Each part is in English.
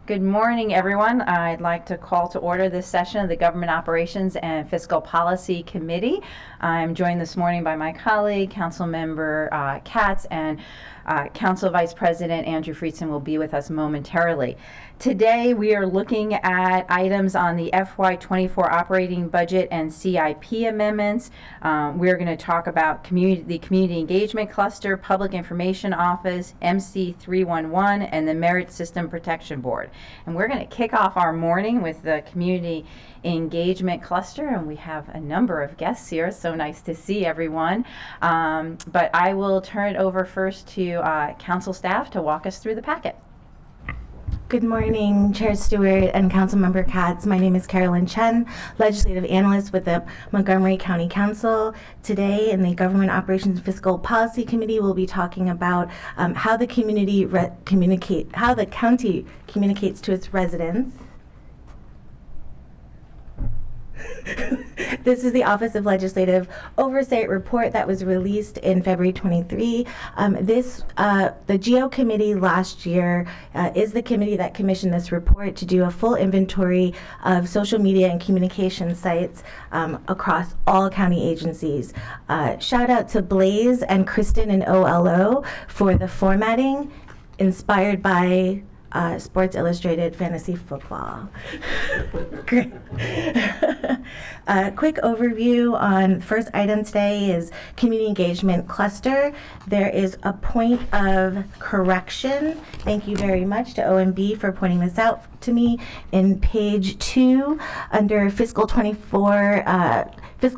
Good morning, everyone. I'd like to call to order this session of the Government Operations and Fiscal Policy Committee. I'm joined this morning by my colleague, Councilmember Katz, and Council Vice President Andrew Friedson will be with us momentarily. Today, we are looking at items on the FY24 operating budget and CIP amendments. We're going to talk about the Community Engagement Cluster, Public Information Office, MC 311, and the Merit System Protection Board. And we're going to kick off our morning with the Community Engagement Cluster, and we have a number of guests here. So nice to see everyone. But I will turn it over first to Council staff to walk us through the packet. Good morning, Chair Stewart and Councilmember Katz. My name is Carolyn Chen, Legislative Analyst with the Montgomery County Council. Today in the Government Operations and Fiscal Policy Committee, we'll be talking about how the county communicates to its residents. This is the Office of Legislative Oversight report that was released in February 23. The GO committee last year is the committee that commissioned this report to do a full inventory of social media and communication sites across all county agencies. Shout out to Blaze and Kristen and OLO for the formatting inspired by Sports Illustrated Fantasy Football. Great. Quick overview on first item today is Community Engagement Cluster. There is a point of correction. Thank you very much to OMB for pointing this out to me. In page 2, under fiscal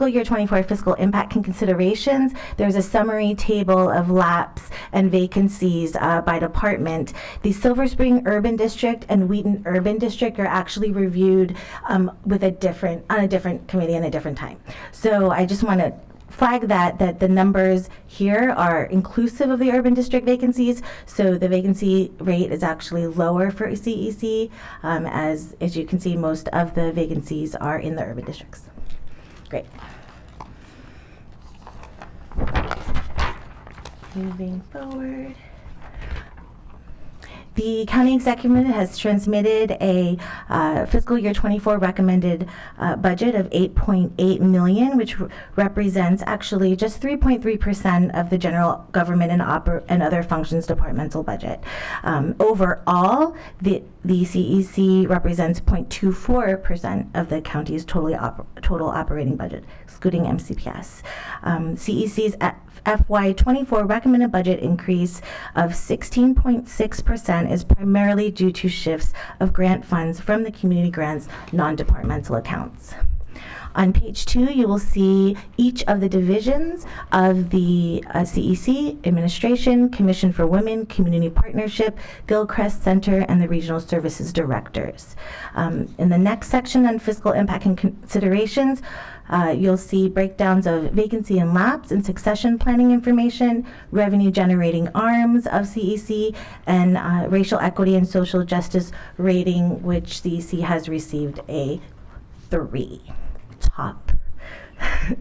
year 24 fiscal impact and considerations, there's a summary table of lapse and vacancies by department. The Silver Spring Urban District and Wheaton Urban District are actually reviewed on a different committee and a different time. So I just want to flag that the numbers here are inclusive of the urban district vacancies, so the vacancy rate is actually lower for CEC. As you can see, most of the vacancies are in the urban districts. Great. Moving forward. The county executive has transmitted a fiscal year 24 recommended budget of $8.8 million, which represents actually just 3.3% of the general government and other functions departmental budget. Overall, the CEC represents 0.24% of the county's total operating budget, excluding MCPS. CEC's FY24 recommended budget increase of 16.6% is primarily due to shifts of grant funds from the community grants non-departmental accounts. On page 2, you will see each of the divisions of the CEC, Administration, Commission for Women, Community Partnership, Gilchrist Center, and the Regional Services Directors. In the next section on fiscal impact and considerations, you'll see breakdowns of vacancy and lapse and succession planning information, revenue generating arms of CEC, and racial equity and social justice rating, which CEC has received a 3. Top.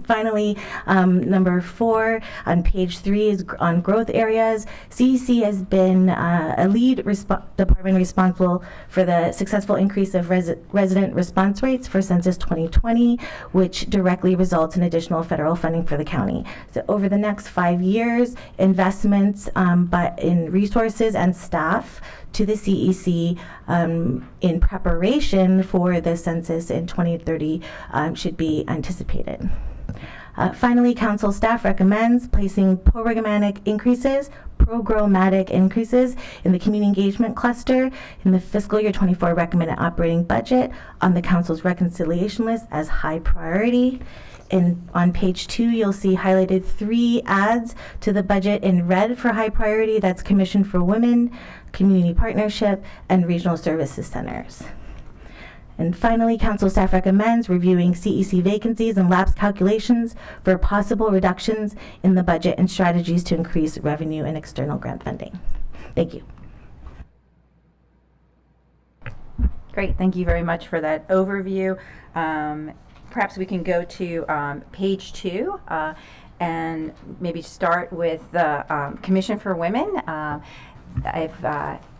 Finally, number 4 on page 3 is on growth areas. CEC has been a lead department responsible for the successful increase of resident response rates for Census 2020, which directly results in additional federal funding for the county. So over the next 5 years, investments but in resources and staff to the CEC in preparation for the census in 2030 should be anticipated. Finally, council staff recommends placing programmatic increases in the community engagement cluster in the fiscal year 24 recommended operating budget on the council's reconciliation list as high priority. And on page 2, you'll see highlighted 3 adds to the budget in red for high priority. That's Commission for Women, Community Partnership, and Regional Services Centers. And finally, council staff recommends reviewing CEC vacancies and lapse calculations for possible reductions in the budget and strategies to increase revenue and external grant funding. Thank you. Great, thank you very much for that overview. Perhaps we can go to page 2 and maybe start with the Commission for Women. if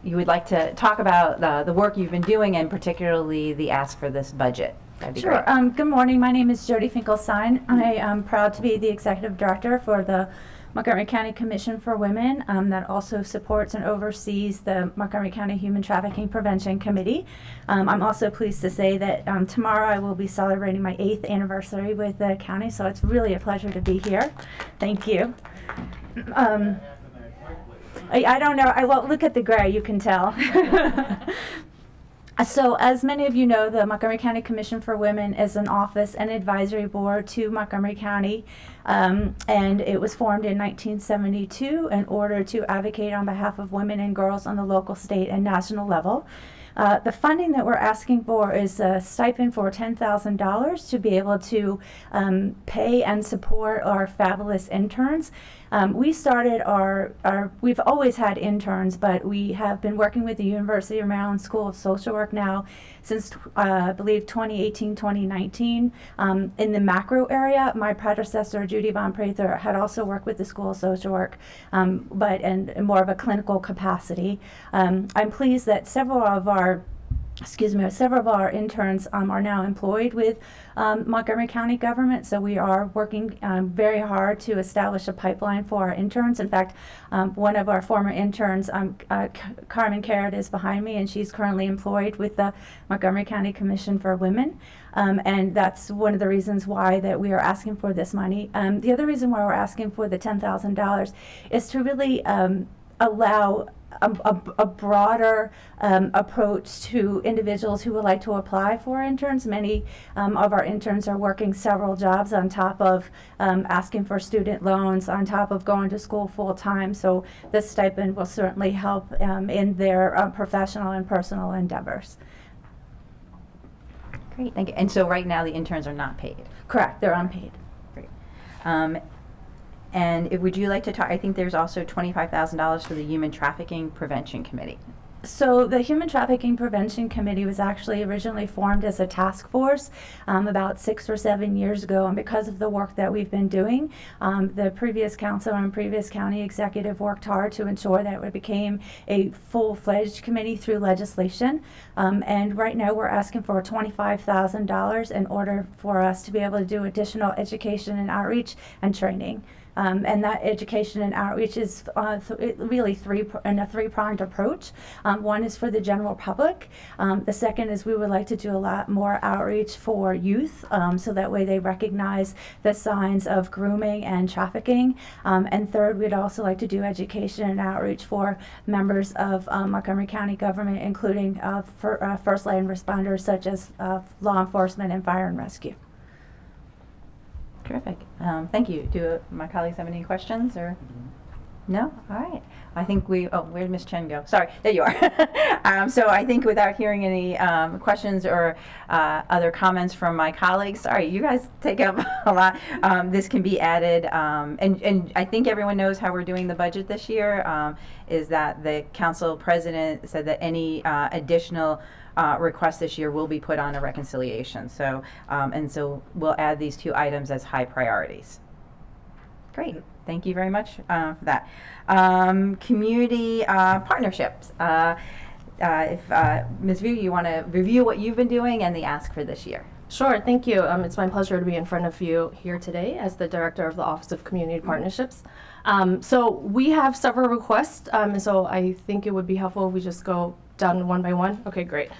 you would like to talk about the work you've been doing and particularly the ask for this budget. That'd be Sure. great. Good morning. My name is Jody Finkelstein. I am proud to be the executive director for the Montgomery County Commission for Women that also supports and oversees the Montgomery County Human Trafficking Prevention Committee. I'm also pleased to say that tomorrow I will be celebrating my 8th anniversary with the county, so it's really a pleasure to be here. Thank you. I don't know. Well, look at the gray, you can tell. So as many of you know, the Montgomery County Commission for Women is an office and advisory board to Montgomery County, and it was formed in 1972 in order to advocate on behalf of women and girls on the local, state, and national level. The funding that we're asking for is a stipend for $10,000 to be able to pay and support our fabulous interns. We started we've always had interns, but we have been working with the University of Maryland School of Social Work now since, I believe, 2018, 2019. In the macro area, my predecessor, Judy Von Prather, had also worked with the School of Social Work, but in more of a clinical capacity. I'm pleased that several of our interns are now employed with Montgomery County government, so we are working very hard to establish a pipeline for our interns. In fact, one of our former interns, Carmen Carrot, is behind me, and she's currently employed with the Montgomery County Commission for Women, and that's one of the reasons why that we are asking for this money. The other reason why we're asking for the $10,000 is to really allow a broader approach to individuals who would like to apply for interns. Many of our interns are working several jobs on top of asking for student loans, on top of going to school full time. So this stipend will certainly help in their professional and personal endeavors. Great, thank you. And so right now the interns are not paid. Correct, they're unpaid. Great. And would you like to talk, I think there's also $25,000 for the Human Trafficking Prevention Committee. So the Human Trafficking Prevention Committee was actually originally formed as a task force about 6 or 7 years ago, and because of the work that we've been doing, the previous council and previous county executive worked hard to ensure that it became a full-fledged committee through legislation. And right now we're asking for $25,000 in order for us to be able to do additional education and outreach and training. And that education and outreach is really a three-pronged approach. One is for the general public. The second is we would like to do a lot more outreach for youth, so that way they recognize the signs of grooming and trafficking. And third, we'd also like to do education and outreach for members of Montgomery County government, including first line responders such as law enforcement and fire and rescue. Terrific. Thank you. Do my colleagues have any questions or? No? All right. I think where'd Ms. Chen go? Sorry, there you are. So I think without hearing any questions or other comments from my colleagues, sorry, you guys take up a lot. This can be added, and I think everyone knows how we're doing the budget this year, is that the council president said that any additional request this year will be put on a reconciliation. So, and so we'll add these two items as high priorities. Great. Thank you very much for that. Community partnerships. If Ms. Vu, you want to review what you've been doing and the ask for this year. Sure, thank you. It's my pleasure to be in front of you here today as the Director of the Office of Community Partnerships. So we have several requests, and so I think it would be helpful if we just go down one by one. Okay, great.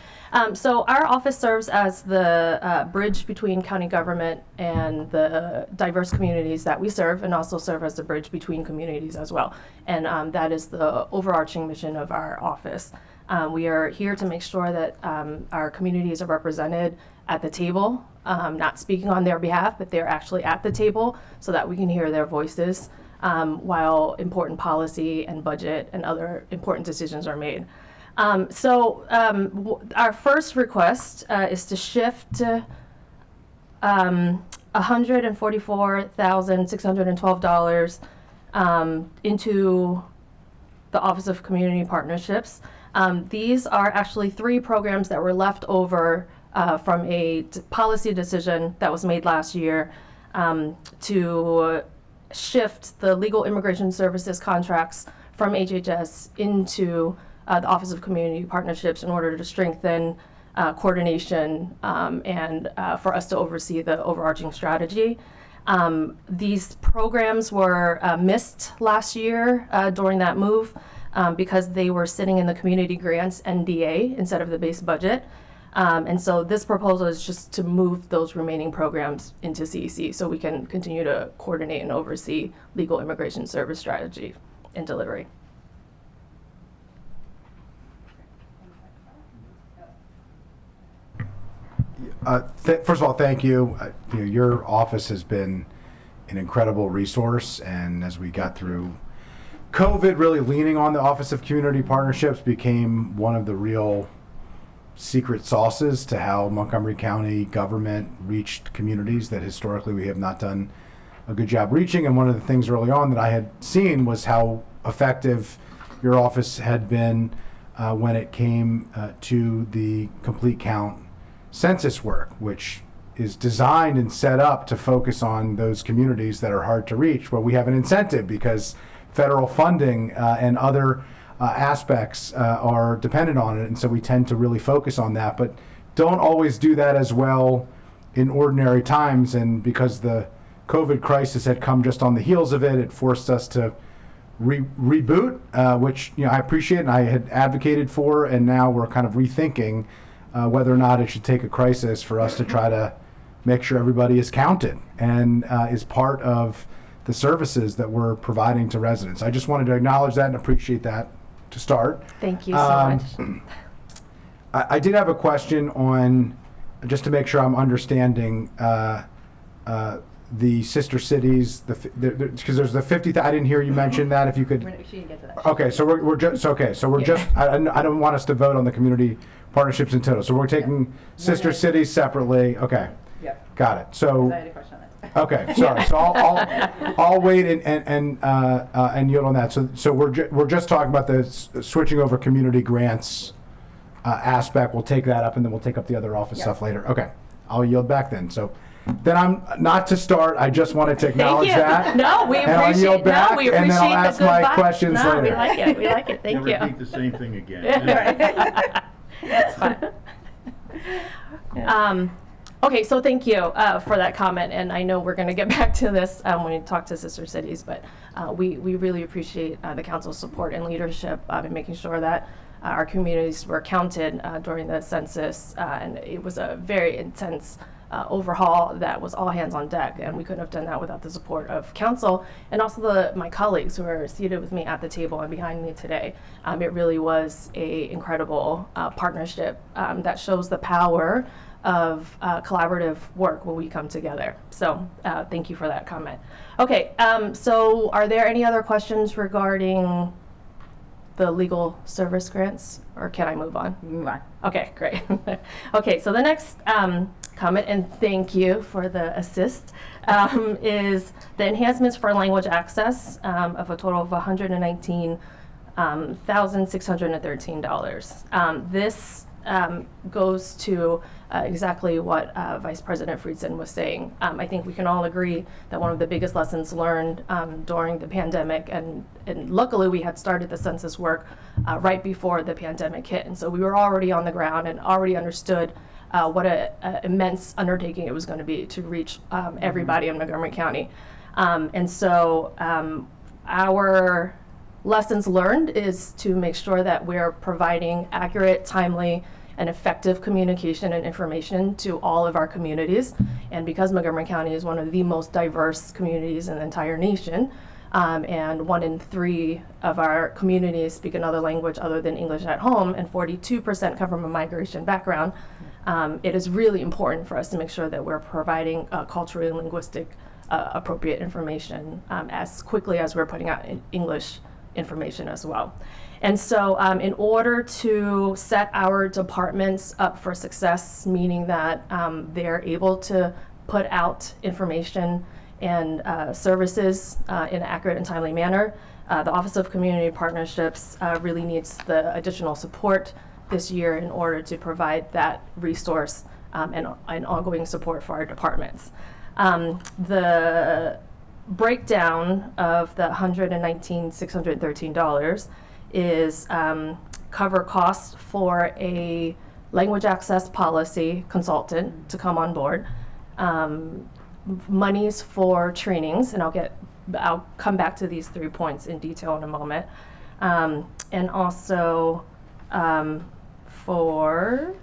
So our office serves as the bridge between county government and the diverse communities that we serve, and also serve as the bridge between communities as well. And that is the overarching mission of our office. We are here to make sure that our communities are represented at the table, not speaking on their behalf, but they're actually at the table so that we can hear their voices while important policy and budget and other important decisions are made. Our first request is to shift $144,612 into the Office of Community Partnerships. These are actually 3 programs that were left over from a policy decision that was made last year to shift the legal immigration services contracts from HHS into the Office of Community Partnerships in order to strengthen coordination and for us to oversee the overarching strategy. These programs were missed last year during that move because they were sitting in the community grants NDA instead of the base budget. And so this proposal is just to move those remaining programs into CEC so we can continue to coordinate and oversee legal immigration service strategy and delivery. First of all, thank you. Your office has been an incredible resource, and as we got through COVID, really leaning on the Office of Community Partnerships became one of the real secret sauces to how Montgomery County government reached communities that historically we have not done a good job reaching. And one of the things early on that I had seen was how effective your office had been when it came to the complete count census work, which is designed and set up to focus on those communities that are hard to reach, where we have an incentive because federal funding and other aspects are dependent on it, and so we tend to really focus on that, but don't always do that as well in ordinary times. And because the COVID crisis had come just on the heels of it, it forced us to reboot, which I appreciate and I had advocated for, and now we're kind of rethinking whether or not it should take a crisis for us to try to make sure everybody is counted and is part of the services that we're providing to residents. I just wanted to acknowledge that and appreciate that to start. Thank you so much. I did have a question on, just to make sure I'm understanding, the sister cities, because there's the 50. I didn't hear you mention that. If you could. She didn't get to that. Okay, so we're just okay. So we're just. I don't want us to vote on the community partnerships in total. So we're taking sister cities separately. Okay. Yep. Got it. So. I had a question on that. Okay, sorry. So I'll wait and yield on that. So we're just talking about the switching over community grants aspect. We'll take that up, and then we'll take up the other office stuff later. Okay, I'll yield back then. So then I'm not to start. I just wanted to acknowledge that. No, we and I'll yield appreciate. back, No, we and then appreciate I'll ask the good my vibe. questions No, later. we like it. We like it. Thank Never you. repeat the same thing again. That's fine. Okay, so thank you for that comment, and I know we're going to get back to this when we talk to sister cities, but we really appreciate the council's support and leadership in making sure that our communities were counted during the census, and it was a very intense overhaul that was all hands on deck, and we couldn't have done that without the support of council and also my colleagues who are seated with me at the table and behind me today. It really was a incredible partnership that shows the power of collaborative work when we come together. So thank you for that comment. Okay, so are there any other questions regarding the legal service grants, or can I move on? Move on. Okay, great. Okay, so the next comment, and thank you for the assist, is the enhancements for language access of a total of $119,613. This goes to exactly what Vice President Friedson was saying. I think we can all agree that one of the biggest lessons learned during the pandemic, and luckily we had started the census work right before the pandemic hit, and so we were already on the ground and already understood what an immense undertaking it was going to be to reach everybody in Montgomery County. And so our lessons learned is to make sure that we're providing accurate, timely, and effective communication and information to all of our communities. And because Montgomery County is one of the most diverse communities in the entire nation, and 1 in 3 of our communities speak another language other than English at home, and 42% come from a migration background, it is really important for us to make sure that we're providing culturally and linguistic appropriate information as quickly as we're putting out English information as well. And so in order to set our departments up for success, meaning that they're able to put out information and services in an accurate and timely manner, the Office of Community Partnerships really needs the additional support this year in order to provide that resource and ongoing support for our departments. The breakdown of the $119,613 is cover costs for a language access policy consultant to come on board, monies for trainings, and I'll come back to these 3 points in detail in a moment, and also for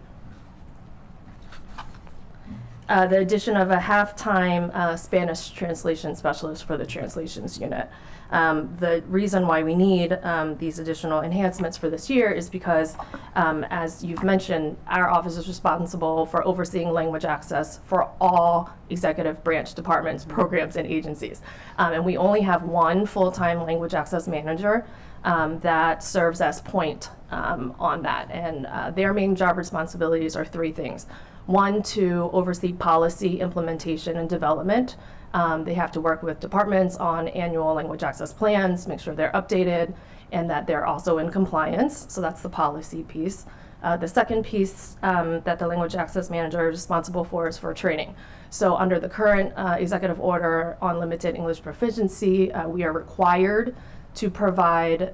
the addition of a half-time Spanish translation specialist for the translations unit. The reason why we need these additional enhancements for this year is because, as you've mentioned, our office is responsible for overseeing language access for all executive branch departments, programs, and agencies. And we only have one full-time language access manager that serves as point on that. And their main job responsibilities are 3 things. 1, to oversee policy implementation and development. They have to work with departments on annual language access plans, make sure they're updated, and that they're also in compliance. So that's the policy piece. The second piece that the language access manager is responsible for is for training. So under the current executive order on limited English proficiency, we are required to provide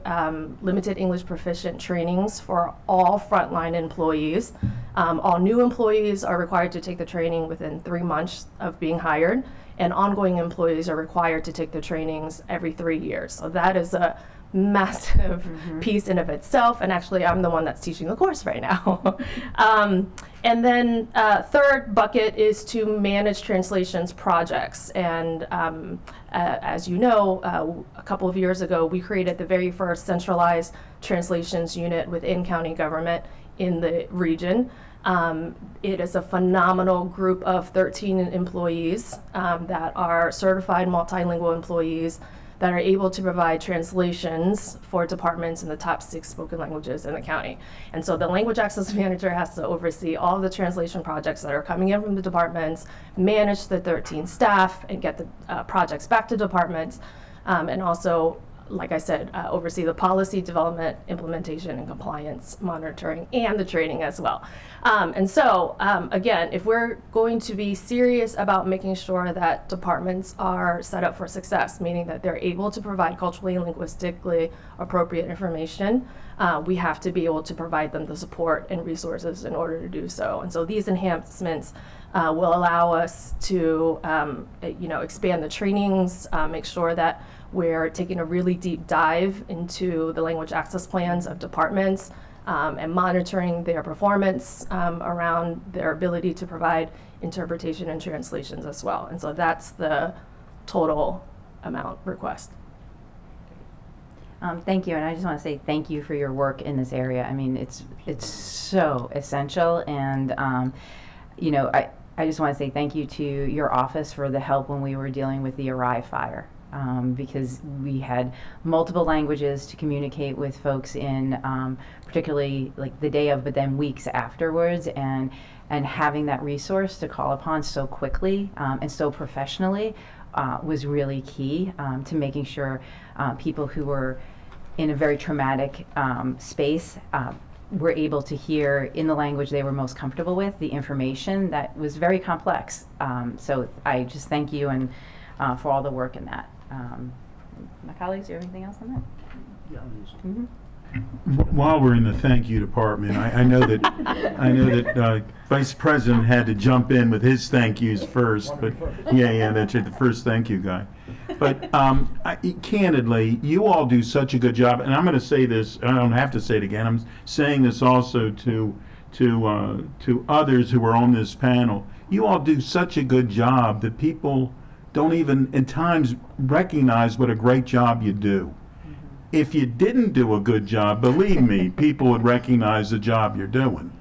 limited English proficient trainings for all frontline employees. All new employees are required to take the training within 3 months of being hired, and ongoing employees are required to take the trainings every 3 years. So that is a massive piece in of itself, and actually I'm the one that's teaching the course right now. And then third bucket is to manage translations projects. And as you know, a couple of years ago, we created the very first centralized translations unit within county government in the region. It is a phenomenal group of 13 employees that are certified multilingual employees that are able to provide translations for departments in the top 6 spoken languages in the county. And so the language access manager has to oversee all the translation projects that are coming in from the departments, manage the 13 staff, and get the projects back to departments, and also, like I said, oversee the policy development, implementation, and compliance monitoring, and the training as well. And so, again, if we're going to be serious about making sure that departments are set up for success, meaning that they're able to provide culturally and linguistically appropriate information, we have to be able to provide them the support and resources in order to do so. And so these enhancements will allow us to, expand the trainings, make sure that we're taking a really deep dive into the language access plans of departments and monitoring their performance around their ability to provide interpretation and translations as well. And so that's the total amount request. Thank you, and I just want to say thank you for your work in this area. I mean, it's so essential, and I just want to say thank you to your office for the help when we were dealing with the Arai fire. Because we had multiple languages to communicate with folks in, particularly like the day of, but then weeks afterwards, and having that resource to call upon so quickly and so professionally was really key to making sure people who were in a very traumatic space were able to hear in the language they were most comfortable with the information that was very complex. So I just thank you and for all the work in that. My colleagues, do you have anything else on that? Yeah. While we're in the thank you department, I know that Vice President had to jump in with his thank yous first, but yeah, that's it, the first thank you guy. But candidly, you all do such a good job, and I'm going to say this. I don't have to say it again. I'm saying this also to others who are on this panel. You all do such a good job that people don't even at times recognize what a great job you do. If you didn't do a good job, believe me, people would recognize the job you're doing.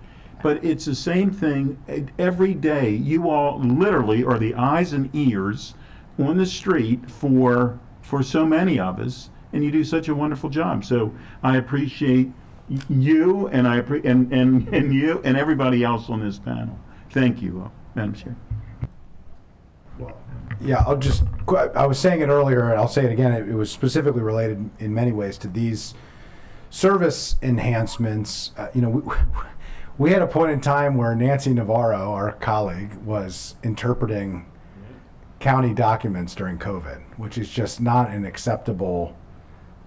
But it's the same thing every day. You all literally are the eyes and ears on the street for so many of us, and you do such a wonderful job. So I appreciate you, and and you and everybody else on this panel. Thank you, Madam Chair. Yeah, I was saying it earlier, and I'll say it again. It was specifically related in many ways to these service enhancements. We had a point in time where Nancy Navarro, our colleague, was interpreting county documents during COVID, which is just not an acceptable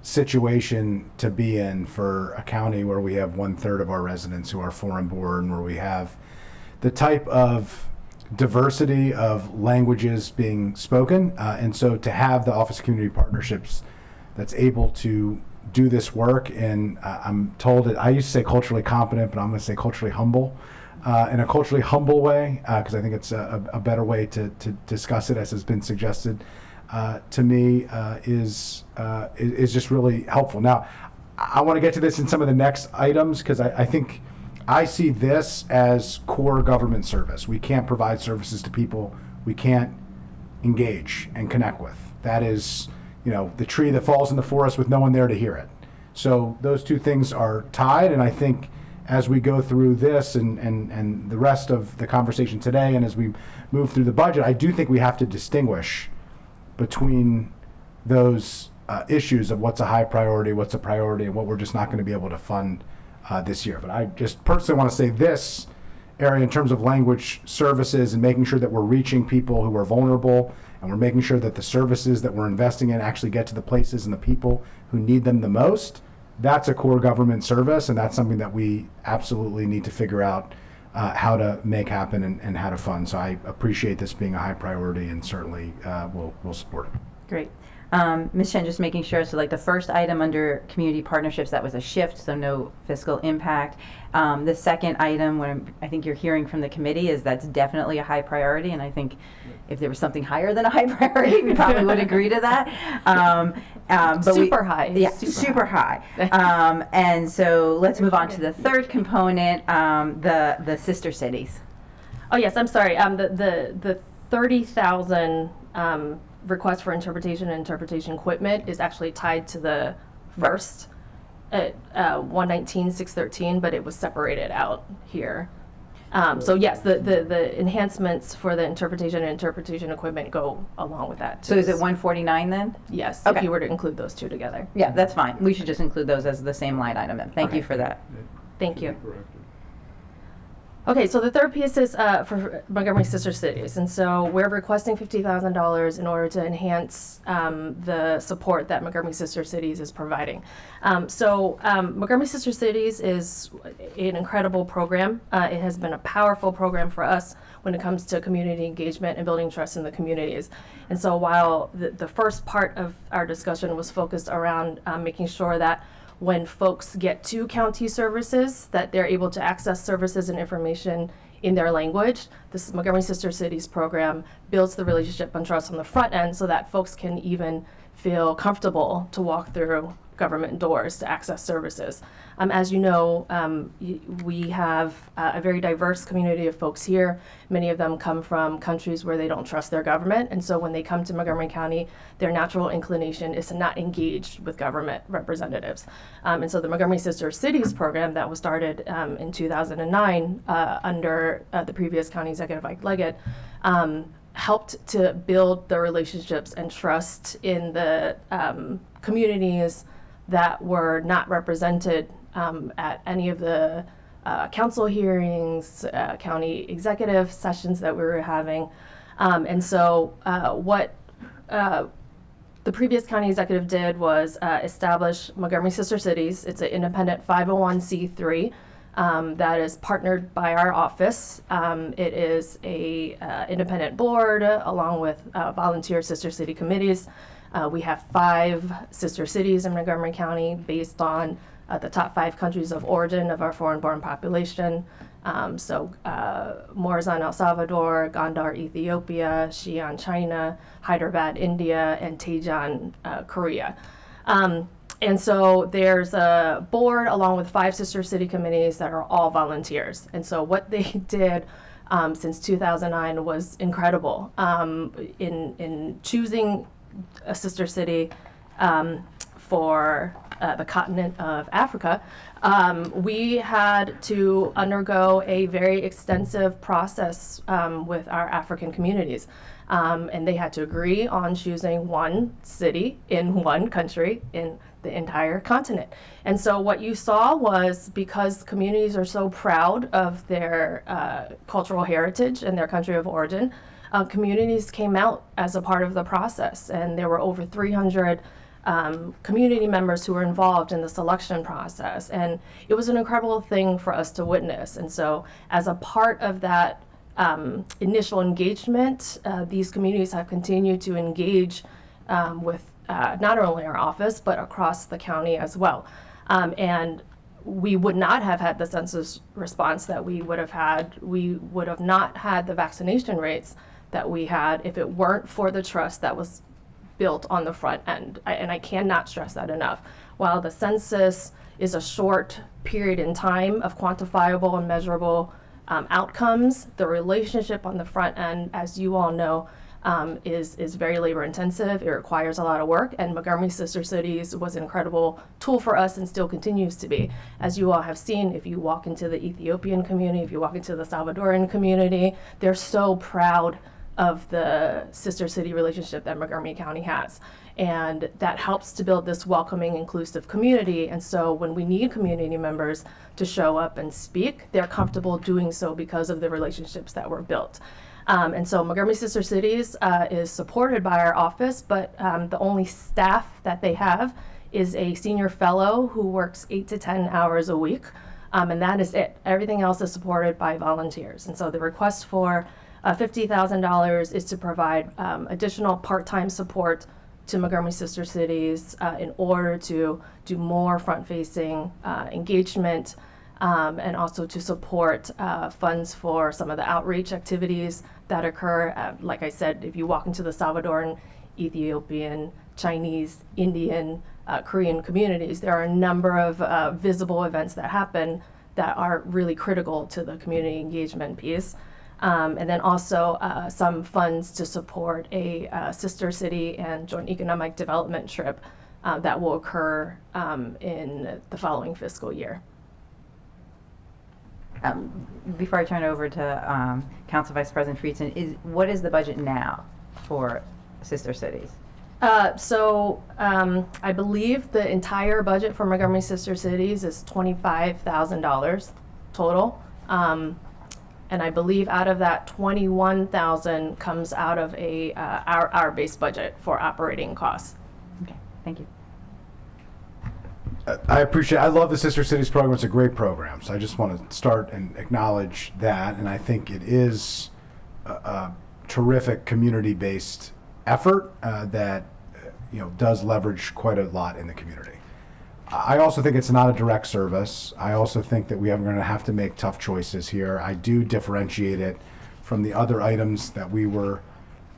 situation to be in for a county where we have 1/3 of our residents who are foreign born, where we have the type of diversity of languages being spoken. And so to have the Office of Community Partnerships that's able to do this work, and I'm told that I used to say culturally competent, but I'm going to say culturally humble, in a culturally humble way, because I think it's a better way to discuss it, as has been suggested, to me is just really helpful. Now, I want to get to this in some of the next items, because I think I see this as core government service. We can't provide services to people we can't engage and connect with. That is, the tree that falls in the forest with no one there to hear it. So those two things are tied, and I think as we go through this and the rest of the conversation today, and as we move through the budget, I do think we have to distinguish between those issues of what's a high priority, what's a priority, and what we're just not going to be able to fund this year. But I just personally want to say this area in terms of language services and making sure that we're reaching people who are vulnerable, and we're making sure that the services that we're investing in actually get to the places and the people who need them the most. That's a core government service, and that's something that we absolutely need to figure out how to make happen and how to fund. So I appreciate this being a high priority, and certainly we'll support it. Great. Ms. Chen, just making sure, so like the first item under community partnerships, that was a shift, so no fiscal impact. The second item, what I think you're hearing from the committee, is that's definitely a high priority, and I think if there was something higher than a high priority, we probably would agree to that. But Super high. Yeah, super high. And so let's move on to the third component, the sister cities. Oh yes, I'm sorry. The 30,000 request for interpretation and interpretation equipment is actually tied to the first at 119,613, but it was separated out here. So yes, the enhancements for the interpretation and interpretation equipment go along with that too. So is it 149 then? Yes, Okay. if you were to include those two together. Yeah, that's fine. We should just include those as the same line item then. Thank you for that. Thank you. Okay, so the third piece is for Montgomery Sister Cities, and so we're requesting $50,000 in order to enhance the support that Montgomery Sister Cities is providing. Montgomery Sister Cities is an incredible program. It has been a powerful program for us when it comes to community engagement and building trust in the communities. And so while the first part of our discussion was focused around making sure that when folks get to county services, that they're able to access services and information in their language. This Montgomery Sister Cities program builds the relationship and trust on the front end so that folks can even feel comfortable to walk through government doors to access services. As you know, we have a very diverse community of folks here. Many of them come from countries where they don't trust their government, and so when they come to Montgomery County, their natural inclination is to not engage with government representatives. And so the Montgomery Sister Cities program that was started in 2009 under the previous county executive, Ike Leggett, helped to build the relationships and trust in the communities that were not represented at any of the council hearings, county executive sessions that we were having. And so what the previous county executive did was establish Montgomery Sister Cities. It's an independent 501c3 that is partnered by our office. It is a independent board along with volunteer sister city committees. We have 5 sister cities in Montgomery County based on the top 5 countries of origin of our foreign-born population. Morazan, El Salvador, Gondar, Ethiopia, Xi'an, China, Hyderabad, India, and Daejeon, Korea. And so there's a board along with 5 sister city committees that are all volunteers. And so what they did since 2009 was incredible in choosing a sister city for the continent of Africa. We had to undergo a very extensive process with our African communities. And they had to agree on choosing one city in one country in the entire continent. And so what you saw was, because communities are so proud of their cultural heritage and their country of origin, communities came out as a part of the process, and there were over 300 community members who were involved in the selection process, and it was an incredible thing for us to witness. And so as a part of that initial engagement, these communities have continued to engage with not only our office, but across the county as well. And we would not have had the census response that we would have had. We would have not had the vaccination rates that we had if it weren't for the trust that was built on the front end. And I cannot stress that enough. While the census is a short period in time of quantifiable and measurable outcomes, the relationship on the front end, as you all know, is very labor intensive. It requires a lot of work, and Montgomery Sister Cities was an incredible tool for us and still continues to be. As you all have seen, if you walk into the Ethiopian community, if you walk into the Salvadoran community, they're so proud of the sister city relationship that Montgomery County has. And that helps to build this welcoming, inclusive community. And so when we need community members to show up and speak, they're comfortable doing so because of the relationships that were built. And so Montgomery Sister Cities is supported by our office, but the only staff that they have is a senior fellow who works 8 to 10 hours a week, and that is it. Everything else is supported by volunteers. And so the request for $50,000 is to provide additional part-time support to Montgomery Sister Cities in order to do more front-facing engagement, and also to support funds for some of the outreach activities that occur. Like I said, if you walk into the Salvadoran, Ethiopian, Chinese, Indian, Korean communities, there are a number of visible events that happen that are really critical to the community engagement piece. And then also some funds to support a sister city and joint economic development trip that will occur in the following fiscal year. Before I turn it over to Council Vice President Friedson, what is the budget now for sister cities? So I believe the entire budget for Montgomery Sister Cities is $25,000 total. And I believe out of that, $21,000 comes out of our base budget for operating costs. Okay, thank you. I love the Sister Cities program. It's a great program. So I just want to start and acknowledge that. And I think it is a terrific community-based effort that does leverage quite a lot in the community. I also think it's not a direct service. I also think that we are going to have to make tough choices here. I do differentiate it from the other items that we were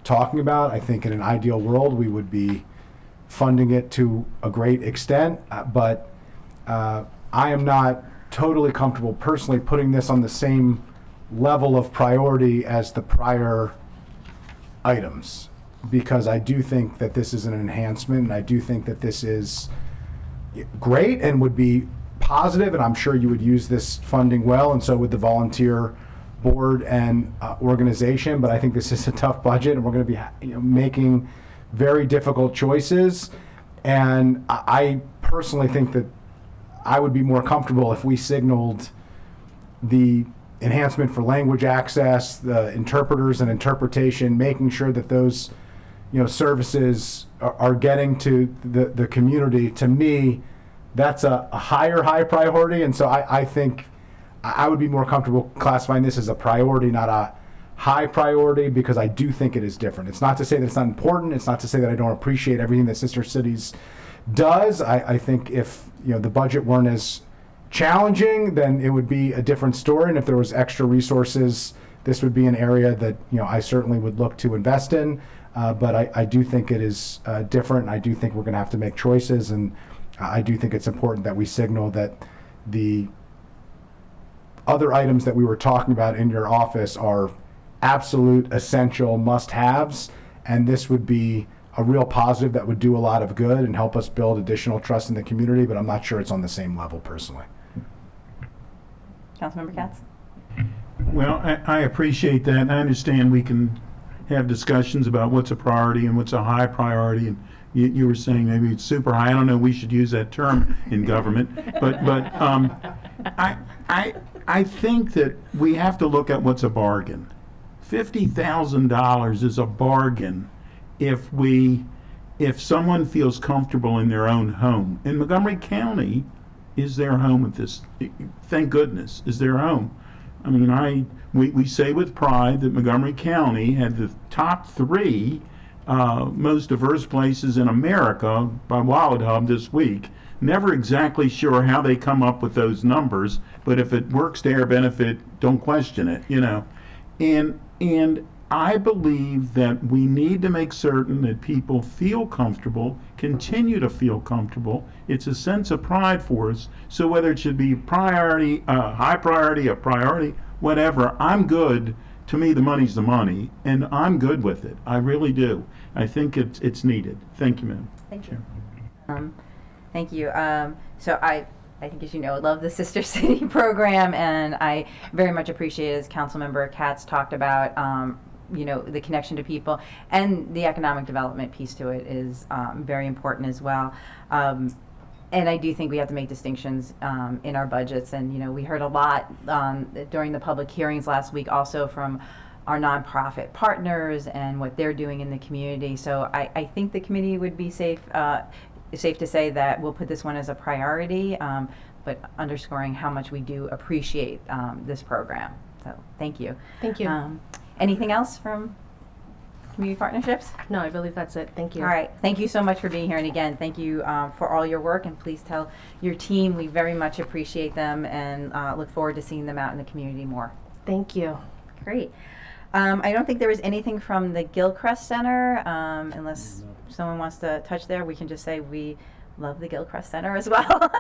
talking about. I think in an ideal world, we would be funding it to a great extent, but I am not totally comfortable personally putting this on the same level of priority as the prior items, because I do think that this is an enhancement, and I do think that this is great and would be positive, and I'm sure you would use this funding well, and so would the volunteer board and organization. But I think this is a tough budget, and we're going to be making very difficult choices. And I personally think that I would be more comfortable if we signaled the enhancement for language access, the interpreters and interpretation, making sure that those services are getting to the community. To me, that's a high priority, and so I think I would be more comfortable classifying this as a priority, not a high priority, because I do think it is different. It's not to say that it's not important. It's not to say that I don't appreciate everything that Sister Cities does. I think if the budget weren't as challenging, then it would be a different story, and if there was extra resources, this would be an area that I certainly would look to invest in. But I do think it is different. I do think we're going to have to make choices, and I do think it's important that we signal that the other items that we were talking about in your office are absolute essential must-haves, and this would be a real positive that would do a lot of good and help us build additional trust in the community, but I'm not sure it's on the same level personally. Councilmember Katz? Well, I appreciate that. I understand we can have discussions about what's a priority and what's a high priority, and you were saying maybe it's super high. I don't know, we should use that term in government, but I think that we have to look at what's a bargain. $50,000 is a bargain if someone feels comfortable in their own home. And Montgomery County is their home at this, thank goodness, is their home. I mean, we say with pride that Montgomery County had the top 3 most diverse places in America by Wallet Hub this week. Never exactly sure how they come up with those numbers, but if it works to their benefit, don't question it, you know. And I believe that we need to make certain that people feel comfortable, continue to feel comfortable. It's a sense of pride for us. So whether it should be priority, high priority, a priority, whatever, I'm good. To me, the money's the money, and I'm good with it. I really do. I think it's needed. Thank you, ma'am. Thank you. Thank you. So I think, as you know, I love the Sister City program, and I very much appreciate, as Councilmember Katz talked about, you know, the connection to people, and the economic development piece to it is very important as well. And I do think we have to make distinctions in our budgets. And, you know, we heard a lot during the public hearings last week also from our nonprofit partners and what they're doing in the community. So I think the committee would be safe to say that we'll put this one as a priority, but underscoring how much we do appreciate this program. So thank you. Thank you. Anything else from Community Partnerships? No, I believe that's it. Thank you. All right. Thank you so much for being here. And again, thank you for all your work. And please tell your team we very much appreciate them and look forward to seeing them out in the community more. Thank you. Great. I don't think there was anything from the Gilchrist Center, unless someone wants to touch there. We can just say we love the Gilchrist Center as well.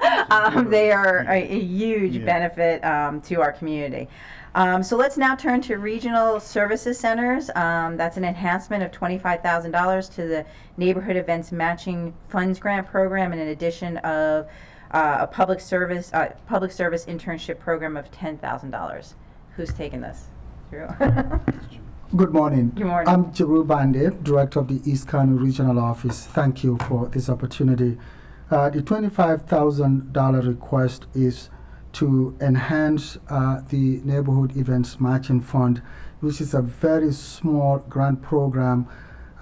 They are a huge benefit to our community. So let's now turn to Regional Services Centers. That's an enhancement of $25,000 to the Neighborhood Events Matching Funds Grant Program, and an addition of a public service internship program of $10,000. Who's taking this? Drew? Good morning. Good morning. I'm Jeru Bande, Director of the East County Regional Office. Thank you for this opportunity. The $25,000 request is to enhance the Neighborhood Events Matching Fund, which is a very small grant program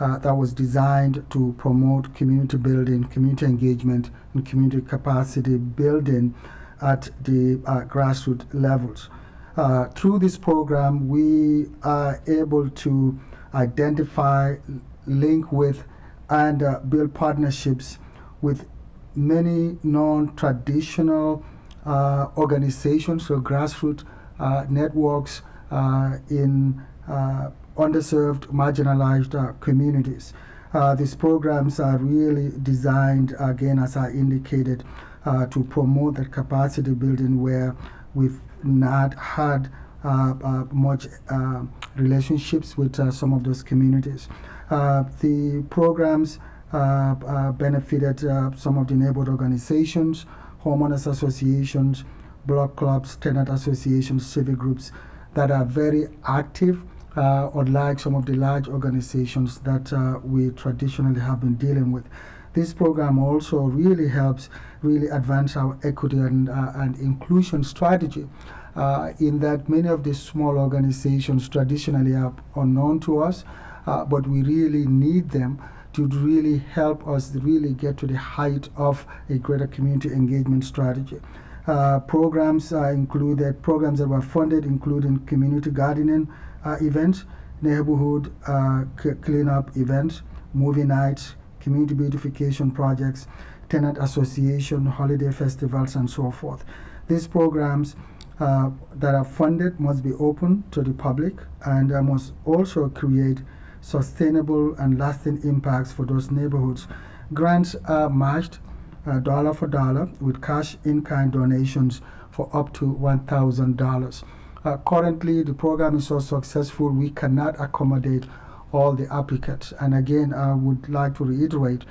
that was designed to promote community building, community engagement, and community capacity building at the grassroots levels. Through this program, we are able to identify, link with, and build partnerships with many non-traditional organizations or grassroots networks in underserved, marginalized communities. These programs are really designed, again, as I indicated, to promote that capacity building where we've not had much relationships with some of those communities. The programs benefited some of the neighborhood organizations, homeowners associations, block clubs, tenant associations, civic groups that are very active, unlike some of the large organizations that we traditionally have been dealing with. This program also really helps advance our equity and inclusion strategy, in that many of these small organizations traditionally are unknown to us, but we really need them to really help us really get to the height of a greater community engagement strategy. Programs that were funded, including community gardening events, neighborhood cleanup events, movie nights, community beautification projects, tenant association, holiday festivals, and so forth. These programs that are funded must be open to the public and must also create sustainable and lasting impacts for those neighborhoods. Grants are matched dollar for dollar with cash in-kind donations for up to $1,000. Currently, the program is so successful we cannot accommodate all the applicants. And again, I would like to reiterate,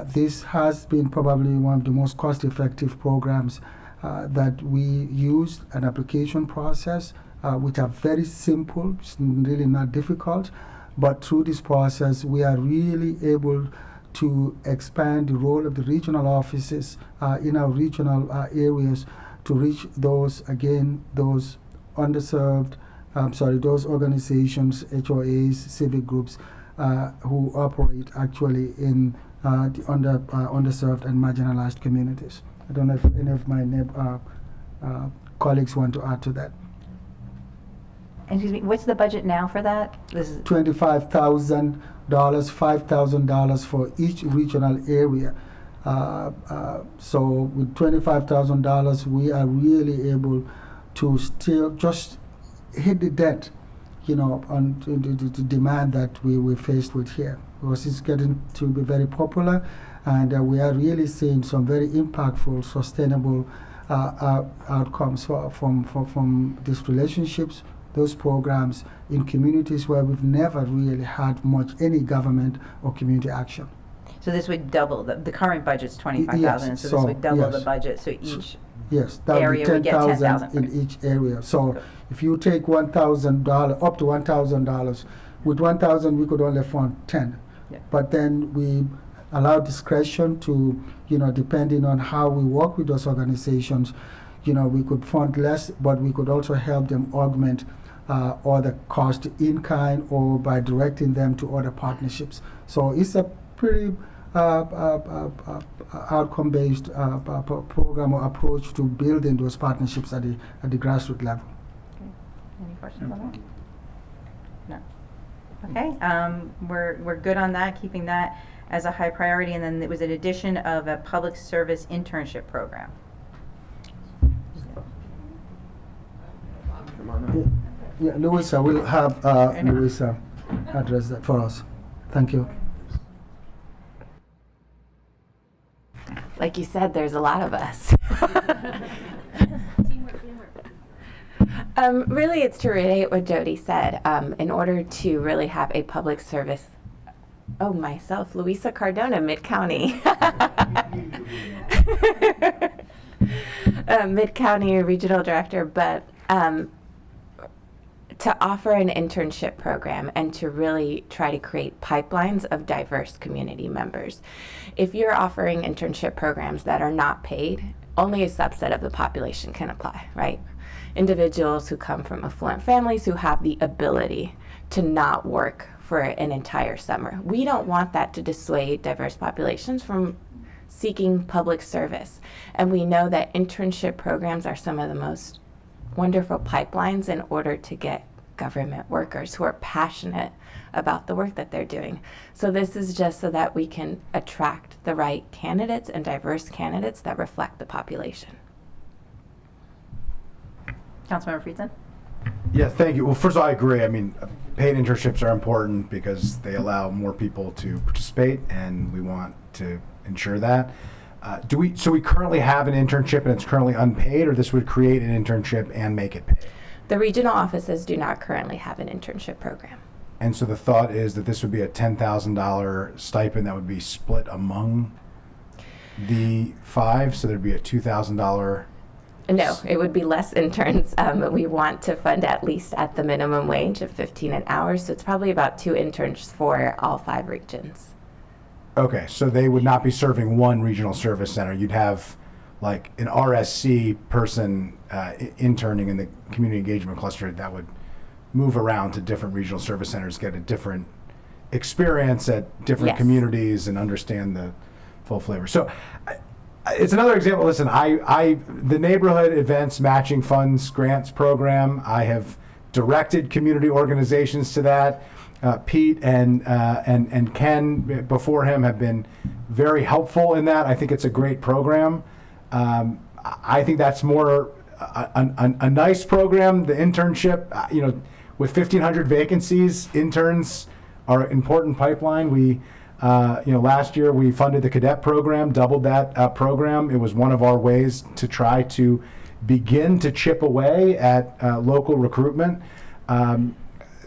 this has been probably one of the most cost-effective programs that we use, an application process, which are very simple, it's really not difficult. But through this process, we are really able to expand the role of the regional offices in our regional areas to reach those underserved, those organizations, HOAs, civic groups who operate actually in the underserved and marginalized communities. I don't know if any of my colleagues want to add to that. Excuse me, what's the budget now for that? This is $25,000, $5,000 for each regional area. So with $25,000, we are really able to still just hit the debt, on the demand that we're faced with here, because it's getting to be very popular, and we are really seeing some very impactful, sustainable outcomes from these relationships, those programs in communities where we've never really had any government or community action. so this would double the current budget's 25,000. Yes, So this would double the yes. budget. So each Yes, that would be area would get 10,000 $10,000. in each area. So if you take $1,000, up to $1,000, with 1,000 we could only fund 10. Yeah. But then we allow discretion to, depending on how we work with those organizations, we could fund less, but we could also help them augment other cost in kind or by directing them to other partnerships. So it's a pretty outcome-based program or approach to building those partnerships at the grassroots level. Any questions on that? No. Okay, we're good on that, keeping that as a high priority, and then there was an addition of a public service internship program. Yeah, Louisa will have Louisa address that for us. Thank you. Like you said, there's a lot of us. Really, it's to relate what Jody said. In order to really have a public service, myself, Louisa Cardona, Mid-County. Mid-County Regional Director, but to offer an internship program and to really try to create pipelines of diverse community members. If you're offering internship programs that are not paid, only a subset of the population can apply, right? Individuals who come from affluent families who have the ability to not work for an entire summer. We don't want that to dissuade diverse populations from seeking public service. And we know that internship programs are some of the most wonderful pipelines in order to get government workers who are passionate about the work that they're doing. So this is just so that we can attract the right candidates and diverse candidates that reflect the population. Councilmember Friedson? Yeah, thank you. Well, first of all, I agree. I mean, paid internships are important because they allow more people to participate, and we want to ensure that. So we currently have an internship and it's currently unpaid, or this would create an internship and make it paid? The regional offices do not currently have an internship program. And so the thought is that this would be a $10,000 stipend that would be split among the 5, so there'd be a $2,000. No, it would be less interns. We want to fund at least at the minimum wage of $15 an hour, so it's probably about 2 interns for all 5 regions. Okay, so they would not be serving one regional service center. You'd have like an RSC person interning in the community engagement cluster that would move around to different regional service centers, get a different experience at different Yes. communities, and understand the full flavor. So it's another example. Listen, the neighborhood events matching funds grants program, I have directed community organizations to that. Pete and Ken before him have been very helpful in that. I think it's a great program. I think that's more a nice program. The internship, with 1,500 vacancies, interns are an important pipeline. We, last year we funded the cadet program, doubled that program. It was one of our ways to try to begin to chip away at local recruitment.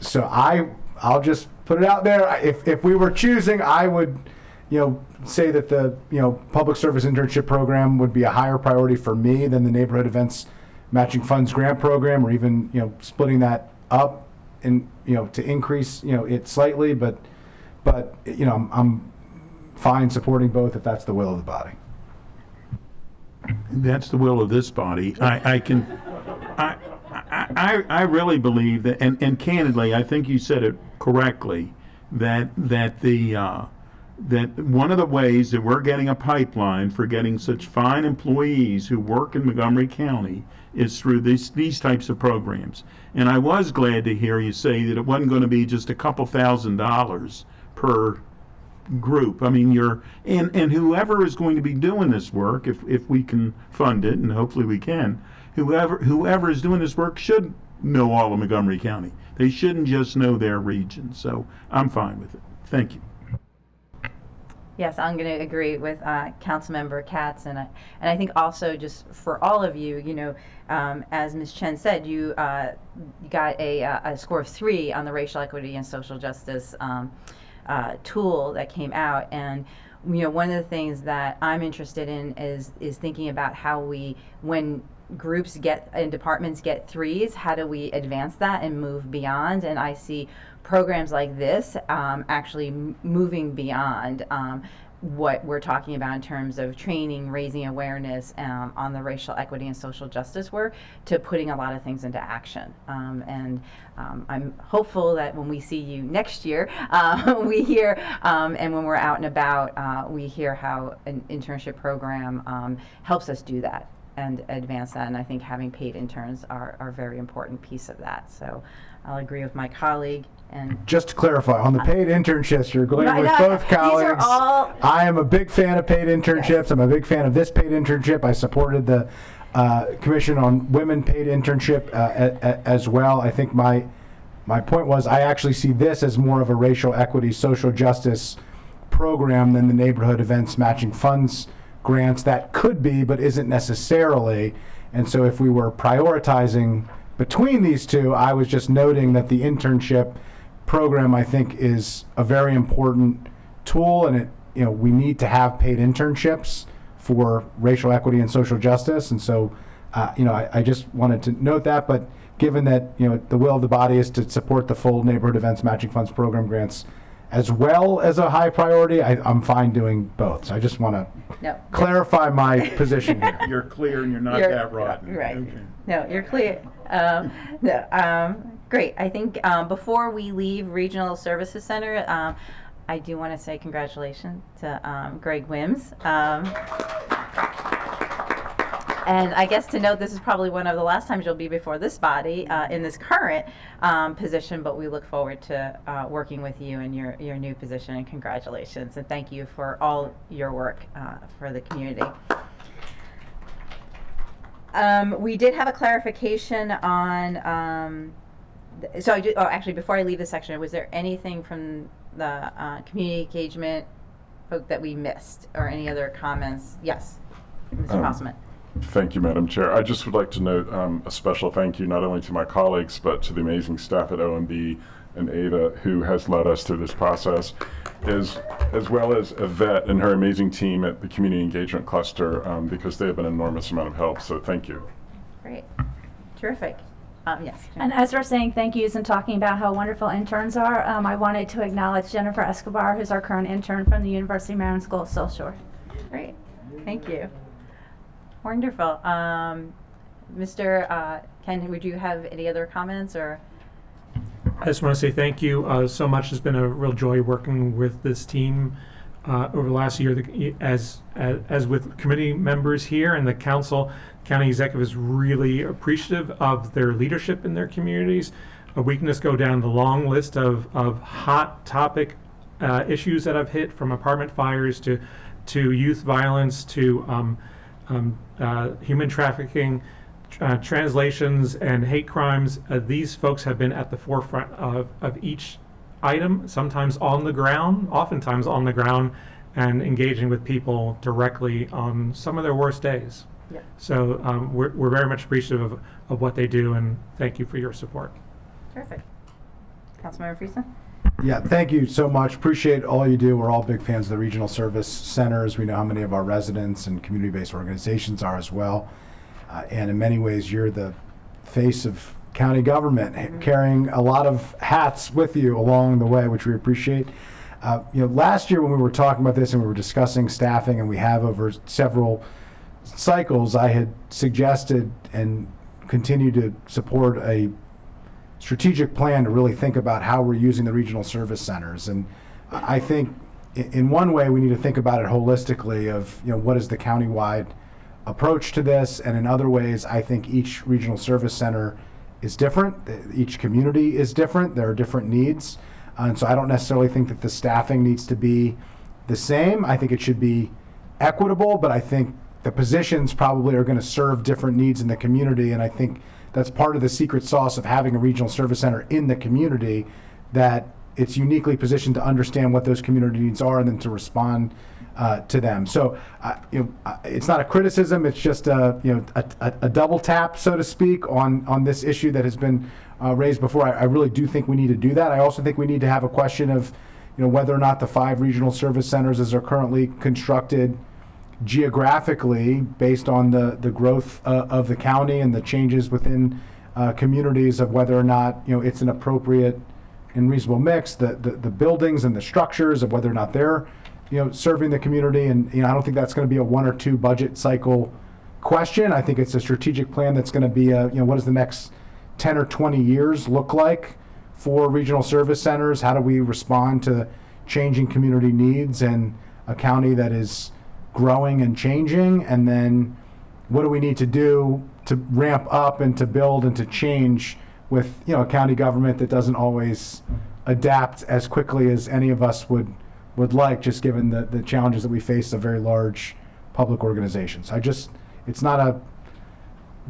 So I'll just put it out there. If we were choosing, I would, say that the, public service internship program would be a higher priority for me than the neighborhood events matching funds grant program, or even, splitting that up and, to increase, it slightly. But I'm fine supporting both if that's the will of the body. That's the will of this body. I I really believe that, and candidly, I think you said it correctly, that one of the ways that we're getting a pipeline for getting such fine employees who work in Montgomery County is through these types of programs. And I was glad to hear you say that it wasn't going to be just a couple $1,000s per group. I mean, and whoever is going to be doing this work, if we can fund it, and hopefully we can, whoever is doing this work should know all of Montgomery County. They shouldn't just know their region. So I'm fine with it. Thank you. Yes, I'm going to agree with Councilmember Katz, and I think also just for all of you, as Ms. Chen said, you got a score of 3 on the racial equity and social justice tool that came out, and one of the things that I'm interested in is thinking about how when groups and departments get 3s, how do we advance that and move beyond? And I see programs like this actually moving beyond what we're talking about in terms of training, raising awareness on the racial equity and social justice work, to putting a lot of things into action. And I'm hopeful that when we see you next year, we hear, and when we're out and about, we hear how an internship program helps us do that and advance that. And I think having paid interns are a very important piece of that. So I'll agree with my colleague. And just to clarify, on the paid internships, you're agreeing with both colleagues. These are all. I am a big fan of paid internships. Yes. I'm a big fan of this paid internship. I supported the Commission on Women paid internship as well. I think my point was I actually see this as more of a racial equity, social justice program than the neighborhood events matching funds grants. That could be, but isn't necessarily. And so if we were prioritizing between these two, I was just noting that the internship program, I think, is a very important tool, and we need to have paid internships for racial equity and social justice. And so, I just wanted to note that. But given that the will of the body is to support the full neighborhood events matching funds program grants as well as a high priority, I'm fine doing both. So I just want to clarify my position here. You're clear and you're not that rotten. Right. Okay. No, you're clear. Great. I think before we leave Regional Services Center, I do want to say congratulations to Greg Wims. And I guess to note, this is probably one of the last times you'll be before this body in this current position, but we look forward to working with you in your new position, and congratulations. And thank you for all your work for the community. We did have a clarification on, actually, before I leave this section, was there anything from the community engagement folk that we missed, or any other comments? Yes, Mr. Fossman. Thank you, Madam Chair. I just would like to note a special thank you not only to my colleagues, but to the amazing staff at OMB and Ada, who has led us through this process, as well as Yvette and her amazing team at the Community Engagement Cluster, because they have been an enormous amount of help. So thank you. Great. Terrific. Yes. And as we're saying thank yous and talking about how wonderful interns are, I wanted to acknowledge Jennifer Escobar, who's our current intern from the University of Maryland School of South Shore. Great. Thank you. Wonderful. Mr. Ken, would you have any other comments, or? I just want to say thank you so much. It's been a real joy working with this team over the last year. As with committee members here and the council, county executive is really appreciative of their leadership in their communities. We can just go down the long list of hot topic issues that have hit, from apartment fires to youth violence to human trafficking, translations, and hate crimes. These folks have been at the forefront of each item, sometimes on the ground, oftentimes on the ground, and engaging with people directly on some of their worst days. Yeah. So we're very much appreciative of what they do, and thank you for your support. Terrific. Councilmember Friesen? Yeah, thank you so much. Appreciate all you do. We're all big fans of the Regional Service Centers. We know how many of our residents and community-based organizations are as well. And in many ways, you're the face of county government, carrying a lot of hats with you along the way, which we appreciate. Last year when we were talking about this and we were discussing staffing, and we have over several cycles, I had suggested and continue to support a strategic plan to really think about how we're using the regional service centers. And I think in one way we need to think about it holistically of, what is the countywide approach to this, and in other ways I think each regional service center is different. Each community is different. There are different needs. And so I don't necessarily think that the staffing needs to be the same. I think it should be equitable, but I think the positions probably are going to serve different needs in the community, and I think that's part of the secret sauce of having a regional service center in the community, that it's uniquely positioned to understand what those community needs are and then to respond to them. So, it's not a criticism; it's just a double tap, so to speak, on this issue that has been raised before. I really do think we need to do that. I also think we need to have a question of, whether or not the 5 regional service centers as are currently constructed geographically, based on the growth of the county and the changes within communities, of whether or not it's an appropriate and reasonable mix, the buildings and the structures of whether or not they're serving the community. And I don't think that's going to be a 1 or 2 budget cycle question. I think it's a strategic plan that's going to be what does the next 10 or 20 years look like for regional service centers? How do we respond to changing community needs in a county that is growing and changing? And then what do we need to do to ramp up and to build and to change with a county government that doesn't always adapt as quickly as any of us would like, just given the challenges that we face of very large public organizations. It's not a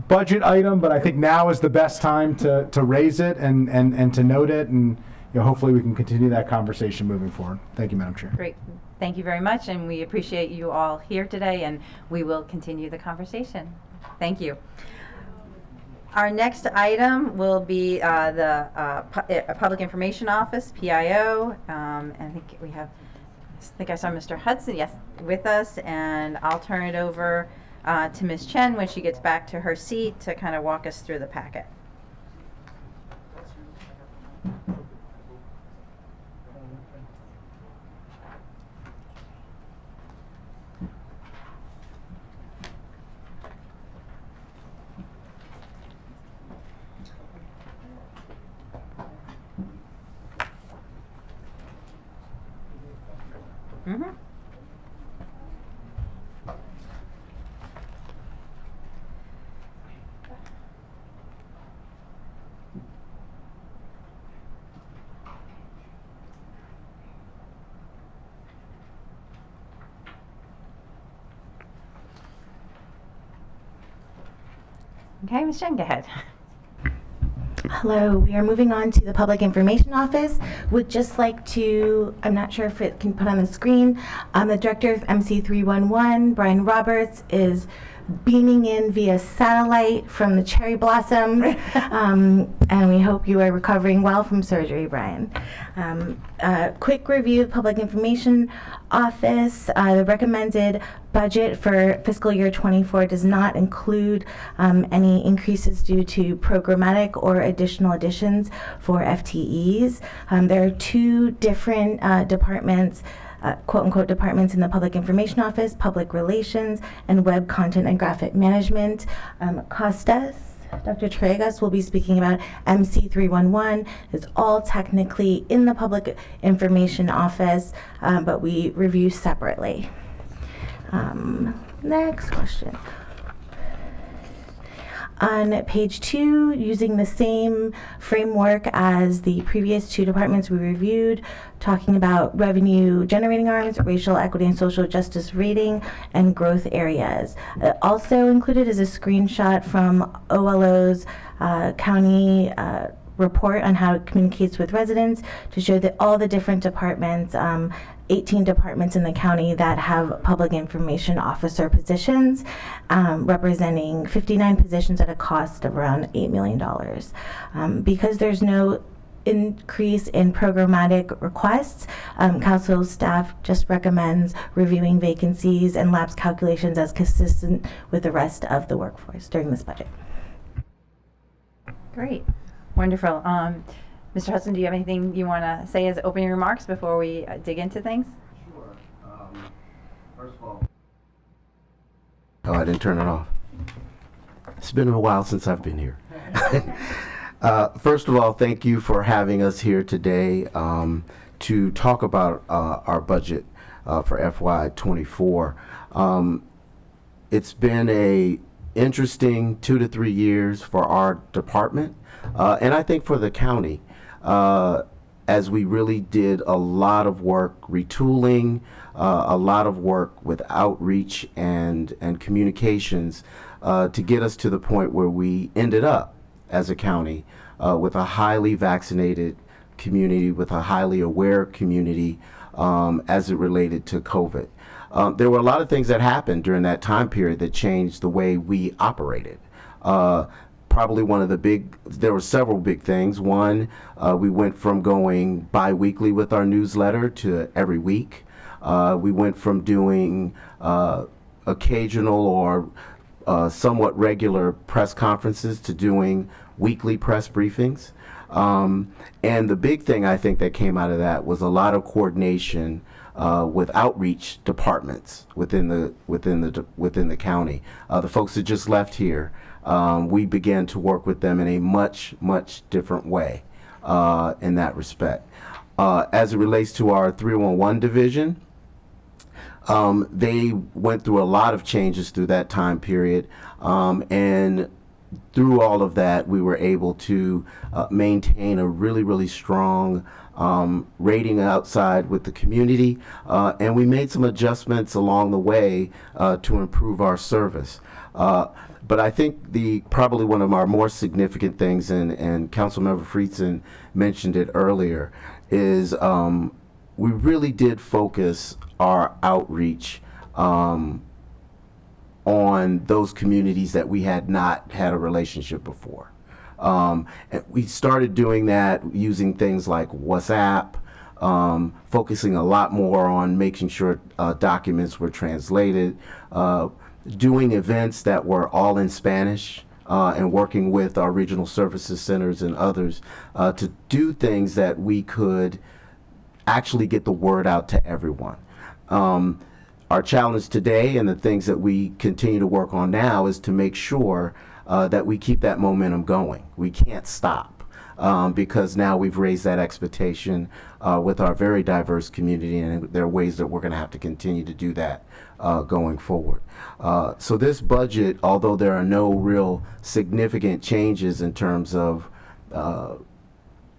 budget item, but I think now is the best time to raise it and to note it, and hopefully we can continue that conversation moving forward. Thank you, Madam Chair. Great. Thank you very much, and we appreciate you all here today, and we will continue the conversation. Thank you. Our next item will be the Public Information Office, PIO. And I think I saw Mr. Hudson, yes, with us, and I'll turn it over to Ms. Chen when she gets back to her seat to kind of walk us through the packet. Mm-hmm. Okay, Ms. Jen, go ahead. Hello, we are moving on to the Public Information Office. Would just like to, I'm not sure if it can put on the screen, the Director of MC311, Brian Roberts, is beaming in via satellite from the cherry blossoms, and we hope you are recovering well from surgery, Brian. Quick review of Public Information Office. The recommended budget for fiscal year 24 does not include any increases due to programmatic or additional additions for FTEs. There are 2 different departments, quote-unquote departments in the Public Information Office: Public Relations and Web Content and Graphic Management. Costas, Dr. Tregas will be speaking about MC311. It's all technically in the Public Information Office, but we review separately. Next question. On page 2, using the same framework as the previous 2 departments we reviewed, talking about revenue generating arms, racial equity and social justice rating, and growth areas. Also included is a screenshot from OLO's county report on how it communicates with residents to show that all the different departments, 18 departments in the county that have public information officer positions, representing 59 positions at a cost of around $8 million. Because there's no increase in programmatic requests, council staff just recommends reviewing vacancies and lapse calculations as consistent with the rest of the workforce during this budget. Great. Wonderful. Mr. Hudson, do you have anything you want to say as opening remarks before we dig into things? Sure. First of all, oh, I didn't turn it off. It's been a while since I've been here. First of all, thank you for having us here today to talk about our budget for FY24. It's been a interesting 2 to 3 years for our department, and I think for the county, as we really did a lot of work retooling, a lot of work with outreach and communications to get us to the point where we ended up as a county with a highly vaccinated community, with a highly aware community as it related to COVID. There were a lot of things that happened during that time period that changed the way we operated. Probably there were several big things. One, we went from going bi-weekly with our newsletter to every week. We went from doing occasional or somewhat regular press conferences to doing weekly press briefings. And the big thing I think that came out of that was a lot of coordination with outreach departments within the county. The folks that just left here, we began to work with them in a much different way in that respect. As it relates to our 311 division, they went through a lot of changes through that time period, and through all of that, we were able to maintain a really strong rating outside with the community, and we made some adjustments along the way to improve our service. But I think probably one of our more significant things, and Councilmember Friedson mentioned it earlier, is we really did focus our outreach on those communities that we had not had a relationship before. And we started doing that using things like WhatsApp, focusing a lot more on making sure documents were translated, doing events that were all in Spanish, and working with our regional services centers and others to do things that we could actually get the word out to everyone. Our challenge today and the things that we continue to work on now is to make sure that we keep that momentum going. We can't stop because now we've raised that expectation with our very diverse community, and there are ways that we're going to have to continue to do that going forward. So this budget, although there are no real significant changes in terms of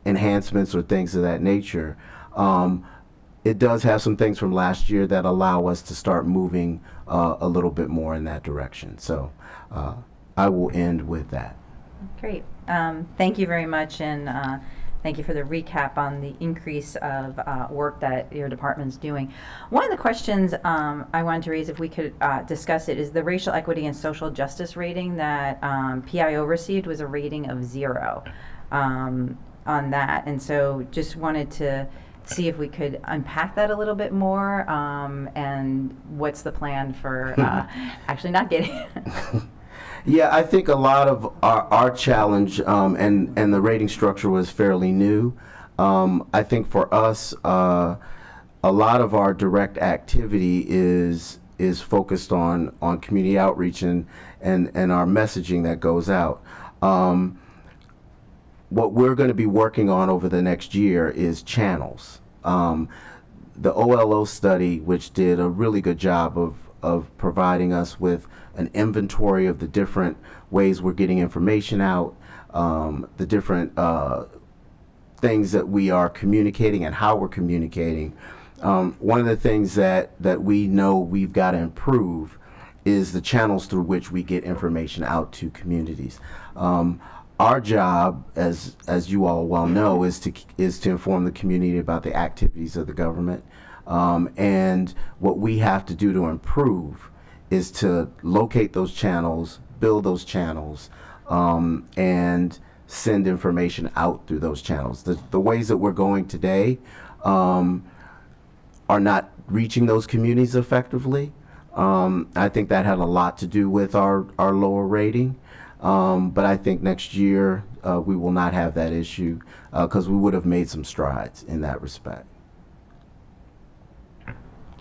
enhancements or things of that nature, it does have some things from last year that allow us to start moving a little bit more in that direction. So I will end with that. Great. Thank you very much, and thank you for the recap on the increase of work that your department's doing. One of the questions I wanted to raise, if we could discuss it, is the racial equity and social justice rating that PIO received was a rating of 0 on that. And so just wanted to see if we could unpack that a little bit more, and what's the plan for actually not getting it. Yeah, I think a lot of our challenge, and the rating structure was fairly new. I think for us, a lot of our direct activity is focused on community outreach and our messaging that goes out. What we're going to be working on over the next year is channels. The OLO study, which did a really good job of providing us with an inventory of the different ways we're getting information out, the different things that we are communicating and how we're communicating. One of the things that we know we've got to improve is the channels through which we get information out to communities. Our job, as you all well know, is to inform the community about the activities of the government. And what we have to do to improve is to locate those channels, build those channels, and send information out through those channels. The ways that we're going today are not reaching those communities effectively. I think that had a lot to do with our lower rating. But I think next year we will not have that issue because we would have made some strides in that respect.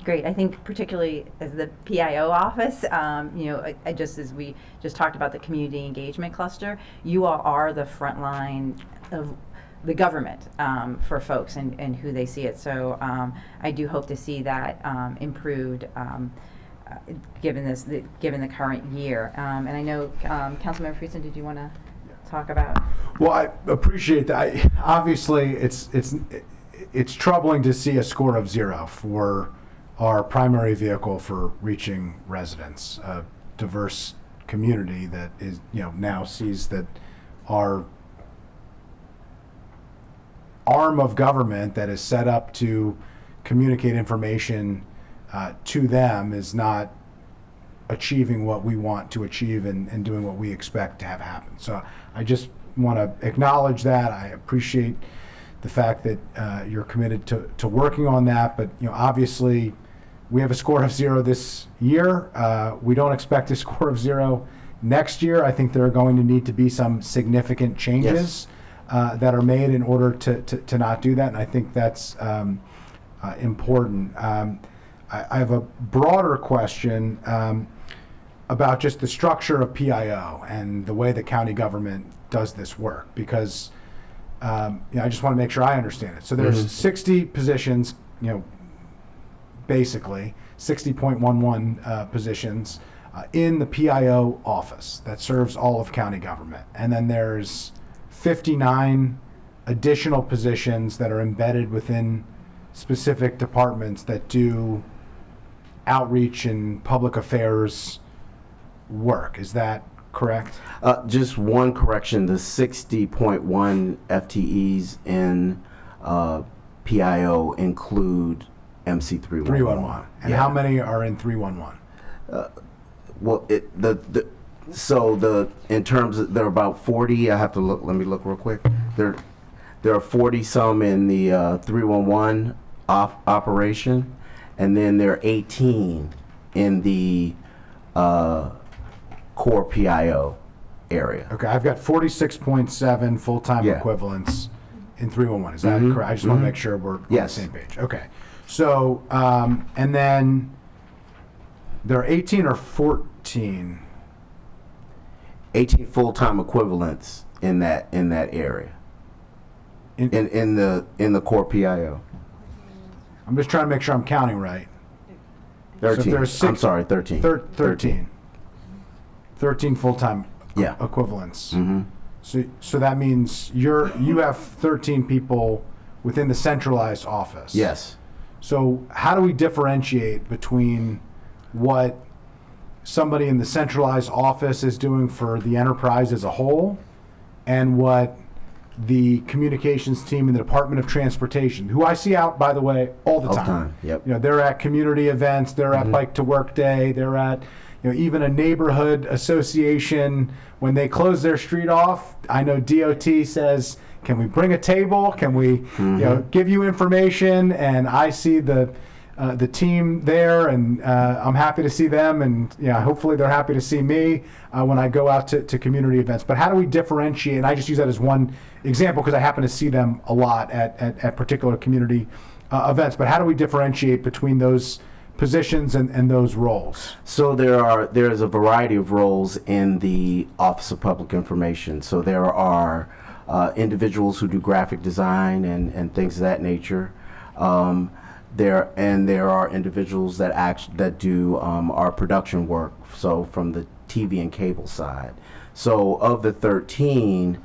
Great. I think particularly as the PIO office, I just as we just talked about the community engagement cluster, you all are the front line of the government for folks and who they see it. So I do hope to see that improved given the current year. And I know Councilmember Friesen, did you want to talk about? Well, I appreciate that. Obviously, it's troubling to see a score of 0 for our primary vehicle for reaching residents, a diverse community that is, now sees that our arm of government that is set up to communicate information to them is not achieving what we want to achieve and doing what we expect to have happen. So I just want to acknowledge that. I appreciate the fact that you're committed to working on that, but obviously we have a score of 0 this year. We don't expect a score of 0 next year. I think there are going to need to be some significant changes that are made in order to not do that, and I think that's important. I have a broader question about just the structure of PIO and the way the county government does this work, because I just want to make sure I understand it. So there's 60 positions, basically 60.11 positions in the PIO office that serves all of county government. And then there's 59 additional positions that are embedded within specific departments that do outreach and public affairs work. Is that correct? Just one correction, the 60.1 FTEs in PIO include MC 311. And how many are in 311? Well, in terms of, there are about 40, I have to look, let me look real quick. There are 40 some in the 311 operation, and then there are 18 in the core PIO area. Okay, I've got 46.7 full-time equivalents in 311. Is that correct? I just want to make sure we're on the same page. Okay. So, and then there are 18 or 14? 18 full-time equivalents in that area. In the core PIO. I'm just trying to make sure I'm counting right. 13. So if I'm sorry, 13. 13. 13 full-time equivalents. So that means you have 13 people within the centralized office. Yes. So how do we differentiate between what somebody in the centralized office is doing for the enterprise as a whole and what the communications team in the Department of Transportation, who I see out, by the way, all the time. Yep. They're at community events, they're at Bike to Work Day, they're at even a neighborhood association. When they close their street off, I know DOT says, can we bring a table? Can we give you information? And I see the team there, and I'm happy to see them, and hopefully they're happy to see me when I go out to community events. But how do we differentiate? And I just use that as one example because I happen to see them a lot at particular community events. But how do we differentiate between those positions and those roles? So there's a variety of roles in the Office of Public Information. So there are individuals who do graphic design and things of that nature. There are individuals that do our production work, so from the TV and cable side. So of the 13,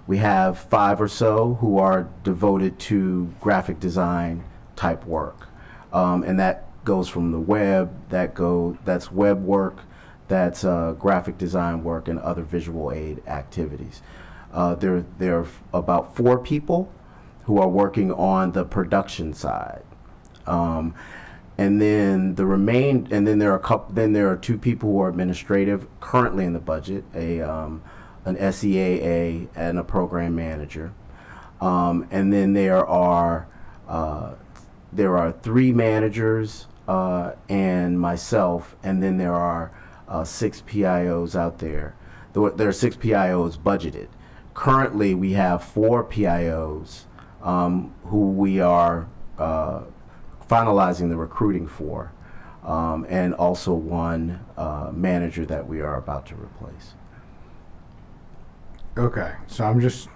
we have 5 or so who are devoted to graphic design type work, and that goes from the web. That's web work, that's graphic design work, and other visual aid activities. There are about 4 people who are working on the production side, and then there are 2 people who are administrative currently in the budget, an SEAA and a program manager, and then there are 3 managers and myself, and then there are 6 PIOs out there. There are 6 PIOs budgeted. Currently, we have 4 PIOs who we are finalizing the recruiting for, and also one manager that we are about to replace. Okay, so I'm just,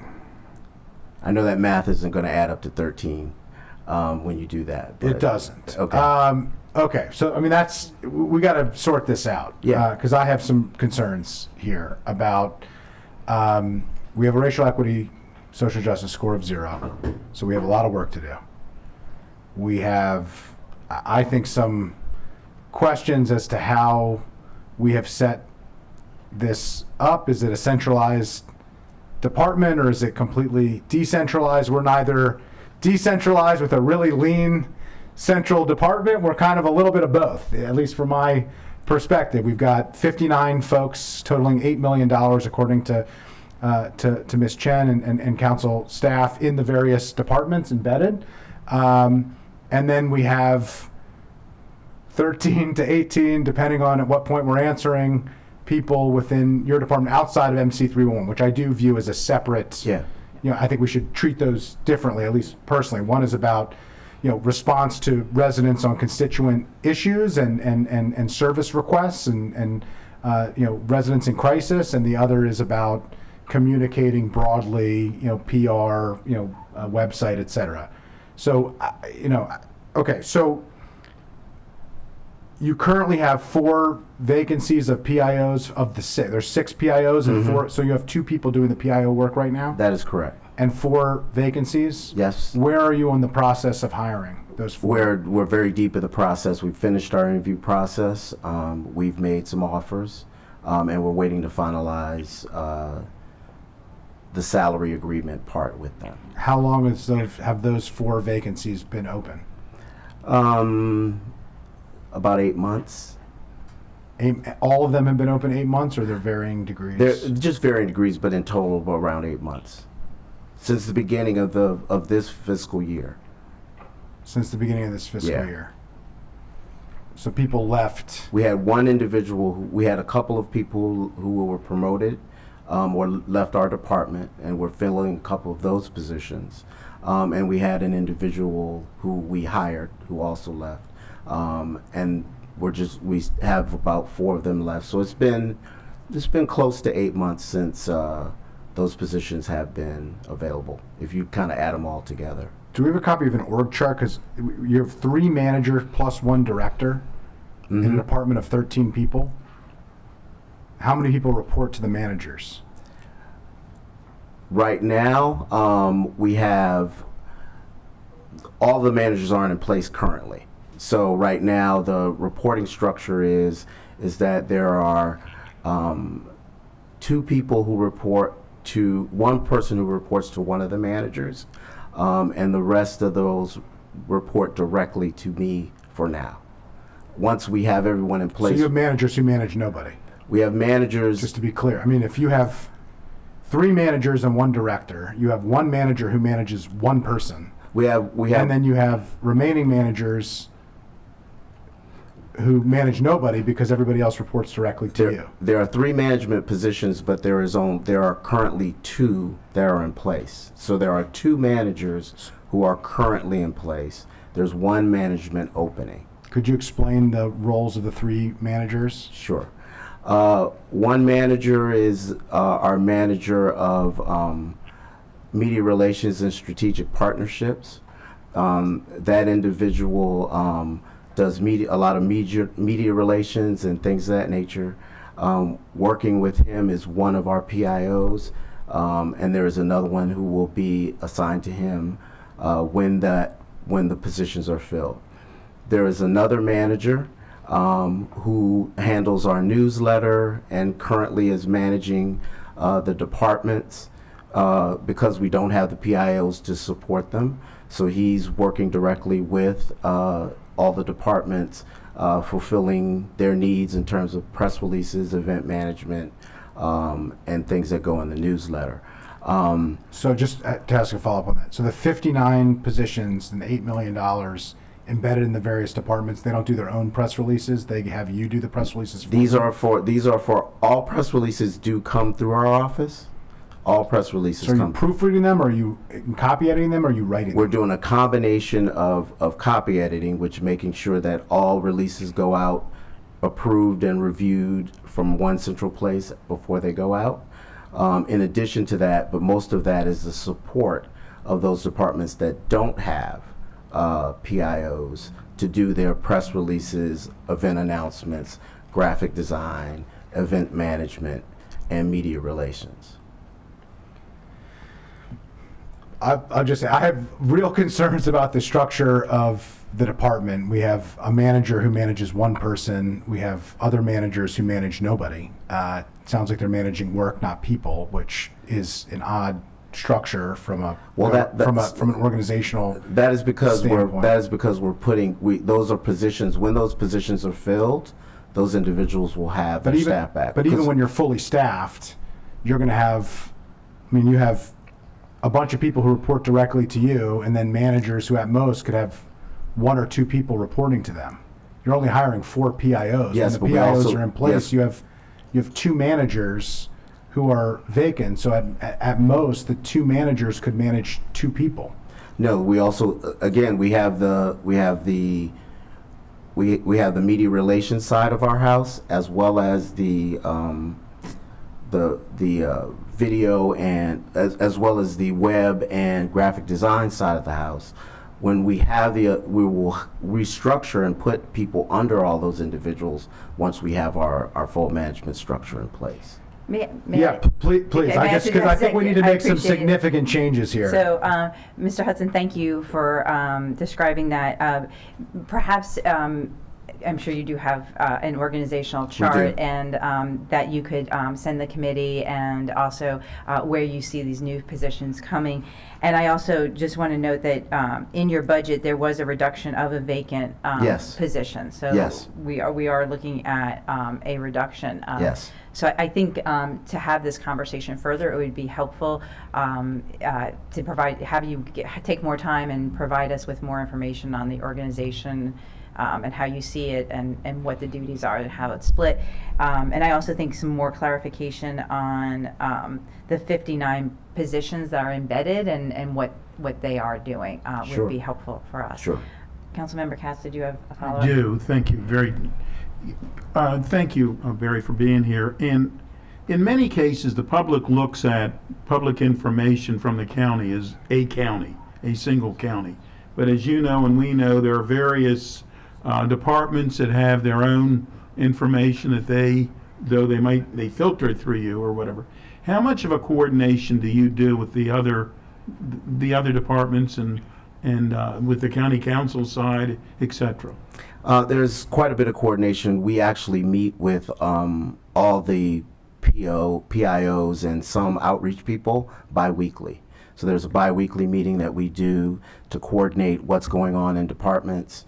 I know that math isn't going to add up to 13 when you do that. it but- doesn't. Okay. Okay, so I mean, we got to sort this out. Yeah. Because I have some concerns here about, we have a racial equity, social justice score of 0, so we have a lot of work to do. We have, I think, some questions as to how we have set this up. Is it a centralized department or is it completely decentralized? We're neither decentralized with a really lean central department. We're kind of a little bit of both, at least from my perspective. We've got 59 folks totaling $8 million, according to Ms. Chen and council staff in the various departments embedded. And then we have 13 to 18, depending on at what point we're answering, people within your department outside of MC311, which I do view as a separate, Yeah. I think we should treat those differently, at least personally. One is about, response to residents on constituent issues and service requests and residents in crisis, and the other is about communicating broadly, PR, website, et cetera. So, okay, so you currently have 4 vacancies of PIOs of the 6. There's 6 PIOs and 4, so you have 2 people doing the PIO work right now? That is correct. And 4 vacancies? Yes. Where are you in the process of hiring those 4? We're very deep in the process. We've finished our interview process. We've made some offers, and we're waiting to finalize the salary agreement part with them. How long have those 4 vacancies been open? About 8 months. All of them have been open 8 months, or they're varying degrees? They're just varying degrees, but in total around 8 months. Since the beginning of this fiscal year. Since the beginning of this fiscal Yeah. year. So people left. We had one individual, we had a couple of people who were promoted or left our department, and we're filling a couple of those positions. And we had an individual who we hired who also left. And we have about 4 of them left. So it's been close to 8 months since those positions have been available, if you kind of add them all together. Do we have a copy of an org chart? Because you have 3 managers plus 1 director in a department of 13 people. How many people report to the managers? Right now, we have all the managers aren't in place currently. So right now, the reporting structure is that there are 2 people who report to 1 person who reports to one of the managers, and the rest of those report directly to me for now. Once we have everyone in place, So you have managers who manage nobody. we have managers. Just to be clear, I mean, if you have 3 managers and 1 director, you have 1 manager who manages 1 person, We have. and then you have remaining managers who manage nobody because everybody else reports directly to you. There are 3 management positions, but there are currently 2 that are in place. So there are 2 managers who are currently in place. There's 1 management opening. Could you explain the roles of the 3 managers? Sure. 1 manager is our manager of media relations and strategic partnerships. That individual does a lot of media relations and things of that nature. Working with him is one of our PIOs, and there is another one who will be assigned to him when the positions are filled. There is another manager who handles our newsletter and currently is managing the departments because we don't have the PIOs to support them. So he's working directly with all the departments, fulfilling their needs in terms of press releases, event management, and things that go in the newsletter. So just to ask a follow-up on that. So the 59 positions and the $8 million embedded in the various departments, they don't do their own press releases? They have you do the press releases for These them? are for all press releases do come through our office. All press releases So are you come. proofreading them, or are you copy editing them, or are you writing We're them? doing a combination of copy editing, which making sure that all releases go out approved and reviewed from one central place before they go out. In addition to that, but most of that is the support of those departments that don't have PIOs to do their press releases, event announcements, graphic design, event management, and media relations. I'll just say, I have real concerns about the structure of the department. We have a manager who manages one person. We have other managers who manage nobody. Sounds like they're managing work, not people, which is an odd structure from a from an organizational. That is because standpoint. we're putting those are positions. When those positions are filled, those individuals will have their staff back. But even when you're fully staffed, you're going to have, I mean, you have a bunch of people who report directly to you, and then managers who at most could have 1 or 2 people reporting to them. You're only hiring 4 PIOs. Yes, when but the we PIOs also- are in place, yes. you have 2 managers who are vacant. So at most, the 2 managers could manage 2 people. No, we also again we have the media relations side of our house, as well as the video and as well as the web and graphic design side of the house. When we have we will restructure and put people under all those individuals once we have our full management structure in place. Please. Okay, I guess because I think we need to I make some appreciate it. significant changes here. So, Mr. Hudson, thank you for describing that. Perhaps, I'm sure you do have an organizational chart, and that you could send the committee, and also where you see these new positions coming. And I also just want to note that in your budget, there was a reduction of a vacant Yes. position. So Yes. we are looking at a reduction. Yes. So I think to have this conversation further, it would be helpful to have you take more time and provide us with more information on the organization and how you see it, and what the duties are and how it's split. And I also think some more clarification on the 59 positions that are embedded and what they are doing Sure. would be helpful for us. Sure. Councilmember Katz, did you have a follow-up? I do. Thank you. Thank you, Barry, for being here. And in many cases, the public looks at public information from the county as a county, a single county. But as you know and we know, there are various departments that have their own information that they filter it through you or whatever. How much of a coordination do you do with the other departments and with the county council side, et cetera? There's quite a bit of coordination. We actually meet with all the PIOs and some outreach people bi-weekly. So there's a bi-weekly meeting that we do to coordinate what's going on in departments,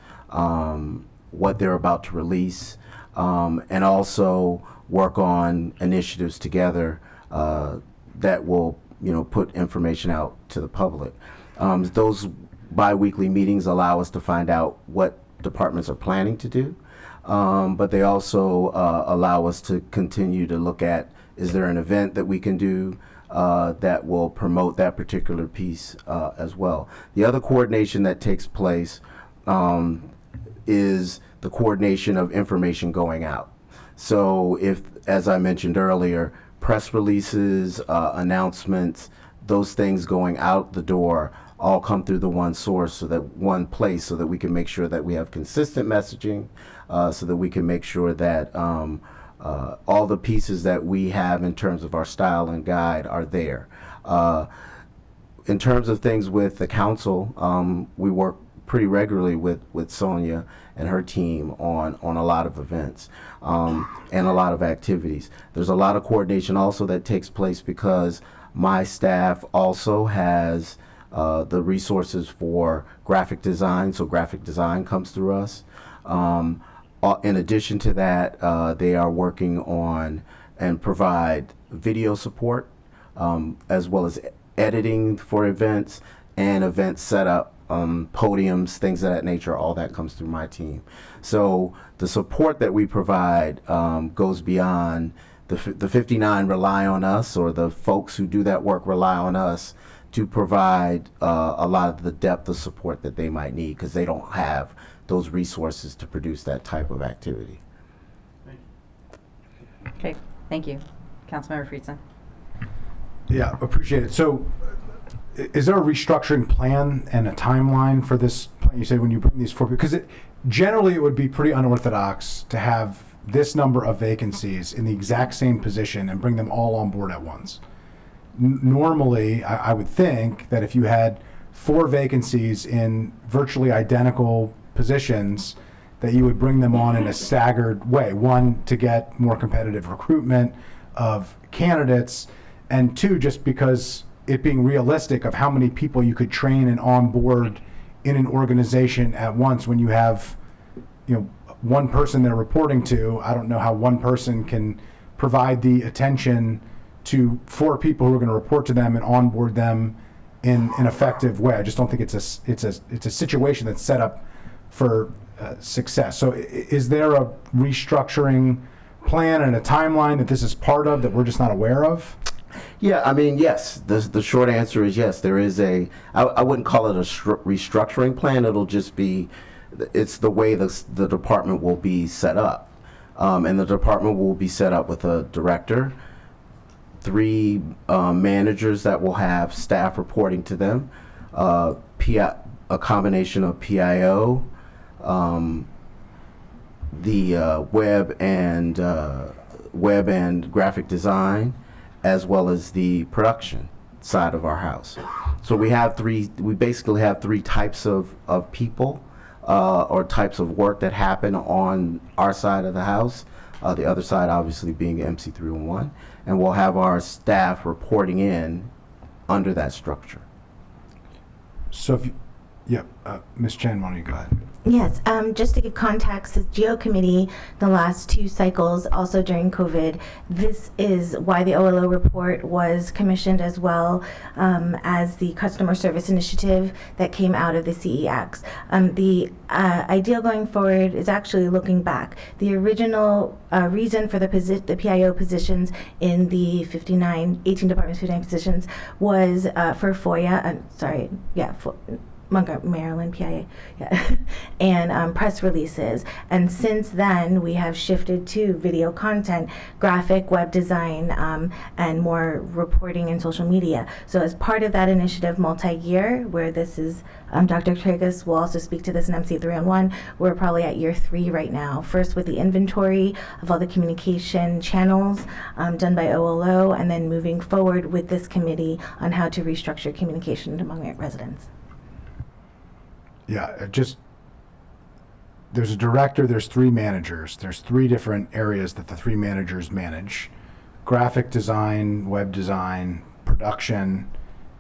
what they're about to release, and also work on initiatives together that will, put information out to the public. Those bi-weekly meetings allow us to find out what departments are planning to do, but they also allow us to continue to look at, is there an event that we can do that will promote that particular piece as well. The other coordination that takes place is the coordination of information going out. So if, as I mentioned earlier, press releases, announcements, those things going out the door all come through the one source, so that one place, so that we can make sure that we have consistent messaging, so that we can make sure that all the pieces that we have in terms of our style and guide are there. In terms of things with the council, we work pretty regularly with Sonia and her team on a lot of events and a lot of activities. There's a lot of coordination also that takes place because my staff also has the resources for graphic design, so graphic design comes through us. In addition to that, they are working on and provide video support, as well as editing for events and event setup, podiums, things of that nature. All that comes through my team. So the support that we provide goes beyond the 59 rely on us, or the folks who do that work rely on us to provide a lot of the depth of support that they might need, because they don't have those resources to produce that type of activity. Okay, thank you. Councilmember Friedson. Yeah, appreciate it. So is there a restructuring plan and a timeline for this plan? You say when you bring these forward, because generally it would be pretty unorthodox to have this number of vacancies in the exact same position and bring them all on board at once. Normally, I would think that if you had 4 vacancies in virtually identical positions, that you would bring them on in a staggered way. 1, to get more competitive recruitment of candidates, and 2, just because it being realistic of how many people you could train and onboard in an organization at once. When you have, one person they're reporting to, I don't know how one person can provide the attention to 4 people who are going to report to them and onboard them in an effective way. I just don't think it's a situation that's set up for success. So is there a restructuring plan and a timeline that this is part of that we're just not aware of? Yeah, I mean, yes. The short answer is yes. There is I wouldn't call it a restructuring plan. It'll just be, it's the way the department will be set up. And the department will be set up with a director, 3 managers that will have staff reporting to them, a combination of PIO, the web and graphic design, as well as the production side of our house. So we basically have 3 types of people or types of work that happen on our side of the house. The other side obviously being MC301, and we'll have our staff reporting in under that structure. So Ms. Chen, why don't you go ahead? Yes, just to give context, the GEO committee, the last 2 cycles, also during COVID, this is why the OLO report was commissioned, as well as the customer service initiative that came out of the CEX. The ideal going forward is actually looking back. The original reason for the PIO positions in the 18 departments, 59 positions, was for FOIA, Montgomery, Maryland, PIA, and press releases. And since then, we have shifted to video content, graphic, web design, and more reporting and social media. So as part of that initiative, multi-year, where this is, Dr. Tragus will also speak to this in MC301, we're probably at year 3 right now. First with the inventory of all the communication channels done by OLO, and then moving forward with this committee on how to restructure communication among residents. Yeah, there's a director, there's 3 managers. There's 3 different areas that the 3 managers manage: graphic design, web design, production,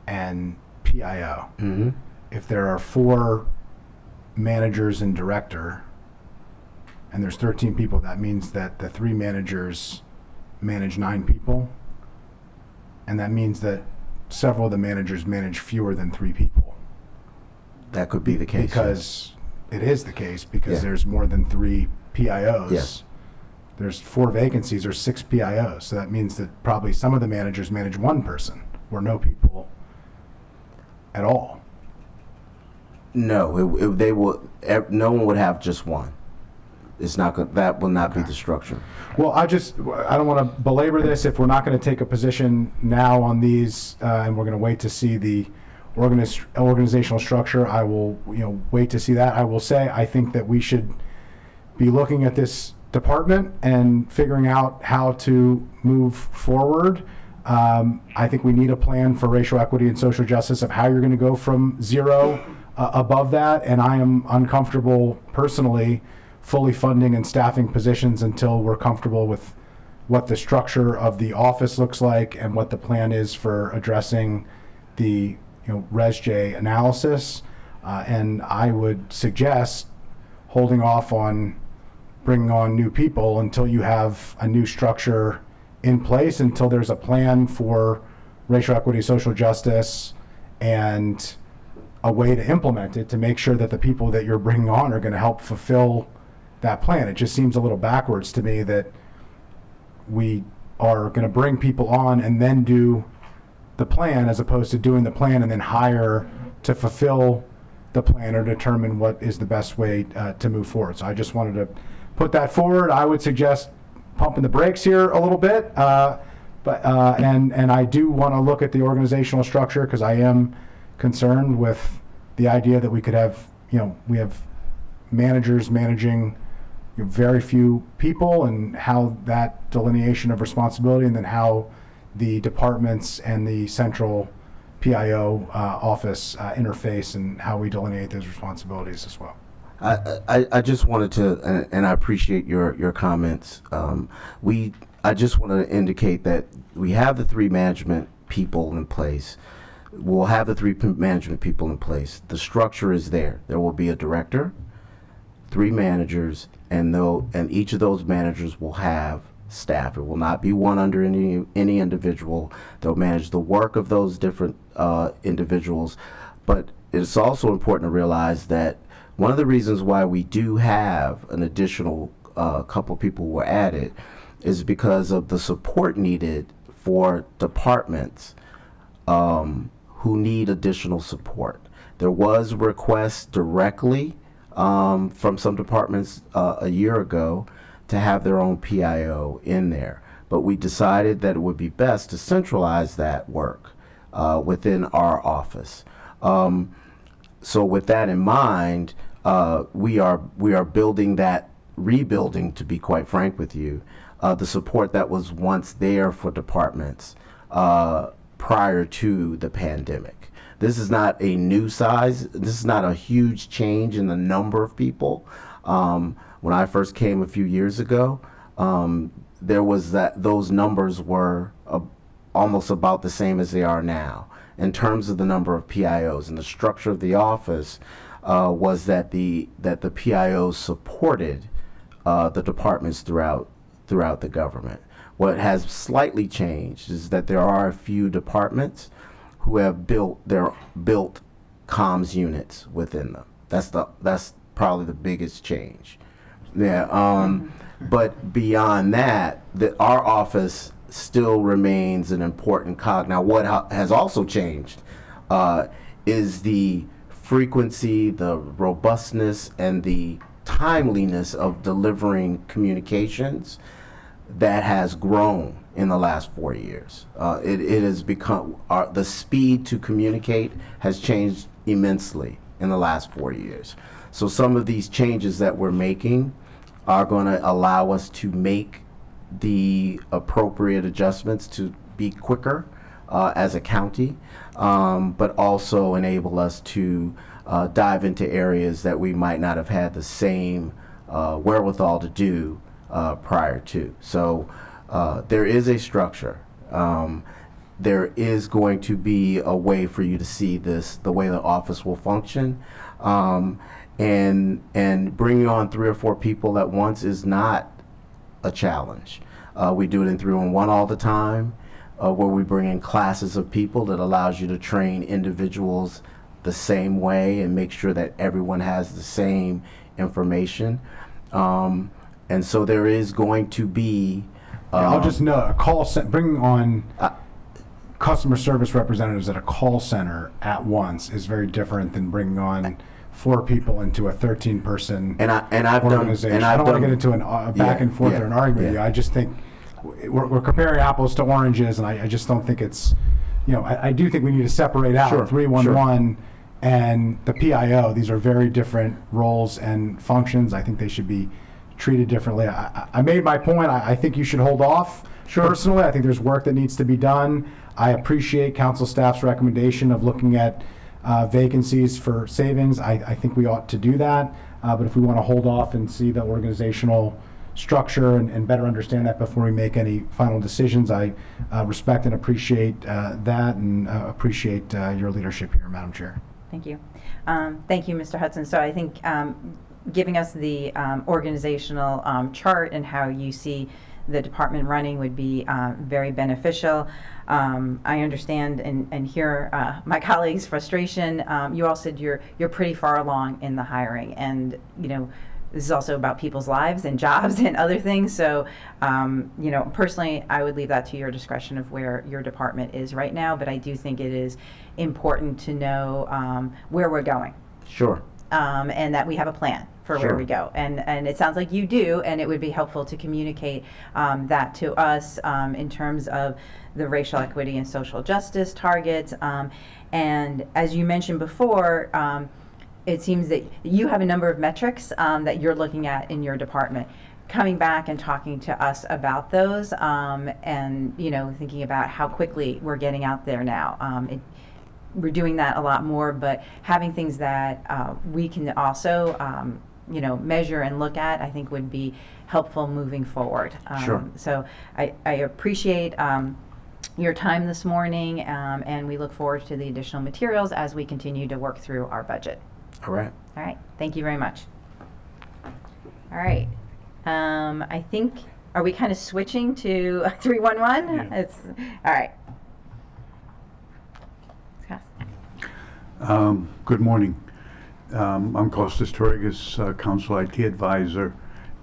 and PIO. Mm-hmm. If there are 4 managers and director, and there's 13 people, that means that the 3 managers manage 9 people. And that means that several of the managers manage fewer than 3 people. That could be the case. Because it is the case, because Yeah. there's more than 3 PIOs. Yes. There's 4 vacancies or 6 PIOs. So that means that probably some of the managers manage 1 person, or no people at all. No, no one would have just 1. It's not that will not be the structure. Well, I don't want to belabor this. If we're not going to take a position now on these, and we're going to wait to see the organizational structure, I will wait to see that. I will say I think that we should be looking at this department and figuring out how to move forward. I think we need a plan for racial equity and social justice of how you're going to go from 0 above that, and I am uncomfortable personally fully funding and staffing positions until we're comfortable with what the structure of the office looks like and what the plan is for addressing the Res J analysis, and I would suggest holding off on bringing on new people until you have a new structure in place, until there's a plan for racial equity, social justice, and a way to implement it to make sure that the people that you're bringing on are going to help fulfill that plan. It just seems a little backwards to me that we are going to bring people on and then do the plan, as opposed to doing the plan and then hire to fulfill the plan or determine what is the best way to move forward. So I just wanted to put that forward. I would suggest pumping the brakes here a little bit, and I do want to look at the organizational structure, because I am concerned with the idea that we could have, we have managers managing very few people, and how that delineation of responsibility, and then how the departments and the central PIO office interface, and how we delineate those responsibilities as well. I just wanted to, and I appreciate your comments. I just want to indicate that we have the three management people in place. We'll have the three management people in place. The structure is there. There will be a director, three managers, and each of those managers will have staff. It will not be one under any individual. They'll manage the work of those different individuals. But it's also important to realize that one of the reasons why we do have an additional couple people were added is because of the support needed for departments who need additional support. There was requests directly from some departments a year ago to have their own PIO in there, but we decided that it would be best to centralize that work within our office. So with that in mind, we are building that, rebuilding, to be quite frank with you, the support that was once there for departments prior to the pandemic. This is not a new size. This is not a huge change in the number of people. When I first came a few years ago, there was those numbers were almost about the same as they are now in terms of the number of PIOs, and the structure of the office was that the PIOs supported the departments throughout the government. What has slightly changed is that there are a few departments who have built comms units within them. That's probably the biggest change. Yeah. But beyond that, our office still remains an important cog. Now, what has also changed is the frequency, the robustness, and the timeliness of delivering communications that has grown in the last 4 years. It has become, the speed to communicate has changed immensely in the last 4 years. So some of these changes that we're making are going to allow us to make the appropriate adjustments to be quicker as a county, but also enable us to dive into areas that we might not have had the same wherewithal to do prior to. So there is a structure. There is going to be a way for you to see this, the way the office will function. And bringing on 3 or 4 people at once is not a challenge. We do it in 3-on-1 all the time, where we bring in classes of people that allows you to train individuals the same way and make sure that everyone has the same information. And so there is going to be... I'll just note, a call center, bringing on customer service representatives at a call center at once is very different than bringing on 4 people into a 13-person organization. I don't want to get into a back and forth or an argument with you. I just think we're comparing apples to oranges, and I just don't think it's, I do think we need to separate out 311 and the PIO. These are very different roles and functions. I think they should be treated differently. I made my point. I think you should hold off. Personally, I think there's work that needs to be done. I appreciate council staff's recommendation of looking at vacancies for savings. I think we ought to do that. But if we want to hold off and see the organizational structure and better understand that before we make any final decisions, I respect and appreciate that, and appreciate your leadership here, Madam Chair. Thank you. Thank you, Mr. Hudson. So I think giving us the organizational chart and how you see the department running would be very beneficial. I understand and hear my colleagues' frustration. You all said you're pretty far along in the hiring, and this is also about people's lives and jobs and other things. So, personally, I would leave that to your discretion of where your department is right now. But I do think it is important to know where we're going. Sure. And that we have a plan for where Sure. we go. And it sounds like you do, and it would be helpful to communicate that to us in terms of the racial equity and social justice targets. And as you mentioned before, it seems that you have a number of metrics that you're looking at in your department. Coming back and talking to us about those and, thinking about how quickly we're getting out there now. We're doing that a lot more, but having things that we can also, measure and look at, I think would be helpful moving forward. Sure. So I appreciate your time this morning, and we look forward to the additional materials as we continue to work through our budget. All right. All right. Thank you very much. All right. I think, are we kind of switching to 311? Yeah. It's all right. Good morning. I'm Costas Torregas, Council IT Advisor,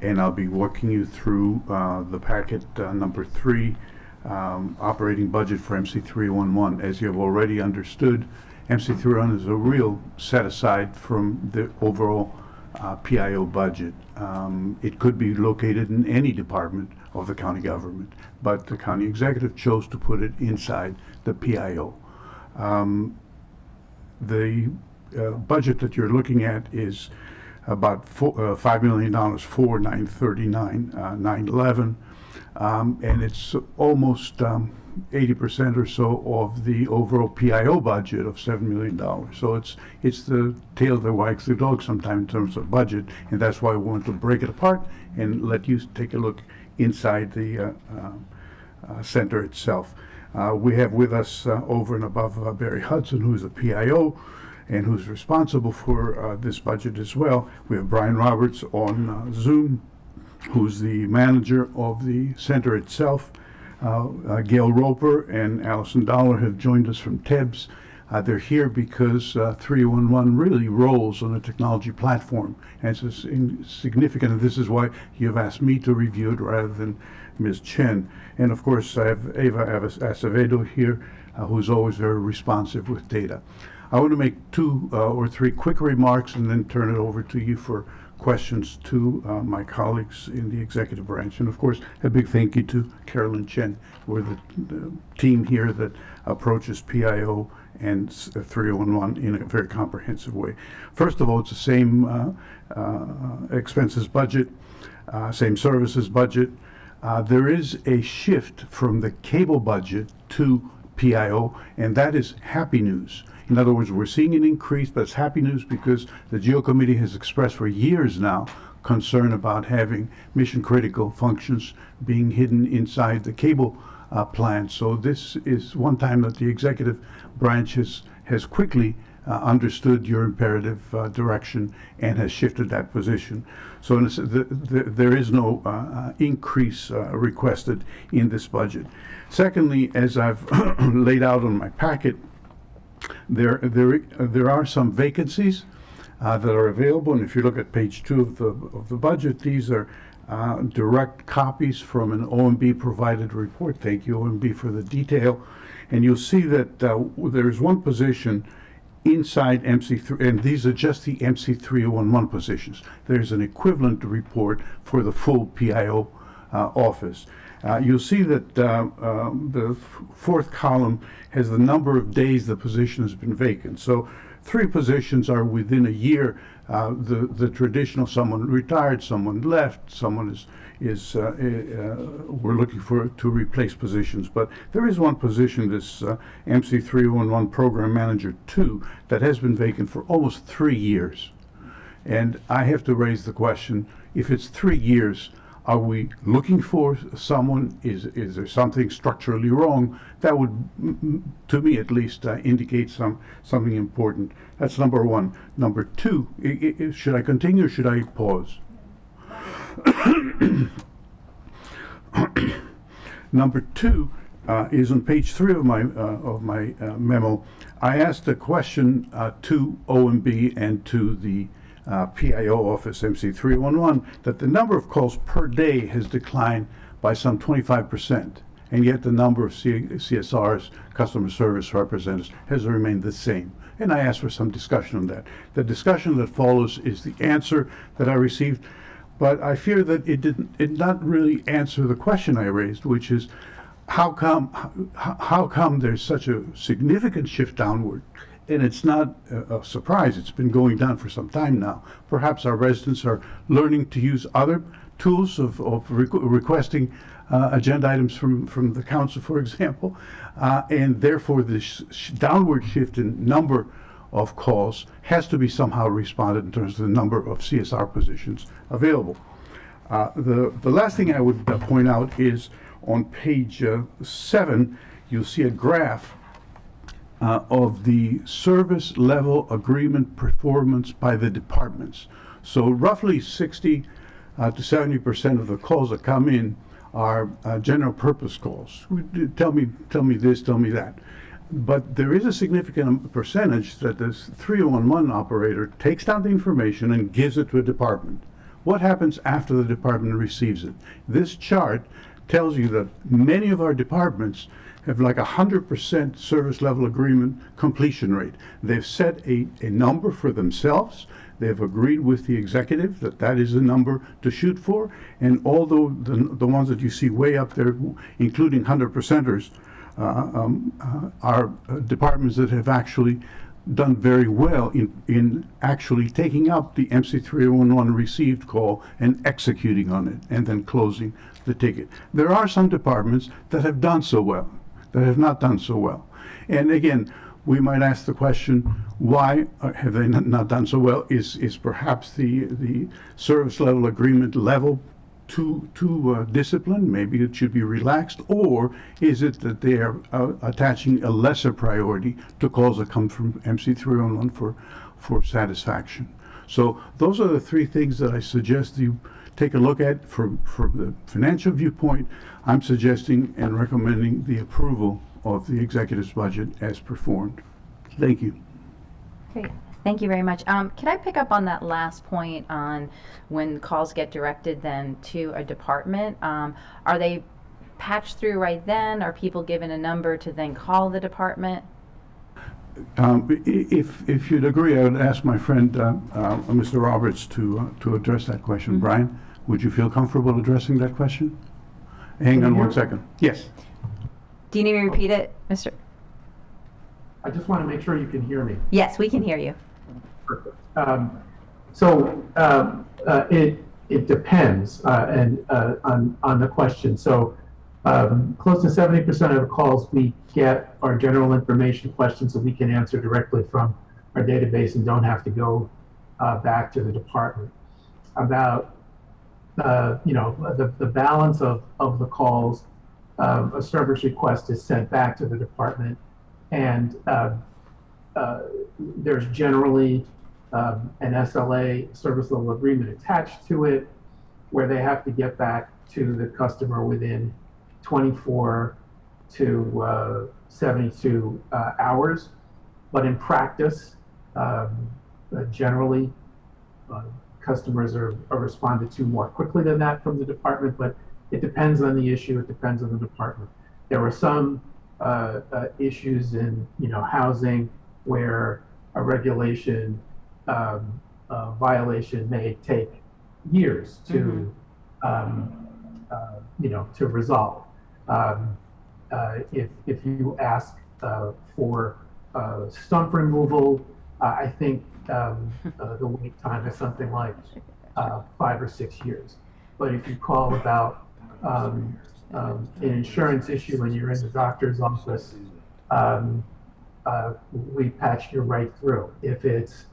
and I'll be walking you through the packet number 3, operating budget for MC311. As you have already understood, MC311 is a real set aside from the overall PIO budget. It could be located in any department of the county government, but the county executive chose to put it inside the PIO. The budget that you're looking at is about $5 million for 939, 911, and it's almost 80% or so of the overall PIO budget of $7 million. So it's the tail that wags the dog sometimes in terms of budget, and that's why we want to break it apart and let you take a look inside the center itself. We have with us over and above Barry Hudson, who's the PIO and who's responsible for this budget as well. We have Brian Roberts on Zoom, who's the manager of the center itself. Gail Roper and Allison Dollar have joined us from TEBS. They're here because 311 really rolls on a technology platform, and it's significant, and this is why you've asked me to review it rather than Ms. Chen. And of course, I have Eva Acevedo here, who's always very responsive with data. I want to make 2 or 3 quick remarks and then turn it over to you for questions to my colleagues in the executive branch. And of course, a big thank you to Carolyn Chen. We're the team here that approaches PIO and 311 in a very comprehensive way. First of all, it's the same expenses budget, same services budget. There is a shift from the cable budget to PIO, and that is happy news. In other words, we're seeing an increase, but it's happy news because the GEO Committee has expressed for years now concern about having mission-critical functions being hidden inside the cable plan. So this is one time that the executive branch has quickly understood your imperative direction and has shifted that position. So there is no increase requested in this budget. Secondly, as I've laid out on my packet, there are some vacancies that are available, and if you look at page 2 of the budget, these are direct copies from an OMB provided report. Thank you, OMB, for the detail. And you'll see that there's one position inside MC3, and these are just the MC311 positions. There's an equivalent report for the full PIO office. You'll see that the 4th column has the number of days the position has been vacant. So 3 positions are within a year. The traditional, someone retired, someone left, someone we're looking to replace positions. But there is one position, this MC311 Program Manager 2, that has been vacant for almost 3 years. And I have to raise the question, if it's 3 years, are we looking for someone? Is there something structurally wrong? That would, to me at least, indicate something important. That's number 1. Number 2, should I continue or should I pause? Number 2 is on page 3 of my memo. I asked a question to OMB and to the PIO office, MC311, that the number of calls per day has declined by some 25%, and yet the number of CSRs, customer service representatives, has remained the same. And I asked for some discussion on that. The discussion that follows is the answer that I received, but I fear that it did not really answer the question I raised, which is how come there's such a significant shift downward? And it's not a surprise. It's been going down for some time now. Perhaps our residents are learning to use other tools of requesting agenda items from the council, for example, and therefore this downward shift in number of calls has to be somehow responded in terms of the number of CSR positions available. The last thing I would point out is on page 7, you'll see a graph of the service level agreement performance by the departments. So roughly 60 to 70% of the calls that come in are general purpose calls. Tell me this, tell me that. But there is a significant percentage that this 311 operator takes down the information and gives it to a department. What happens after the department receives it? This chart tells you that many of our departments have like 100% service level agreement completion rate. They've set a number for themselves. They've agreed with the executive that that is the number to shoot for. And although the ones that you see way up there, including 100%ers, are departments that have actually done very well in actually taking up the MC311 received call and executing on it and then closing the ticket. There are some departments that have done so well, that have not done so well. And again, we might ask the question, why have they not done so well? Is perhaps the service level agreement level too disciplined? Maybe it should be relaxed, or is it that they are attaching a lesser priority to calls that come from MC311 for satisfaction? So those are the three things that I suggest you take a look at from the financial viewpoint. I'm suggesting and recommending the approval of the executive's budget as performed. Thank you. Great. Thank you very much. Can I pick up on that last point on when calls get directed then to a department? Are they patched through right then? Are people given a number to then call the department? If you'd agree, I would ask my friend, Mr. Roberts, to address that question. Mm-hmm. Brian, would you feel comfortable addressing that question? Hang on one second. Yes. Do you need me to repeat it, Mr.? I just want to make sure you can hear me. Yes, we can hear you. Perfect. It depends on the question. So close to 70% of the calls we get are general information questions that we can answer directly from our database and don't have to go back to the department. About the balance of the calls, a service request is sent back to the department, and there's generally an SLA, service level agreement, attached to it, where they have to get back to the customer within 24 to 72 hours. But in practice, generally, customers are responded to more quickly than that from the department, but it depends on the issue, it depends on the department. There were some issues in housing where a regulation violation may take years to to resolve. If you ask for stump removal, I think the wait time is something like 5 or 6 years. But if you call about an insurance issue when you're in the doctor's office, we patch you right through. If it's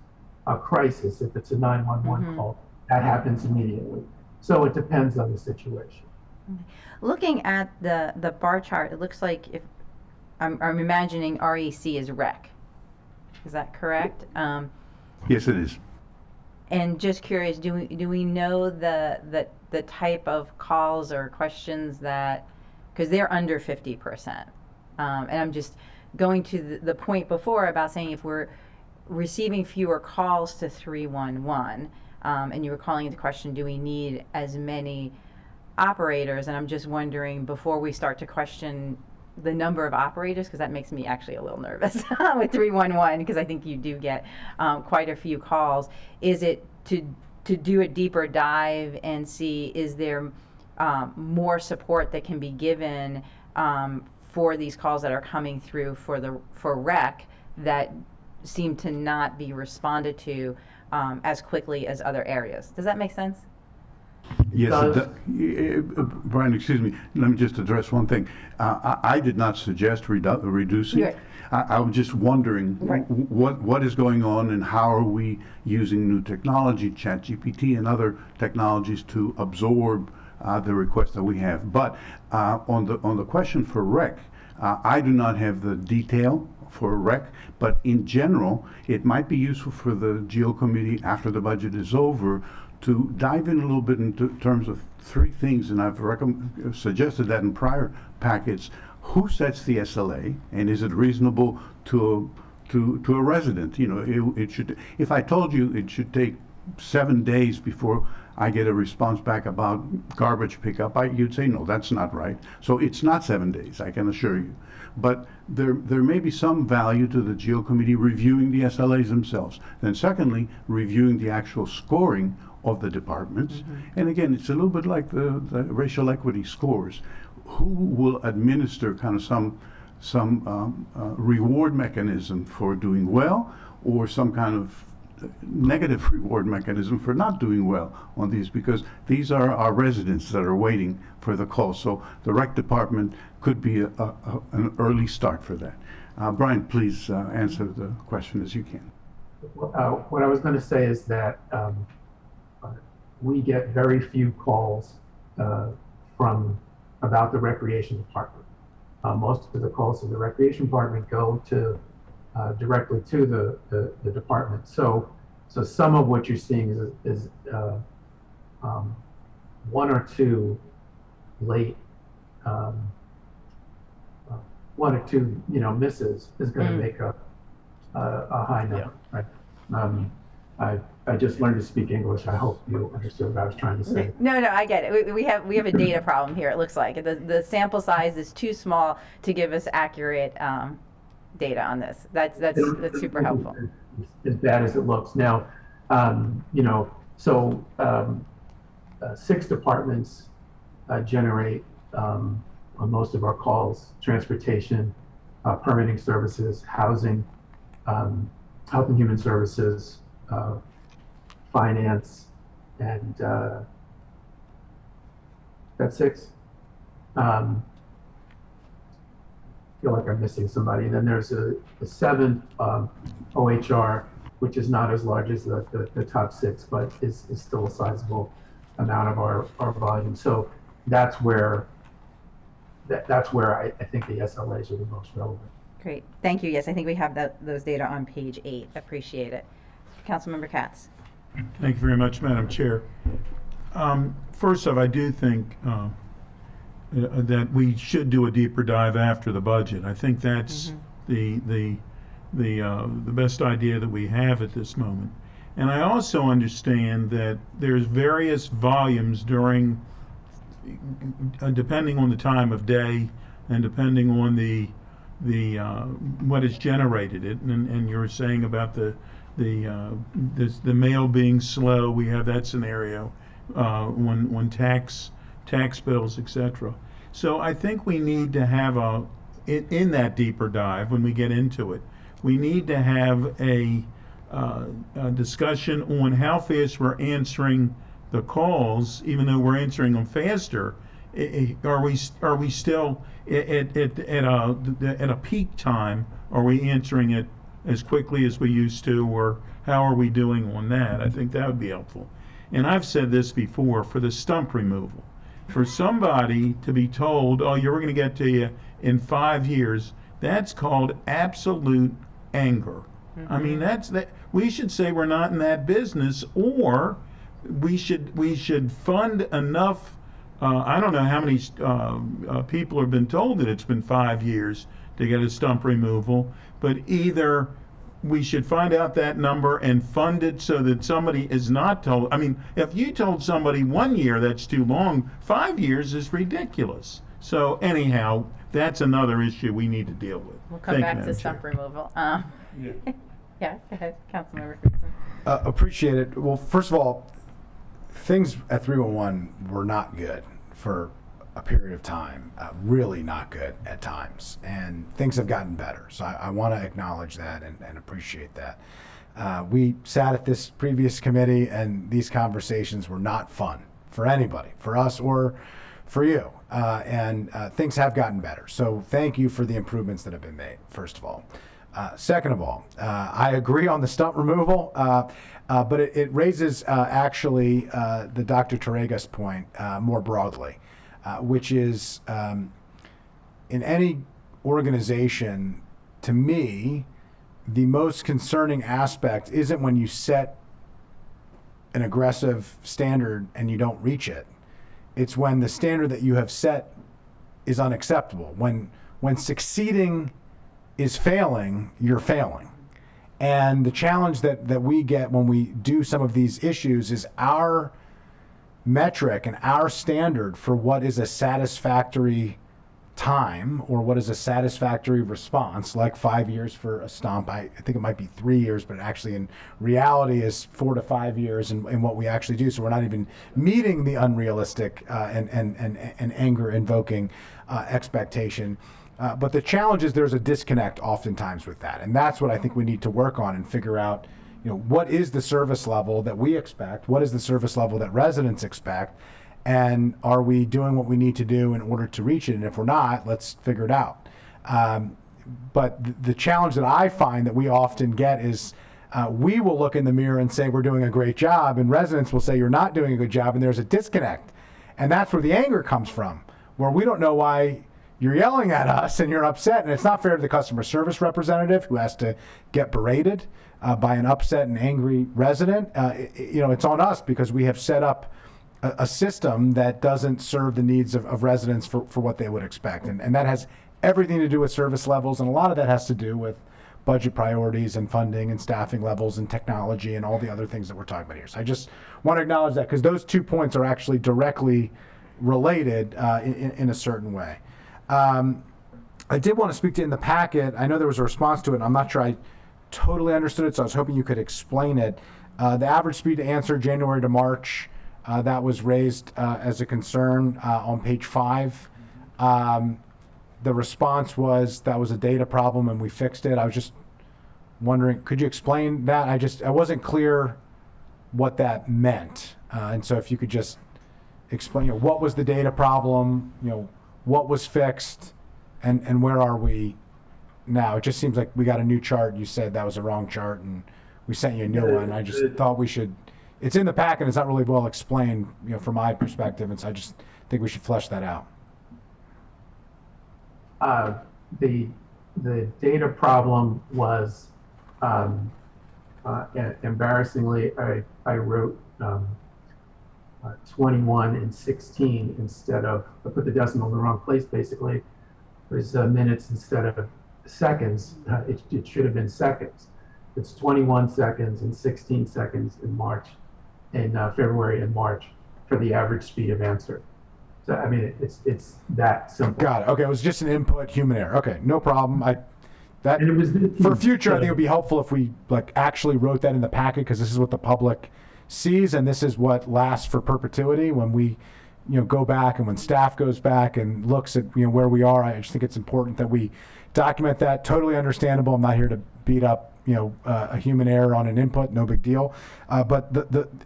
a crisis, if it's a 911 call, that happens immediately. So it depends on the situation. Looking at the bar chart, it looks like if I'm imagining REC is rec. Is that correct? Yes, it is. And just curious, do we know the type of calls or questions that, because they're under 50%, and I'm just going to the point before about saying if we're receiving fewer calls to 311, and you were calling into question, do we need as many operators? And I'm just wondering, before we start to question the number of operators, because that makes me actually a little nervous with 311, because I think you do get quite a few calls. Is it to do a deeper dive and see, is there more support that can be given for these calls that are coming through for rec that seem to not be responded to as quickly as other areas? Does that make sense? Yes, Does- Brian, excuse me, let me just address one thing. I did not suggest reducing. Right. I'm just wondering Right. what is going on and how are we using new technology, ChatGPT and other technologies to absorb the requests that we have. But on the question for rec, I do not have the detail for rec, but in general, it might be useful for the GO committee after the budget is over to dive in a little bit into terms of three things, and I've suggested that in prior packets. Who sets the SLA, and is it reasonable to a resident? You know, it should. If I told you it should take 7 days before I get a response back about garbage pickup, you'd say no, that's not right. So it's not 7 days, I can assure you. But there may be some value to the GO committee reviewing the SLAs themselves. Then secondly, reviewing the actual scoring of the departments. And again, it's a little bit like the racial equity scores. Who will administer kind of some reward mechanism for doing well, or some kind of negative reward mechanism for not doing well on these, because these are our residents that are waiting for the call. So the rec department could be an early start for that. Brian, please answer the question as you can. What I was going to say is that we get very few calls from about the recreation department. Most of the calls to the recreation department go to directly to the department. So some of what you're seeing is one or two late, one or two misses is going to make up a high number. Right? I just learned to speak English. I hope you understood what I was trying to say. No, I get it. We have a data problem here. It looks like the sample size is too small to give us accurate data on this. That's super helpful. As bad as it looks now, 6 departments generate on most of our calls: transportation, permitting services, housing, health and human services, finance, and that's 6. I feel like I'm missing somebody. Then there's a 7th OHR, which is not as large as the top 6, but is still a sizable amount of our volume. So that's where I think the SLAs are the most relevant. Great. Thank you. Yes, I think we have those data on page 8. Appreciate it. Councilmember Katz. Thank you very much, Madam Chair. First off, I do think that we should do a deeper dive after the budget. I think that's the best idea that we have at this moment. And I also understand that there's various volumes during, depending on the time of day and depending on the what is generated. And you're saying about the mail being slow. We have that scenario when tax bills, etc. So I think we need to have in that deeper dive, when we get into it, we need to have a discussion on how fast we're answering the calls, even though we're answering them faster. Are we still at a peak time? Are we answering it as quickly as we used to, or how are we doing on that? I think that would be helpful. And I've said this before, for the stump removal, for somebody to be told, oh, you're going to get to you in 5 years, that's called absolute anger. I mean, we should say we're not in that business, or we should fund enough. I don't know how many people have been told that it's been 5 years to get a stump removal, but either we should find out that number and fund it so that somebody is not told. I mean, if you told somebody 1 year that's too long, 5 years is ridiculous. So anyhow, that's another issue we need to deal with. We'll come Thank you, back to Madam stump Chair. removal. Yeah, go ahead, Councilmember Friedson. Appreciate it. Well, first of all, things at 311 were not good for a period of time, really not good at times, and things have gotten better. So I want to acknowledge that and appreciate that. We sat at this previous committee, and these conversations were not fun for anybody, for us or for you. And things have gotten better. So thank you for the improvements that have been made, first of all. Second of all, I agree on the stump removal, but it raises actually the Dr. Torrega's point more broadly, which is in any organization, to me, the most concerning aspect isn't when you set an aggressive standard and you don't reach it. It's when the standard that you have set is unacceptable. When succeeding is failing, you're failing. And the challenge that we get when we do some of these issues is our metric and our standard for what is a satisfactory time or what is a satisfactory response, like 5 years for a stump. I think it might be 3 years, but actually in reality is 4 to 5 years in what we actually do. So we're not even meeting the unrealistic and anger invoking expectation. But the challenge is there's a disconnect oftentimes with that. And that's what I think we need to work on and figure out, what is the service level that we expect? What is the service level that residents expect? And are we doing what we need to do in order to reach it? And if we're not, let's figure it out. But the challenge that I find that we often get is we will look in the mirror and say we're doing a great job, and residents will say you're not doing a good job, and there's a disconnect. And that's where the anger comes from, where we don't know why you're yelling at us and you're upset, and it's not fair to the customer service representative who has to get berated by an upset and angry resident. It's on us because we have set up a system that doesn't serve the needs of residents for what they would expect. And that has everything to do with service levels, and a lot of that has to do with budget priorities and funding and staffing levels and technology and all the other things that we're talking about here. So I just want to acknowledge that because those 2 points are actually directly related in a certain way. I did want to speak to in the packet. I know there was a response to it, and I'm not sure I totally understood it, so I was hoping you could explain it. The average speed to answer January to March, that was raised as a concern on page 5. The response was that was a data problem and we fixed it. I was just wondering, could you explain that? I wasn't clear what that meant. And so if you could just explain, what was the data problem, what was fixed, and where are we now? It just seems like we got a new chart. You said that was a wrong chart, and we sent you a new one. I just thought we should. It's in the packet. It's not really well explained, from my perspective, and so I just think we should flesh that out. The data problem was embarrassingly. I wrote 21 and 16 instead of, I put the decimal in the wrong place basically. It was minutes instead of seconds. It should have been seconds. It's 21 seconds and 16 seconds in February and March for the average speed of answer. So I mean, it's that simple. Got it. Okay, it was just an input human error. Okay, no problem. For future, I think it would be helpful if we actually wrote that in the packet, because this is what the public sees, and this is what lasts for perpetuity when we go back and when staff goes back and looks at where we are. I just think it's important that we document that. Totally understandable. I'm not here to beat up a human error on an input. No big deal. But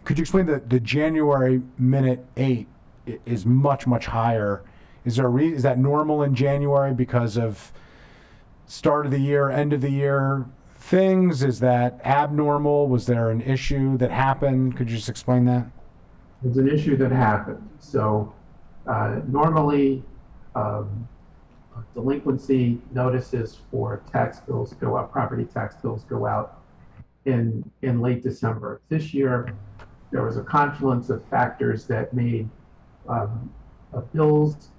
could you explain the January minute 8 is much higher? Is that normal in January because of start of the year, end of the year things? Is that abnormal? Was there an issue that happened? Could you just explain that? There's an issue that happened. So normally delinquency notices for tax bills go out, property tax bills go out in late December. This year, there was a confluence of factors that made bills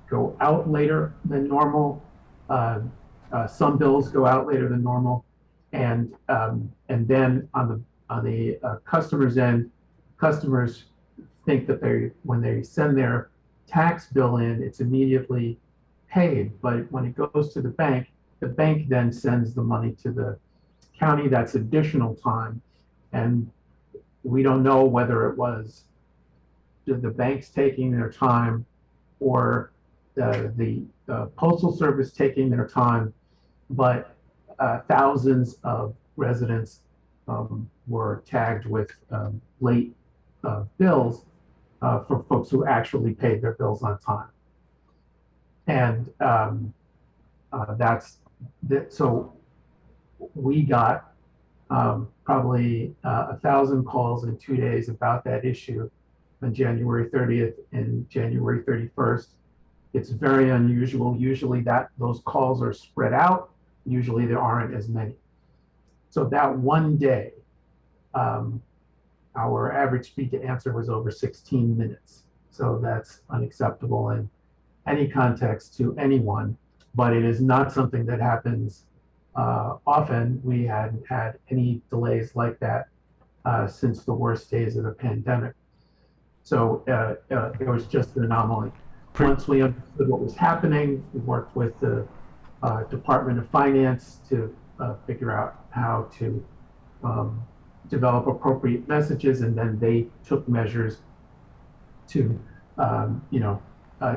go out later than normal. Some bills go out later than normal. And then on the customer's end, customers think that when they send their tax bill in, it's immediately paid. But when it goes to the bank then sends the money to the county. That's additional time, and we don't know whether it was the banks taking their time or the postal service taking their time, but thousands of residents were tagged with late bills for folks who actually paid their bills on time. And so we got probably 1,000 calls in 2 days about that issue on January 30th and January 31st. It's very unusual. Usually those calls are spread out. Usually there aren't as many. So that one day, our average speed to answer was over 16 minutes. So that's unacceptable in any context to anyone, but it is not something that happens often. We hadn't had any delays like that since the worst days of the pandemic. So it was just an anomaly. Once we understood what was happening, we worked with the Department of Finance to figure out how to develop appropriate messages, and then they took measures to,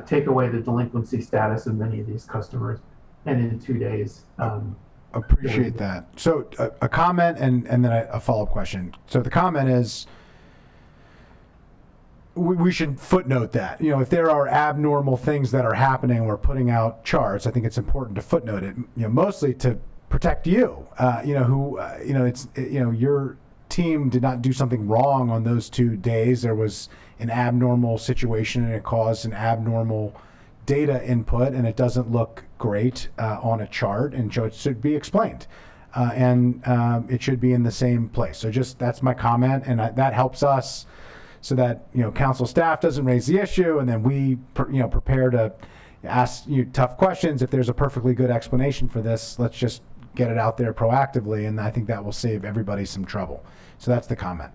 take away the delinquency status of many of these customers. And in 2 days, appreciate that. So a comment and then a follow-up question. So the comment is, we should footnote that, if there are abnormal things that are happening, we're putting out charts. I think it's important to footnote it, mostly to protect you, your team did not do something wrong on those 2 days. There was an abnormal situation and it caused an abnormal data input, and it doesn't look great on a chart, and so it should be explained. And it should be in the same place. So that's my comment, and that helps us so that council staff doesn't raise the issue, and then we prepare to ask you tough questions. If there's a perfectly good explanation for this, let's just get it out there proactively, and I think that will save everybody some trouble. So that's the comment.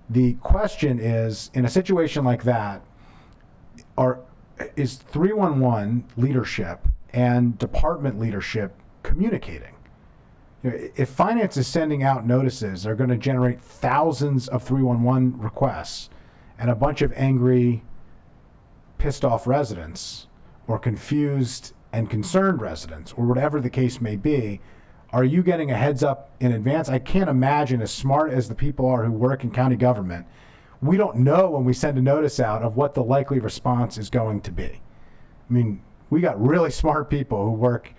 The question is, in a situation like that, is 311 leadership and department leadership communicating? If finance is sending out notices, they're going to generate thousands of 311 requests and a bunch of angry, pissed off residents, or confused and concerned residents, or whatever the case may be. Are you getting a heads up in advance? I can't imagine, as smart as the people are who work in county government, we don't know when we send a notice out of what the likely response is going to be. I mean, we got really smart people who work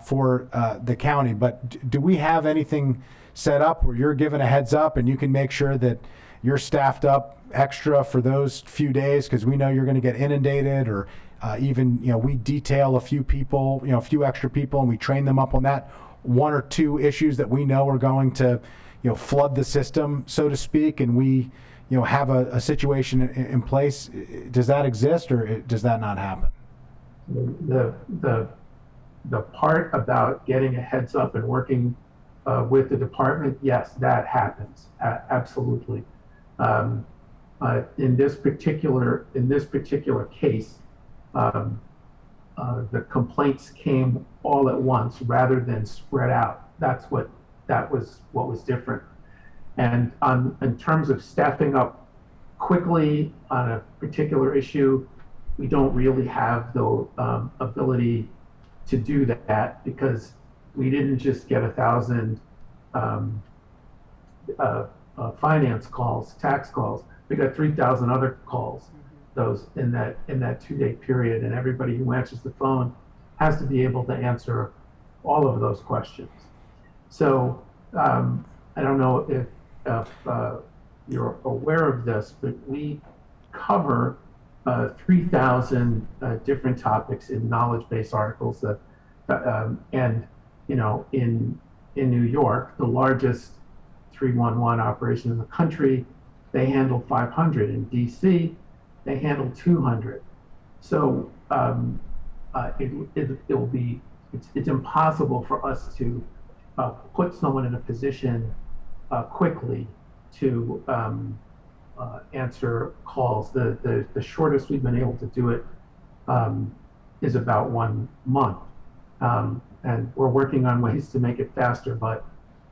for the county, but do we have anything set up where you're given a heads up and you can make sure that you're staffed up extra for those few days, because we know you're going to get inundated, or even we detail a few people, a few extra people, and we train them up on that 1 or 2 issues that we know are going to flood the system, so to speak, and we have a situation in place. Does that exist, or does that not happen? The part about getting a heads up and working with the department, yes, that happens. Absolutely. In this particular case, the complaints came all at once rather than spread out. That was what was different. And in terms of staffing up quickly on a particular issue, we don't really have the ability to do that, because we didn't just get 1,000 finance calls, tax calls. We got 3,000 other calls, those in that 2-day period, and everybody who answers the phone has to be able to answer all of those questions. So I don't know if you're aware of this, but we cover 3,000 different topics in knowledge-based articles that, and in New York, the largest 311 operation in the country, they handle 500. In DC, they handle 200. So it's impossible for us to put someone in a position quickly to answer calls. The shortest we've been able to do it is about 1 month. And we're working on ways to make it faster, but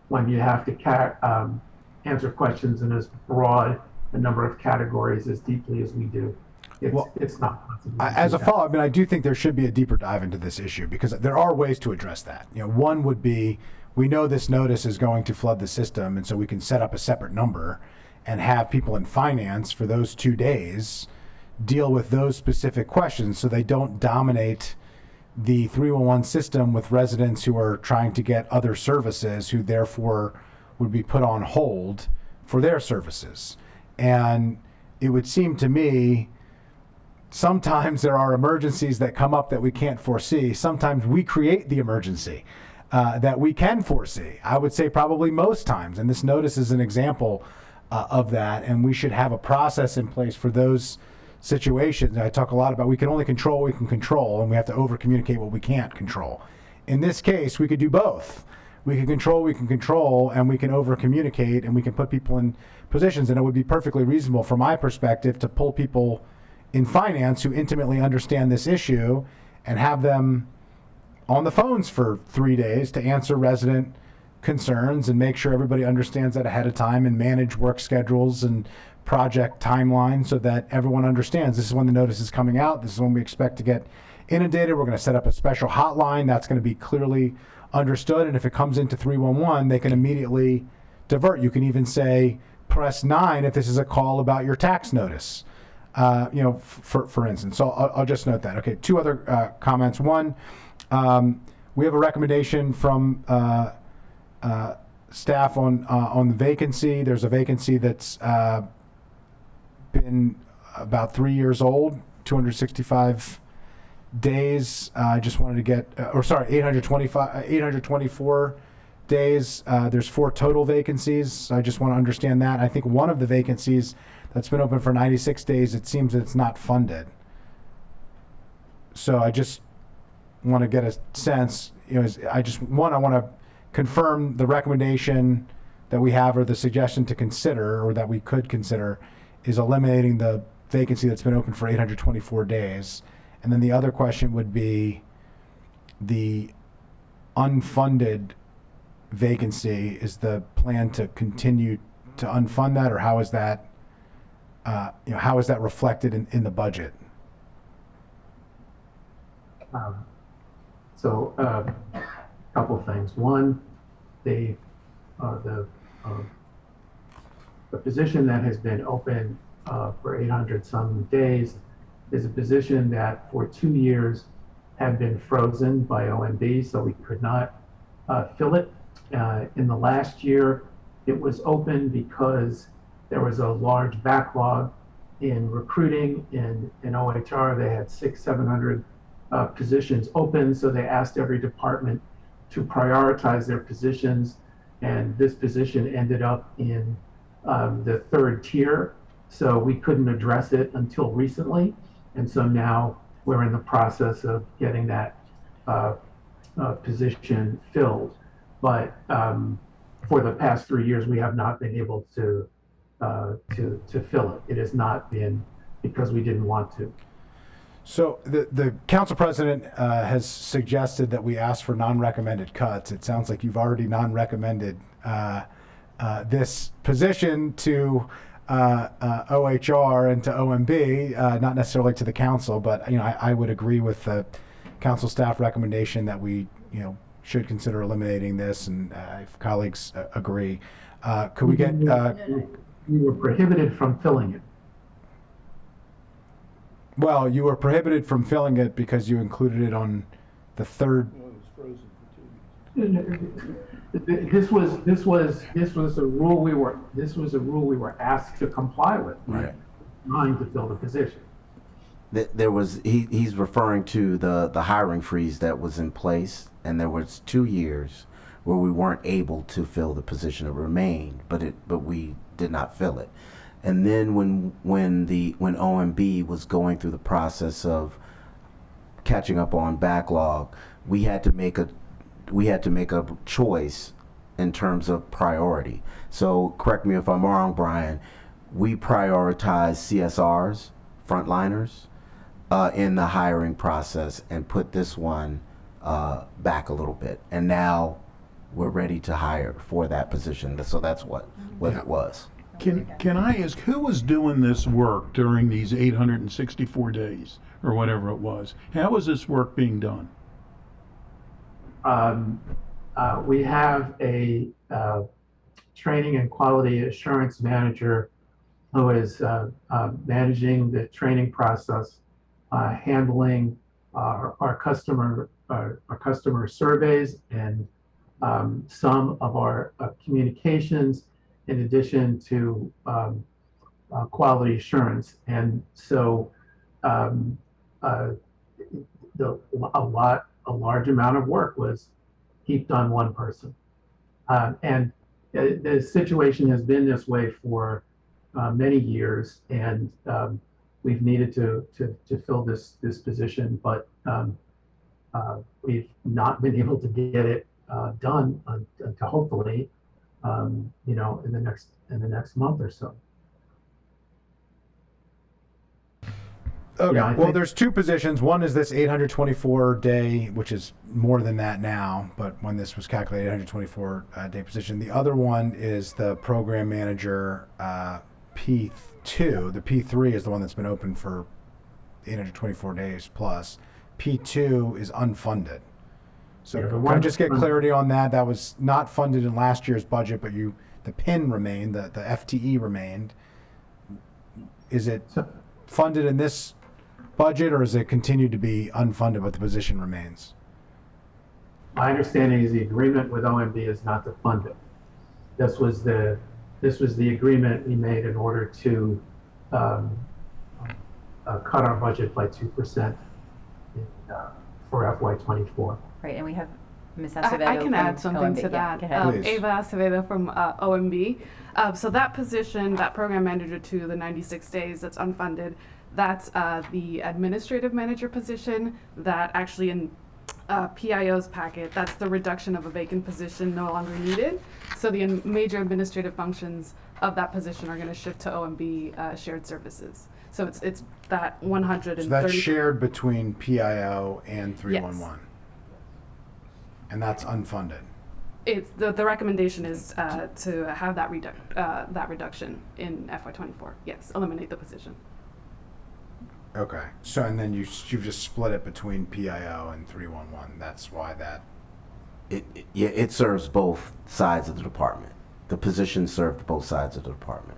when you have to answer questions in as broad a number of categories as deeply as we do, it's not possible. As a follow-up, I mean, I do think there should be a deeper dive into this issue because there are ways to address that. One would be, we know this notice is going to flood the system, and so we can set up a separate number and have people in finance for those 2 days deal with those specific questions so they don't dominate the 311 system with residents who are trying to get other services who therefore would be put on hold for their services. And it would seem to me sometimes there are emergencies that come up that we can't foresee. Sometimes we create the emergency that we can foresee. I would say probably most times, and this notice is an example of that, and we should have a process in place for those situations. I talk a lot about we can only control what we can control, and we have to over communicate what we can't control. In this case, we could do both. We can control what we can control, and we can over communicate, and we can put people in positions, and it would be perfectly reasonable from my perspective to pull people in finance who intimately understand this issue and have them on the phones for 3 days to answer resident concerns and make sure everybody understands that ahead of time and manage work schedules and project timelines so that everyone understands this is when the notice is coming out, this is when we expect to get inundated. We're going to set up a special hotline that's going to be clearly understood, and if it comes into 311, they can immediately divert. You can even say press 9 if this is a call about your tax notice, for instance. So I'll just note that. Okay, 2 other comments. One, we have a recommendation from staff on the vacancy. There's a vacancy that's been about 3 years old, 265 days. I just wanted to get, 824 days. There's 4 total vacancies. I just want to understand that. I think one of the vacancies that's been open for 96 days, it seems that it's not funded. So I just want to get a sense, I want to confirm the recommendation that we have, or the suggestion to consider, or that we could consider, is eliminating the vacancy that's been open for 824 days. And then the other question would be the unfunded vacancy. Is the plan to continue to unfund that, or how is that reflected in the budget? A couple of things. One, the position that has been open for 800 some days is a position that for 2 years had been frozen by OMB, so we could not fill it. In the last year, it was open because there was a large backlog in recruiting in OHR. They had 600-700 positions open, so they asked every department to prioritize their positions, and this position ended up in the 3rd tier, so we couldn't address it until recently, and so now we're in the process of getting that position filled. But for the past 3 years, we have not been able to fill it. It has not been because we didn't want to. So the council president has suggested that we ask for non-recommended cuts. It sounds like you've already non-recommended this position to OHR and to OMB, not necessarily to the council, but I would agree with the council staff recommendation that we should consider eliminating this, and if colleagues agree, could we get? We were prohibited from filling it. Well, you were prohibited from filling it because you included it on the 3rd. This was a rule we were asked to comply with. Right. Trying to fill the position. There was he's referring to the hiring freeze that was in place, and there was 2 years where we weren't able to fill the position. It remained, but we did not fill it. And then when OMB was going through the process of catching up on backlog, we had to make we had to make a choice in terms of priority. So correct me if I'm wrong, Brian, we prioritize CSRs, frontliners, in the hiring process and put this one back a little bit. And now we're ready to hire for that position. So that's what it was. Can I ask, who was doing this work during these 864 days, or whatever it was? How was this work being done? We have a training and quality assurance manager who is managing the training process, handling our customer surveys and some of our communications, in addition to quality assurance. And so a large amount of work was heaped on one person. And the situation has been this way for many years, and we've needed to fill this position, but we've not been able to get it done until hopefully, in the next month or so. Okay. Yeah, I Well, think- there's two positions. One is this 824 day, which is more than that now, but when this was calculated, 824 day position. The other one is the program manager P2. The P3 is the one that's been open for 824 days plus. P2 is unfunded. So Yeah, the can I one- just get clarity on that? That was not funded in last year's budget, but the PIN remained, the FTE remained. Is it So- funded in this budget, or is it continued to be unfunded but the position remains? My understanding is the agreement with OMB is not to fund it. This was the agreement we made in order to cut our budget by 2% for FY24. Right, and we have Ms. I Acevedo. can add from something OMB. to Yeah, that. go ahead. Please. Ava Acevedo from OMB. So that position, that program manager to the 96 days that's unfunded, that's the administrative manager position that actually in PIO's packet, that's the reduction of a vacant position no longer needed. So the major administrative functions of that position are going to shift to OMB shared services. So it's that 130. So that's shared between PIO and 311. And that's unfunded. It's the recommendation is to have that reduction in FY24. Yes, eliminate the position. Okay. So, and then you've just split it between PIO and 311. That's why that. It serves both sides of the department. The position served both sides of the department.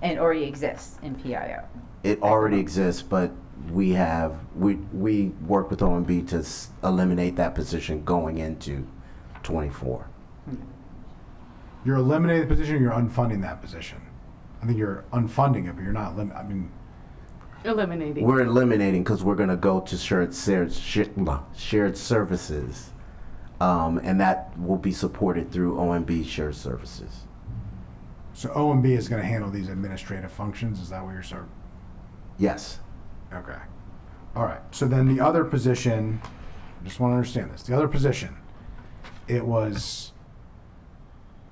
And already exists in PIO. It already exists, but we worked with OMB to eliminate that position going into 24. You're eliminating the position, or you're unfunding that position? I think you're unfunding it, but you're not Eliminating. We're eliminating because we're going to go to shared services, and that will be supported through OMB shared services. So OMB is going to handle these administrative functions. Is that what you're sort of? Yes. Okay. All right. So then the other position, I just want to understand this. The other position, it was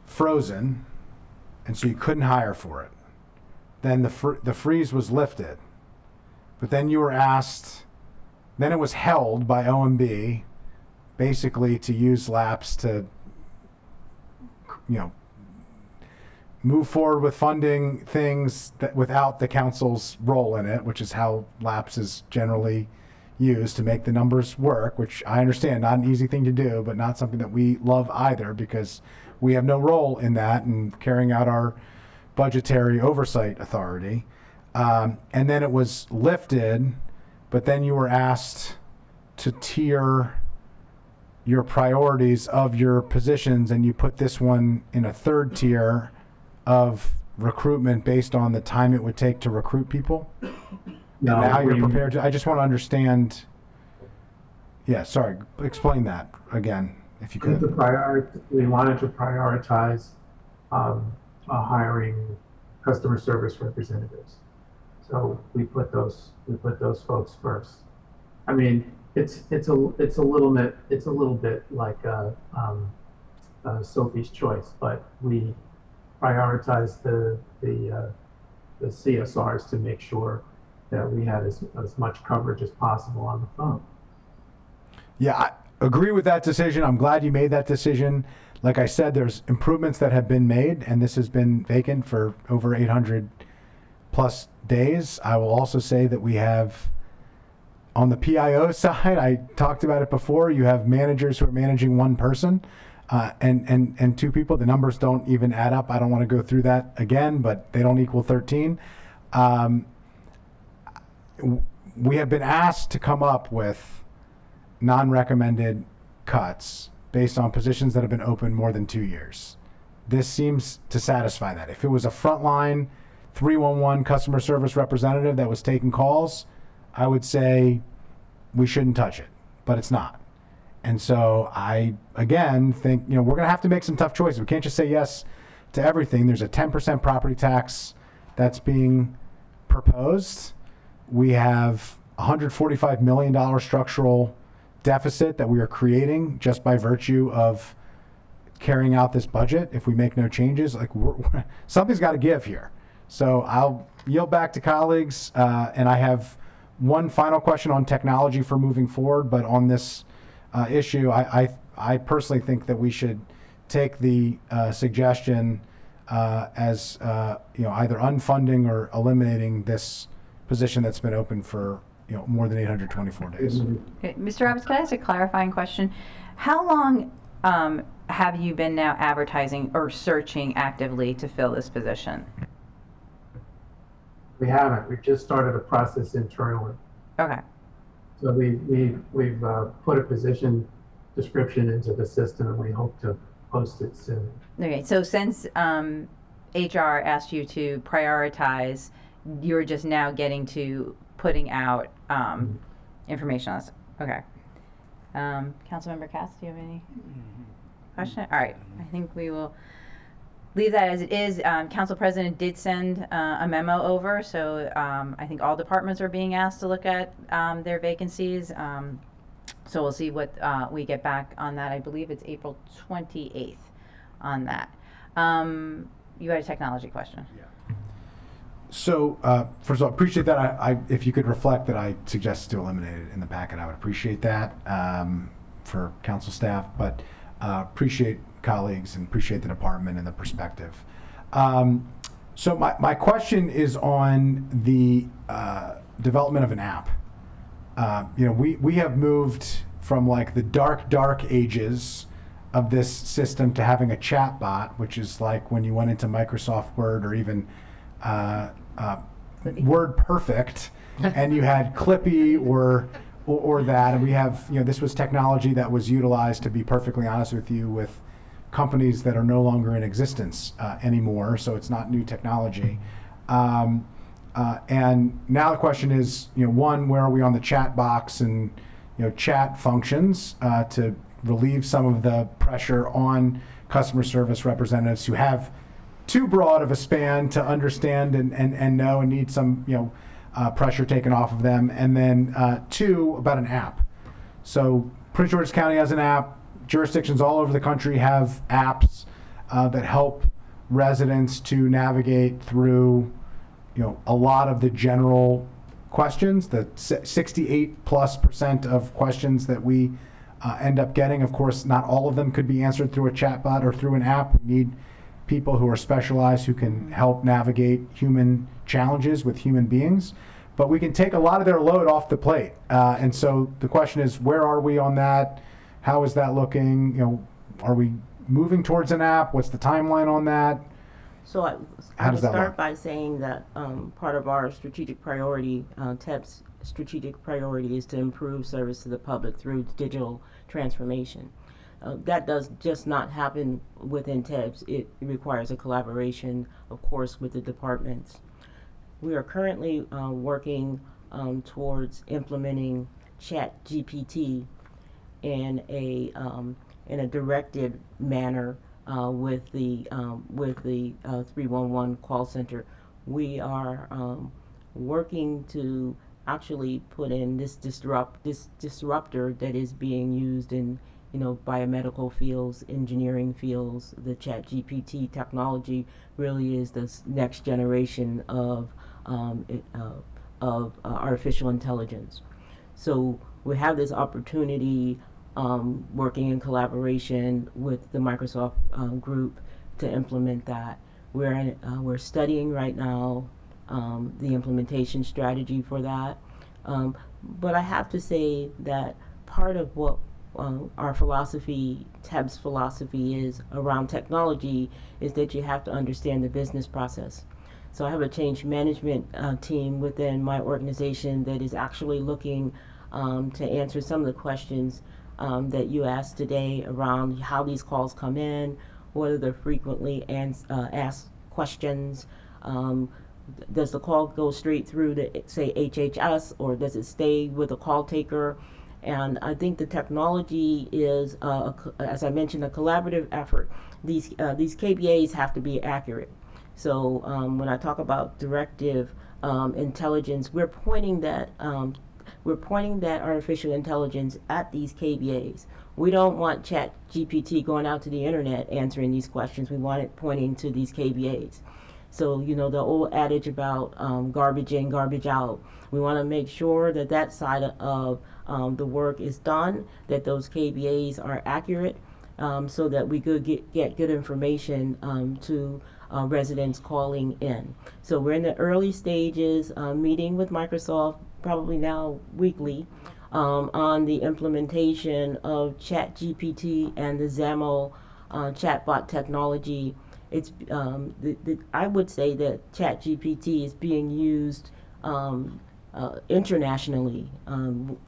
frozen, and so you couldn't hire for it. Then the freeze was lifted, but then you were asked. Then it was held by OMB, basically to use LAPS to, move forward with funding things that without the council's role in it, which is how LAPS is generally used to make the numbers work, which I understand, not an easy thing to do, but not something that we love either, because we have no role in that and carrying out our budgetary oversight authority. And then it was lifted, but then you were asked to tier your priorities of your positions, and you put this one in a third tier of recruitment based on the time it would take to recruit people. No, and now you're we- prepared to. I just want to understand. Yeah, sorry. Explain that again, if you could. We wanted to prioritize hiring customer service representatives. So we put those folks first. I mean, it's a little bit like Sophie's Choice, but we prioritize the CSRs to make sure that we had as much coverage as possible on the phone. Yeah, I agree with that decision. I'm glad you made that decision. Like I said, there's improvements that have been made, and this has been vacant for over 800 plus days. I will also say that we have, on the PIO side, I talked about it before, you have managers who are managing one person and two people. The numbers don't even add up. I don't want to go through that again, but they don't equal 13. We have been asked to come up with non-recommended cuts based on positions that have been open more than 2 years. This seems to satisfy that. If it was a frontline 311 customer service representative that was taking calls, I would say we shouldn't touch it, but it's not. And so I, again, think, we're going to have to make some tough choices. We can't just say yes to everything. There's a 10% property tax that's being proposed. We have $145 million structural deficit that we are creating just by virtue of carrying out this budget. If we make no changes, something's got to give here. So I'll yield back to colleagues, and I have one final question on technology for moving forward. But on this issue, I personally think that we should take the suggestion as either unfunding or eliminating this position that's been open for more than 824 days. Okay, Mr. Roberts, can I ask a clarifying question? How long have you been now advertising or searching actively to fill this position? We haven't. We've just started a process internally. Okay. So we've put a position description into the system, and we hope to post it soon. Okay, so since HR asked you to prioritize, you're just now getting to putting out information on this. Okay. Councilmember Katz, do you have any question? All right, I think we will leave that as it is. Council President did send a memo over, so I think all departments are being asked to look at their vacancies. So we'll see what we get back on that. I believe it's April 28th on that. You had a technology question. Yeah. So, first of all, appreciate that. If you could reflect that I suggested to eliminate it in the packet, I would appreciate that for council staff, but appreciate colleagues and appreciate the department and the perspective. So my question is on the development of an app. We have moved from like the dark ages of this system to having a chat bot, which is like when you went into Microsoft Word or even Word Perfect, and you had Clippy or that, and we have, this was technology that was utilized, to be perfectly honest with you, with companies that are no longer in existence anymore, so it's not new technology. And now the question is, one, where are we on the chat box and chat functions to relieve some of the pressure on customer service representatives who have too broad of a span to understand and know and need some pressure taken off of them. And then two, about an app. So Prince George's County has an app. Jurisdictions all over the country have apps that help residents to navigate through a lot of the general questions, the 68+% of questions that we end up getting. Of course, not all of them could be answered through a chatbot or through an app. We need people who are specialized who can help navigate human challenges with human beings. But we can take a lot of their load off the plate. And so the question is, where are we on that? How is that looking? Are we moving towards an app? What's the timeline on that? So I would start by saying that part of our strategic priority, TEP's strategic priority, is to improve service to the public through digital transformation. That does just not happen within TEPS. It requires a collaboration, of course, with the departments. We are currently working towards implementing ChatGPT in a directed manner with the 311 call center. We are working to actually put in this disruptor that is being used in biomedical fields, engineering fields. The Chat GPT technology really is the next generation of artificial intelligence. So we have this opportunity, working in collaboration with the Microsoft group to implement that. We're studying right now the implementation strategy for that. But I have to say that part of what our philosophy, TEB's philosophy, is around technology is that you have to understand the business process. So I have a change management team within my organization that is actually looking to answer some of the questions that you asked today around how these calls come in, what are the frequently asked questions, does the call go straight through to, say, HHS, or does it stay with the call taker? And I think the technology is, as I mentioned, a collaborative effort. These KBAs have to be accurate. So when I talk about directive intelligence, we're pointing that artificial intelligence at these KBAs. We don't want Chat GPT going out to the internet answering these questions. We want it pointing to these KBAs. So, the old adage about garbage in, garbage out. We want to make sure that that side of the work is done, that those KBAs are accurate, so that we could get good information to residents calling in. So we're in the early stages, meeting with Microsoft, probably now weekly, on the implementation of Chat GPT and the XAML chatbot technology. It's I would say that Chat GPT is being used internationally.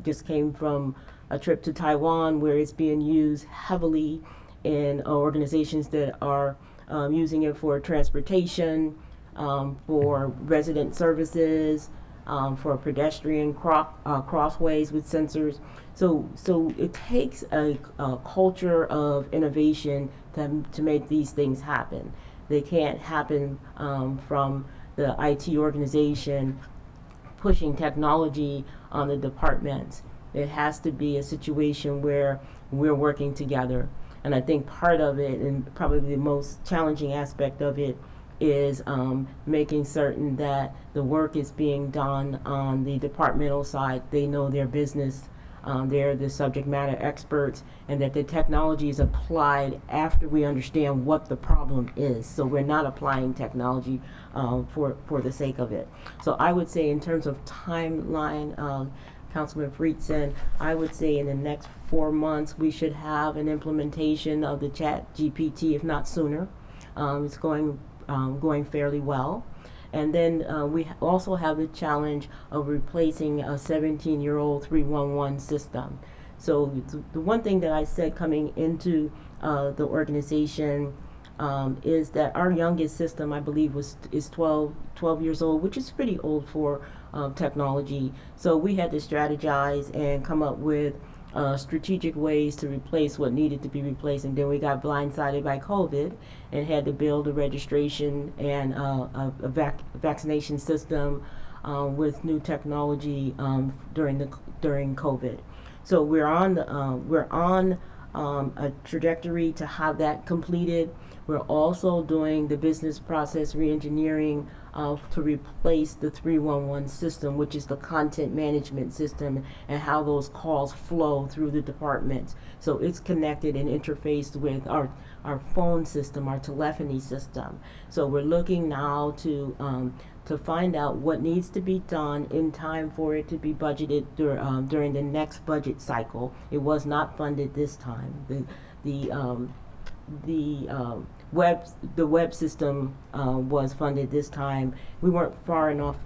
Just came from a trip to Taiwan where it's being used heavily in organizations that are using it for transportation, for resident services, for pedestrian crossways with sensors. So it takes a culture of innovation to make these things happen. They can't happen from the IT organization pushing technology on the departments. It has to be a situation where we're working together. And I think part of it, and probably the most challenging aspect of it, is making certain that the work is being done on the departmental side. They know their business, they're the subject matter experts, and that the technology is applied after we understand what the problem is. So we're not applying technology for the sake of it. So I would say in terms of timeline, Councilman Friedson, I would say in the next 4 months we should have an implementation of the Chat GPT, if not sooner. It's going fairly well. And then we also have the challenge of replacing a 17-year-old 311 system. So the one thing that I said coming into the organization is that our youngest system, I believe, is 12 years old, which is pretty old for technology. So we had to strategize and come up with strategic ways to replace what needed to be replaced, and then we got blindsided by COVID and had to build a registration and a vaccination system with new technology during COVID. So we're on a trajectory to have that completed. We're also doing the business process reengineering to replace the 311 system, which is the content management system, and how those calls flow through the departments. So it's connected and interfaced with our phone system, our telephony system. So we're looking now to find out what needs to be done in time for it to be budgeted during the next budget cycle. It was not funded this time. The web system was funded this time. We weren't far enough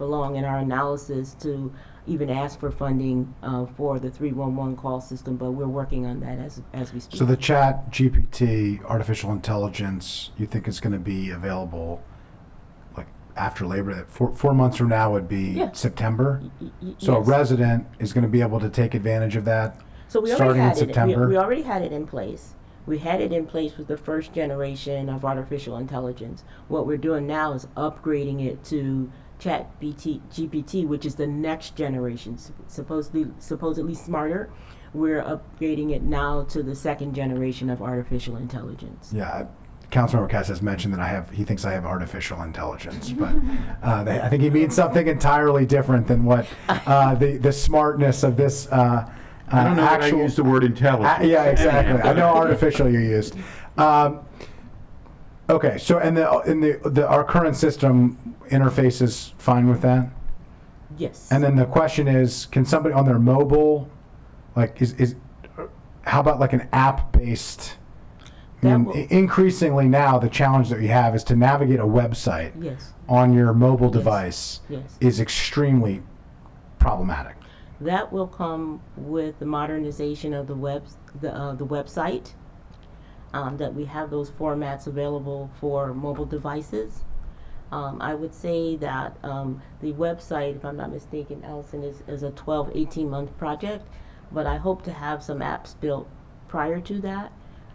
along in our analysis to even ask for funding for the 311 call system, but we're working on that as we speak. So the Chat GPT, artificial intelligence, you think is going to be available like after Labor Day? 4 months from now would be September. So yes. a resident is going to be able to take advantage of that. So we starting already in September. We already had it in place. We had it in place with the first generation of artificial intelligence. What we're doing now is upgrading it to GPT, which is the next generation, supposedly smarter. We're upgrading it now to the second generation of artificial intelligence. Yeah, Councilmember Katz has mentioned that he thinks I have artificial intelligence, but I think he means something entirely different than what the smartness of this. I don't know that I used the word intelligence. Yeah, exactly. I know artificial you used. Okay, so our current system interfaces fine with that? Yes. And then the question is, can somebody on their mobile, like, how about like an app-based? Increasingly now, the challenge that we have is to navigate a website on your mobile device is extremely problematic. That will come with the modernization of the website. That we have those formats available for mobile devices. I would say that the website, if I'm not mistaken, Allison, is a 12, 18-month project, but I hope to have some apps built prior to that.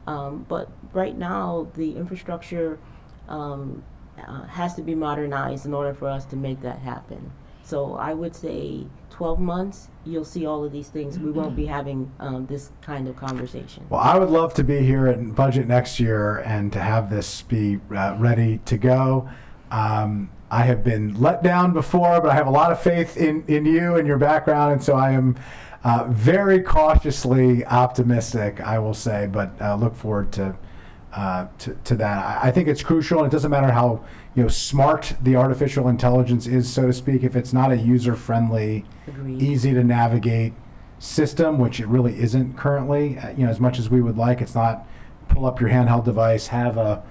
But right now, the infrastructure has to be modernized in order for us to make that happen. So I would say 12 months, you'll see all of these things. We won't be having this kind of conversation. Well, I would love to be here at budget next year and to have this be ready to go. I have been let down before, but I have a lot of faith in you and your background, and so I am very cautiously optimistic, I will say, but look forward to that. I think it's crucial, and it doesn't matter how smart the artificial intelligence is, so to speak, if it's not a user-friendly, easy to navigate system, which it really isn't currently. As much as we would like, it's not pull up your handheld device, have a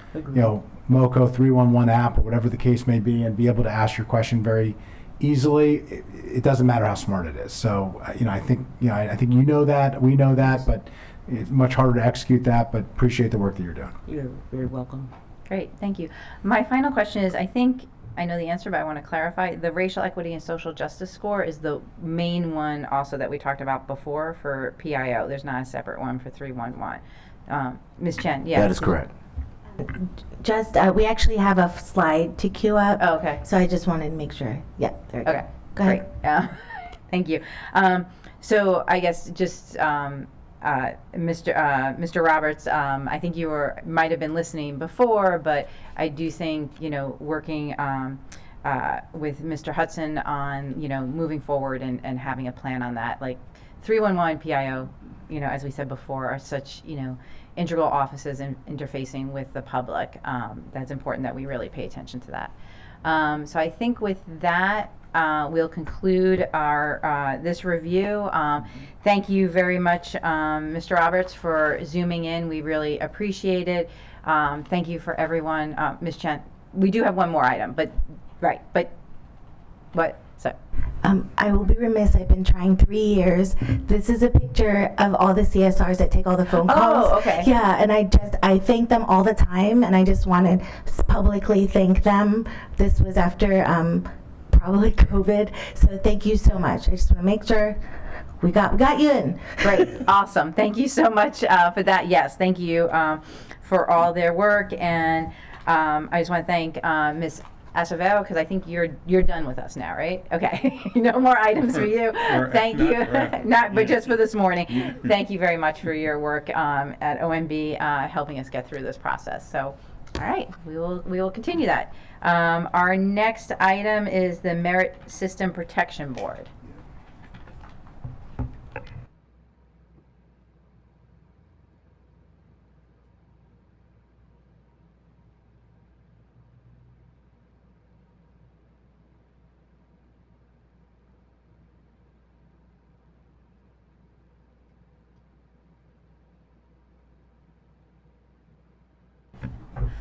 MoCo 311 app or whatever the case may be, and be able to ask your question very easily. It doesn't matter how smart it is. So I think you know that, we know that, but it's much harder to execute that. But appreciate the work that you're doing. You're very welcome. Great, thank you. My final question is, I think I know the answer, but I want to clarify. The racial equity and social justice score is the main one also that we talked about before for PIO. There's not a separate one for 311. Ms. Chen, yes. That is correct. Just, we actually have a slide to queue up. Oh, okay. So I just wanted to make sure. Yeah, there you go. Okay, Go ahead. great. Thank you. So I guess just Mr. Roberts, I think you might have been listening before, but I do think, working with Mr. Hudson on, moving forward and having a plan on that, like 311 PIO, as we said before, are such, integral offices in interfacing with the public. That's important that we really pay attention to that. So I think with that, we'll conclude our this review. Thank you very much, Mr. Roberts, for zooming in. We really appreciate it. Thank you for everyone. Ms. Chen, we do have one more item, but what? So. I will be remiss. I've been trying 3 years. This is a picture of all the CSRs that take all the phone calls. Oh, okay. Yeah, and I thank them all the time, and I just want to publicly thank them. This was after probably COVID, so thank you so much. I just want to make sure we got you in. Great, awesome. Thank you so much for that. Yes, thank you for all their work, and I just want to thank Ms. Acevedo, because I think you're done with us now, right? Okay, no more items for you. Thank you. But just for this morning. Thank you very much for your work at OMB, helping us get through this process. So, all right, we will continue that. Our next item is the Merit System Protection Board.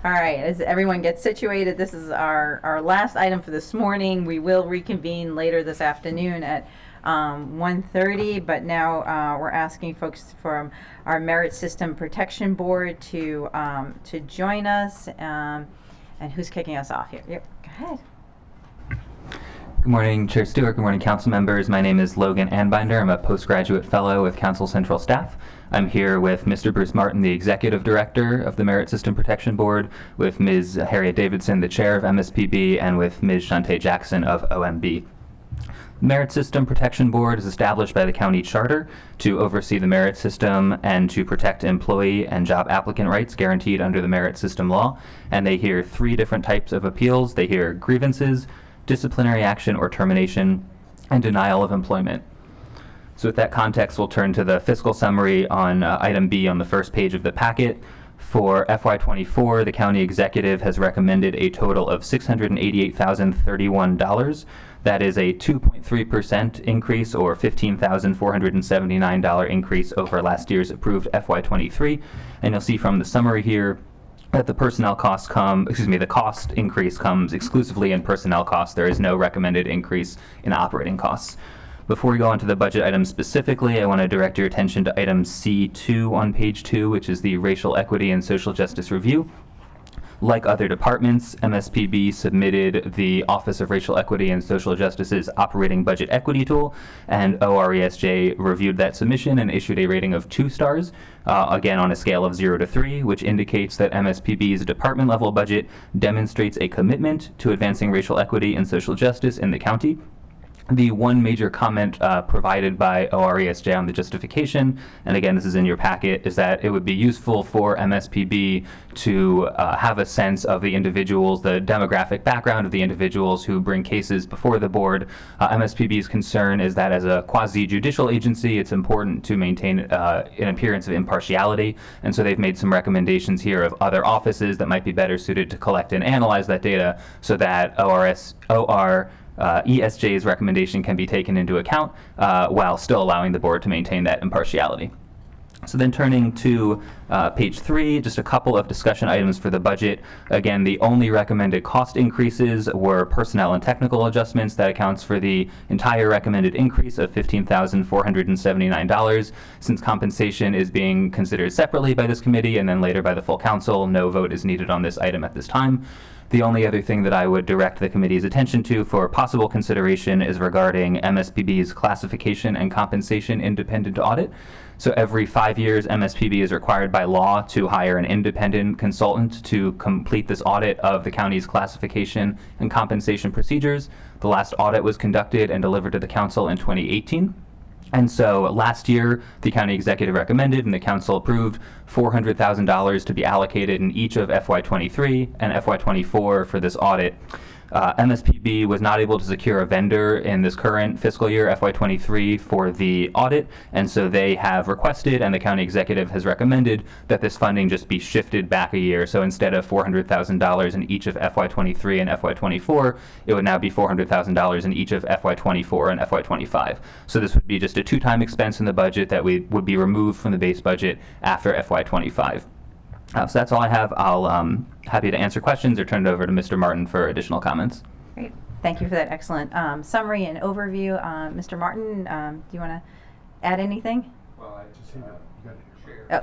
All right, as everyone gets situated, this is our last item for this morning. We will reconvene later this afternoon at 1:30, but now we're asking folks from our Merit System Protection Board to join us. And who's kicking us off here? Yep, go ahead. Good morning, Chair Stewart. Good morning, council members. My name is Logan Anbinder. I'm a postgraduate fellow with Council Central staff. I'm here with Mr. Bruce Martin, the Executive Director of the Merit System Protection Board, with Ms. Harriet Davidson, the Chair of MSPB, and with Ms. Shantae Jackson of OMB. Merit System Protection Board is established by the county charter to oversee the merit system and to protect employee and job applicant rights guaranteed under the merit system law. And they hear 3 different types of appeals. They hear grievances, disciplinary action or termination, and denial of employment. So with that context, we'll turn to the fiscal summary on item B on the first page of the packet. For FY24, the county executive has recommended a total of $688,031. That is a 2.3% increase, or $15,479 increase over last year's approved FY23. And you'll see from the summary here that the the cost increase comes exclusively in personnel costs. There is no recommended increase in operating costs. Before we go on to the budget items specifically, I want to direct your attention to item C2 on page 2, which is the Racial Equity and Social Justice Review. Like other departments, MSPB submitted the Office of Racial Equity and Social Justice's Operating Budget Equity Tool, and ORESJ reviewed that submission and issued a rating of 2 stars, again on a scale of 0 to 3, which indicates that MSPB's department-level budget demonstrates a commitment to advancing racial equity and social justice in the county. The one major comment provided by ORESJ on the justification, and again, this is in your packet, is that it would be useful for MSPB to have a sense of the individuals, the demographic background of the individuals who bring cases before the board. MSPB's concern is that as a quasi-judicial agency, it's important to maintain an appearance of impartiality, and so they've made some recommendations here of other offices that might be better suited to collect and analyze that data so that ESJ's recommendation can be taken into account while still allowing the board to maintain that impartiality. So then turning to page 3, just a couple of discussion items for the budget. Again, the only recommended cost increases were personnel and technical adjustments. That accounts for the entire recommended increase of $15,479. Since compensation is being considered separately by this committee and then later by the full council, no vote is needed on this item at this time. The only other thing that I would direct the committee's attention to for possible consideration is regarding MSPB's classification and compensation independent audit. So every 5 years, MSPB is required by law to hire an independent consultant to complete this audit of the county's classification and compensation procedures. The last audit was conducted and delivered to the council in 2018. And so last year, the county executive recommended and the council approved $400,000 to be allocated in each of FY23 and FY24 for this audit. MSPB was not able to secure a vendor in this current fiscal year, FY23, for the audit, and so they have requested, and the county executive has recommended, that this funding just be shifted back a year. So instead of $400,000 in each of FY23 and FY24, it would now be $400,000 in each of FY24 and FY25. So this would be just a 2-time expense in the budget that would be removed from the base budget after FY25. So that's all I have. I'll happy to answer questions or turn it over to Mr. Martin for additional comments. Great. Thank you for that excellent summary and overview. Mr. Martin, do you want to add anything? Well, I just see that you got to share. Oh.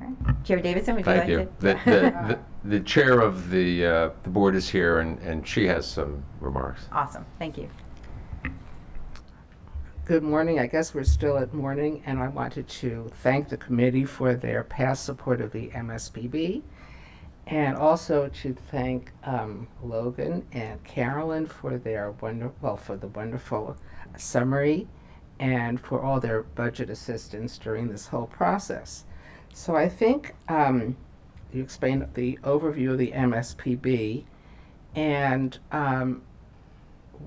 All right. Chair Davidson, would you Thank like you. to? The chair of the board is here, and she has some remarks. Awesome. Thank you. Good morning. I guess we're still at morning, and I wanted to thank the committee for their past support of the MSPB, and also to thank Logan and Carolyn for their wonderful summary and for all their budget assistance during this whole process. So I think you explained the overview of the MSPB, and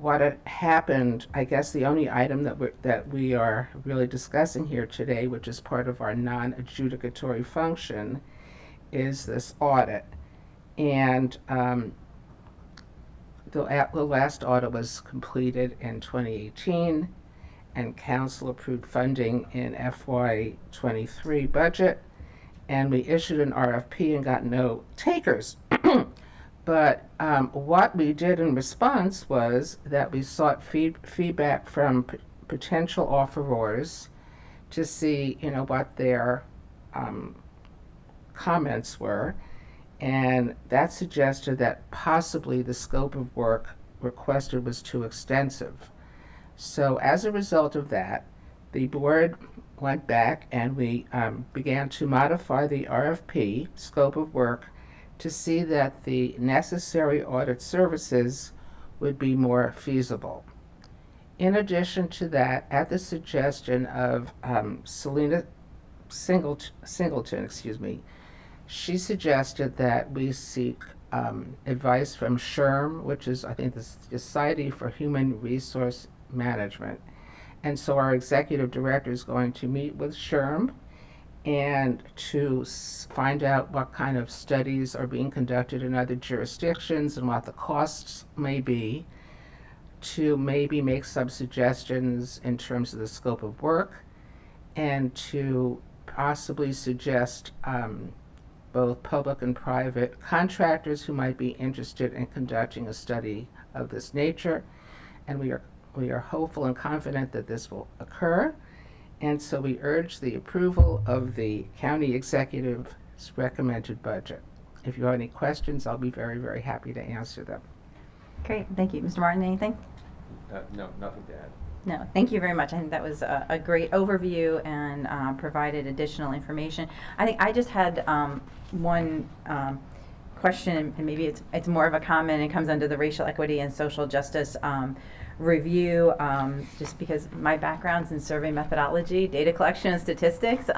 what had happened. I guess the only item that we are really discussing here today, which is part of our non-adjudicatory function, is this audit. And the last audit was completed in 2018, and council approved funding in FY23 budget, and we issued an RFP and got no takers. But what we did in response was that we sought feedback from potential offerors to see, what their comments were, and that suggested that possibly the scope of work requested was too extensive. So as a result of that, the board went back and we began to modify the RFP scope of work to see that the necessary audit services would be more feasible. In addition to that, at the suggestion of Selena Singleton, she suggested that we seek advice from SHRM, which is, I think, the Society for Human Resource Management. And so our executive director is going to meet with SHRM and to find out what kind of studies are being conducted in other jurisdictions and what the costs may be, to maybe make some suggestions in terms of the scope of work, and to possibly suggest both public and private contractors who might be interested in conducting a study of this nature. And we are hopeful and confident that this will occur. And so we urge the approval of the county executive's recommended budget. If you have any questions, I'll be very, very happy to answer them. Great, thank you. Mr. Martin, anything? No, nothing to add. No, thank you very much. I think that was a great overview and provided additional information. I think I just had one question, and maybe it's more of a comment. It comes under the racial equity and social justice review, just because my background's in survey methodology, data collection, and statistics,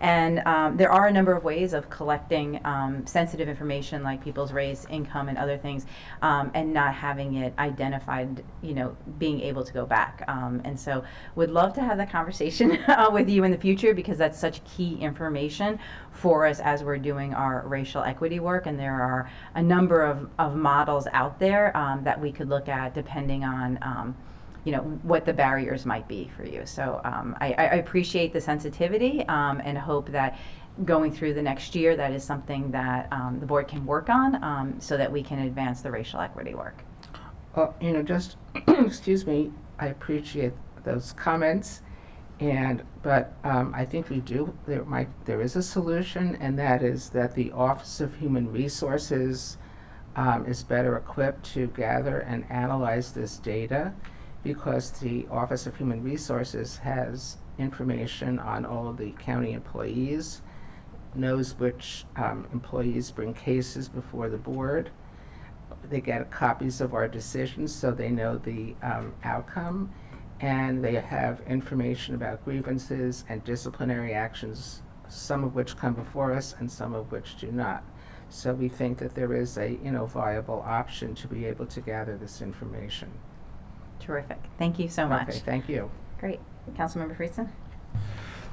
and there are a number of ways of collecting sensitive information like people's race, income, and other things, and not having it identified, being able to go back. And so would love to have that conversation with you in the future, because that's such key information for us as we're doing our racial equity work, and there are a number of models out there that we could look at depending on what the barriers might be for you. So I appreciate the sensitivity and hope that going through the next year, that is something that the board can work on so that we can advance the racial equity work. Just, excuse me, I appreciate those comments. But I think there is a solution, and that is that the Office of Human Resources is better equipped to gather and analyze this data, because the Office of Human Resources has information on all of the county employees, knows which employees bring cases before the board. They get copies of our decisions so they know the outcome. And they have information about grievances and disciplinary actions, some of which come before us and some of which do not. So we think that there is a viable option to be able to gather this information. Terrific. Thank you so much. Okay, thank you. Great. Councilmember Friedson?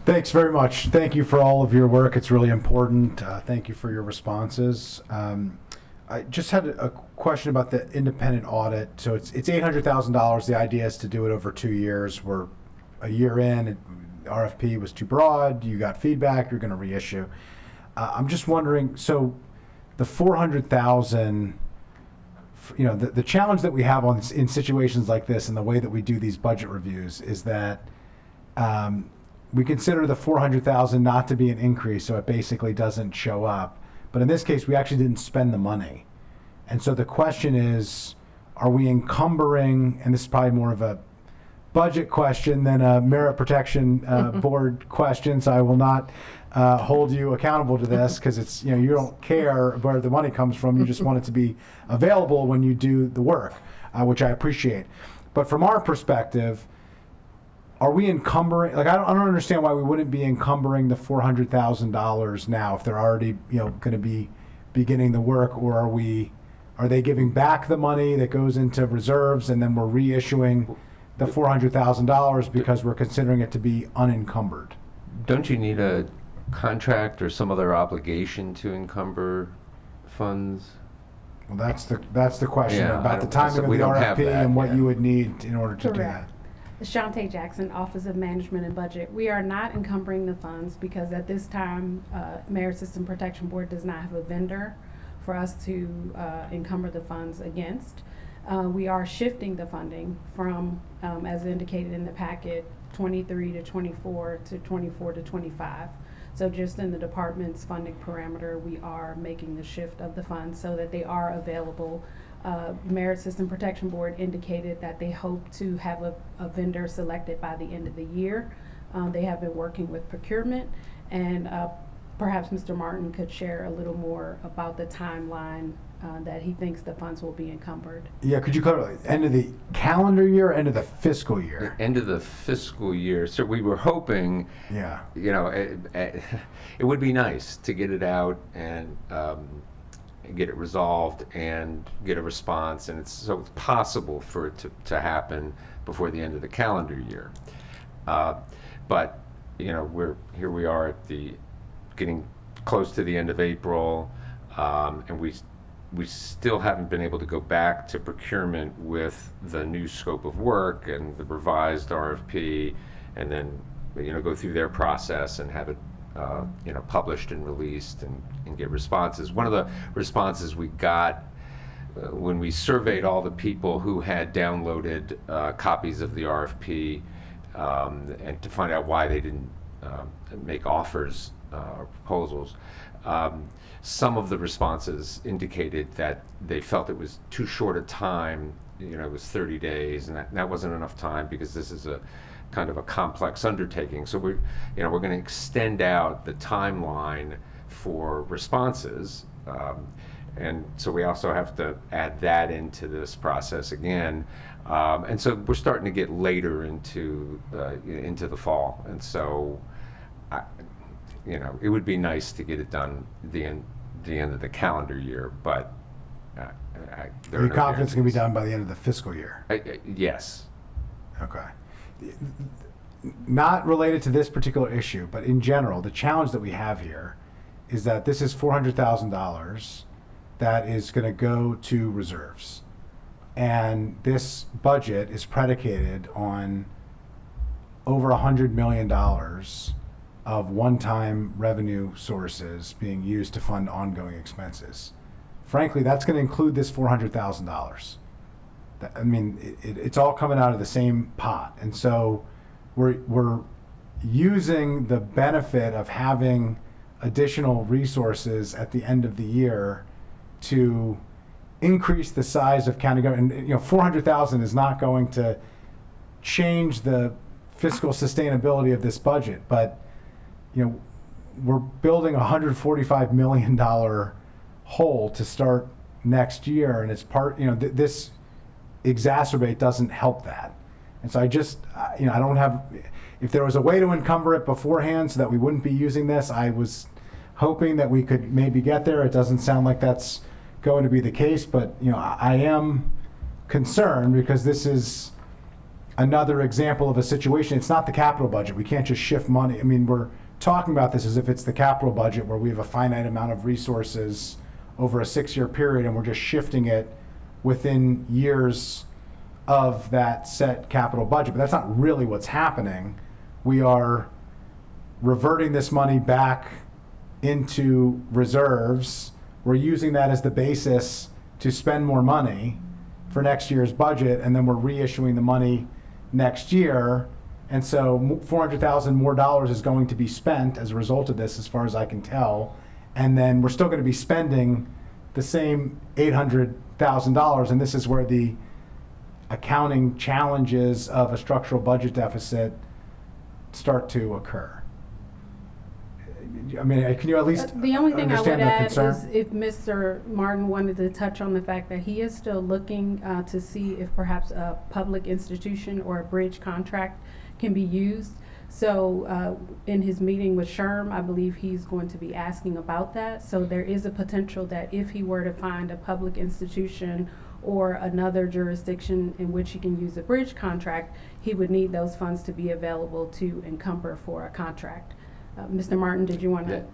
Thanks very much. Thank you for all of your work. It's really important. Thank you for your responses. I just had a question about the independent audit. So it's $800,000. The idea is to do it over 2 years. We're a year in. RFP was too broad. You got feedback. You're going to reissue. I'm just wondering. So the $400,000. The challenge that we have in situations like this and the way that we do these budget reviews is that we consider the $400,000 not to be an increase, so it basically doesn't show up. But in this case, we actually didn't spend the money. And so the question is, are we encumbering, and this is probably more of a budget question than a merit protection board question, so I will not hold you accountable to this, because it's, you don't care where the money comes from, you just want it to be available when you do the work, which I appreciate. But from our perspective, are we encumbering, I don't understand why we wouldn't be encumbering the $400,000 now if they're already, going to be beginning the work, or are they giving back the money that goes into reserves and then we're reissuing the $400,000 because we're considering it to be unencumbered? Don't you need a contract or some other obligation to encumber funds? Well, that's the question about the timing of the we don't have RFP that, and what you would need in order to do that. Shante Jackson, Office of Management and Budget. We are not encumbering the funds because at this time, Merit System Protection Board does not have a vendor for us to encumber the funds against. We are shifting the funding from, as indicated in the packet, 23 to 24 to 24 to 25. So just in the department's funding parameter, we are making the shift of the funds so that they are available Merit System Protection Board indicated that they hope to have a vendor selected by the end of the year. They have been working with procurement, and perhaps Mr. Martin could share a little more about the timeline that he thinks the funds will be encumbered. Yeah, could you clarify, end of the calendar year, end of the fiscal year? End of the fiscal year. So we were hoping, Yeah. you know, it would be nice to get it out and get it resolved and get a response, and it's so it's possible for it to happen before the end of the calendar year. But you know, here we are at the getting close to the end of April, and we still haven't been able to go back to procurement with the new scope of work and the revised RFP, and then go through their process and have it published and released and get responses. One of the responses we got when we surveyed all the people who had downloaded copies of the RFP and to find out why they didn't make offers or proposals. Some of the responses indicated that they felt it was too short a time. It was 30 days, and that wasn't enough time because this is a kind of a complex undertaking. So we're going to extend out the timeline for responses, and so we also have to add that into this process again. And so we're starting to get later into the fall, and so it would be nice to get it done at the end of the calendar year, but Are you confident it's going to be done by the end of the fiscal year? Yes. Okay. Not related to this particular issue, but in general, the challenge that we have here is that this is $400,000 that is going to go to reserves. And this budget is predicated on over $100 million of one-time revenue sources being used to fund ongoing expenses. Frankly, that's going to include this $400,000. I mean, it's all coming out of the same pot, and so we're using the benefit of having additional resources at the end of the year to increase the size of county government. And, $400,000 is not going to change the fiscal sustainability of this budget, but we're building a $145 million hole to start next year, and it's part. This exacerbate doesn't help that, and so I just I don't have. If there was a way to encumber it beforehand so that we wouldn't be using this, I was hoping that we could maybe get there. It doesn't sound like that's going to be the case, but I am concerned because this is another example of a situation. It's not the capital budget. We can't just shift money. I mean, we're talking about this as if it's the capital budget where we have a finite amount of resources over a 6-year period, and we're just shifting it within years of that set capital budget. But that's not really what's happening. We are reverting this money back into reserves. We're using that as the basis to spend more money for next year's budget, and then we're reissuing the money next year. And so $400,000 more dollars is going to be spent as a result of this, as far as I can tell. And then we're still going to be spending the same $800,000. And this is where the accounting challenges of a structural budget deficit start to occur. I mean, can you at least The only thing I would understand the add concern? is if Mr. Martin wanted to touch on the fact that he is still looking to see if perhaps a public institution or a bridge contract can be used. So in his meeting with Sherm, I believe he's going to be asking about that. So there is a potential that if he were to find a public institution or another jurisdiction in which he can use a bridge contract, he would need those funds to be available to encumber for a contract. Mr. Martin, did you want to?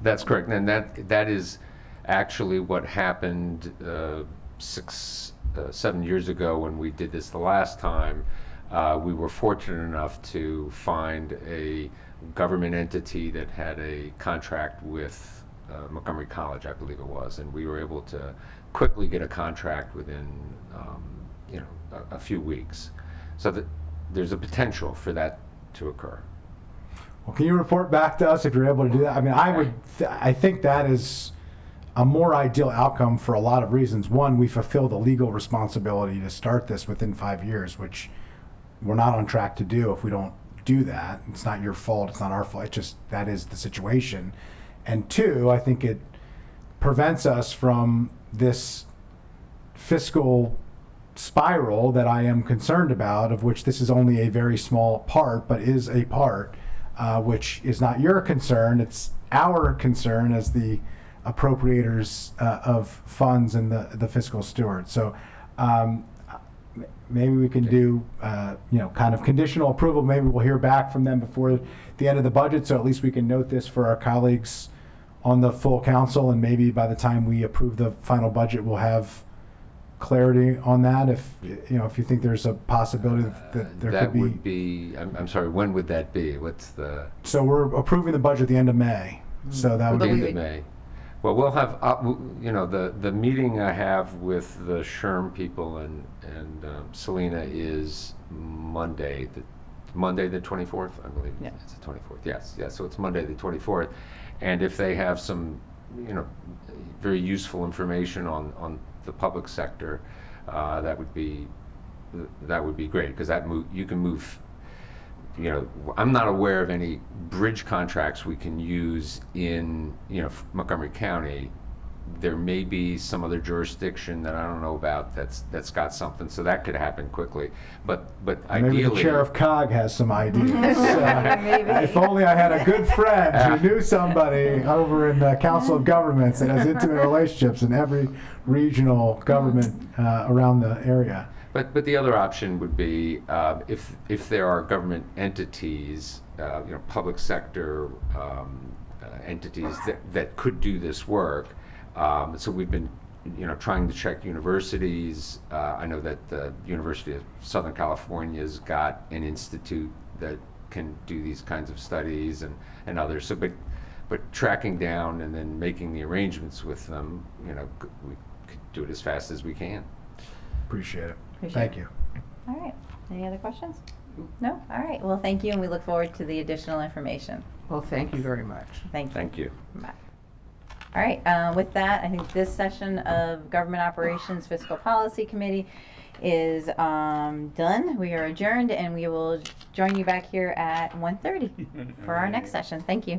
That's correct, and that is actually what happened 7 years ago when we did this the last time. We were fortunate enough to find a government entity that had a contract with Montgomery College, I believe it was, and we were able to quickly get a contract within a few weeks. So that there's a potential for that to occur. Well, can you report back to us if you're able to do that? I mean, I think that is a more ideal outcome for a lot of reasons. One, we fulfill the legal responsibility to start this within 5 years, which we're not on track to do if we don't do that. It's not your fault, it's not our fault, it's just that is the situation. And two, I think it prevents us from this fiscal spiral that I am concerned about, of which this is only a very small part, but is a part, which is not your concern, it's our concern as the appropriators of funds and the fiscal steward. So maybe we can do, kind of conditional approval. Maybe we'll hear back from them before the end of the budget, so at least we can note this for our colleagues on the full council, and maybe by the time we approve the final budget, we'll have clarity on that. If you think there's a possibility that there that could be. would be, I'm sorry, when would that be? What's the? So we're approving the budget at the end of May. So that would The be end of May. Well, we'll have, the meeting I have with the SHRM people and Selena is Monday the 24th, I believe. Yeah. It's the 24th. Yes. So it's Monday the 24th, and if they have some, very useful information on the public sector, that would be great, because you can move. I'm not aware of any bridge contracts we can use in, Montgomery County. There may be some other jurisdiction that I don't know about that's got something, so that could happen quickly. But ideally, maybe the chair of COG has some ideas. Maybe. If only I had a good friend who knew somebody over in the Council of Governments that has intimate relationships in every regional government around the area. But the other option would be if there are government entities, public sector entities that could do this work. So we've been, trying to check universities. I know that the University of Southern California's got an institute that can do these kinds of studies, and others. So, but tracking down and then making the arrangements with them, we could do it as fast as we can. Appreciate it. Thank you. All right. Any other questions? No? All right. Well, thank you, and we look forward to the additional information. Well, thank you very much. Thank you. Thank you. Bye. All right. With that, I think this session of Government Operations Fiscal Policy Committee is done. We are adjourned, and we will join you back here at 1:30 for our next session. Thank you.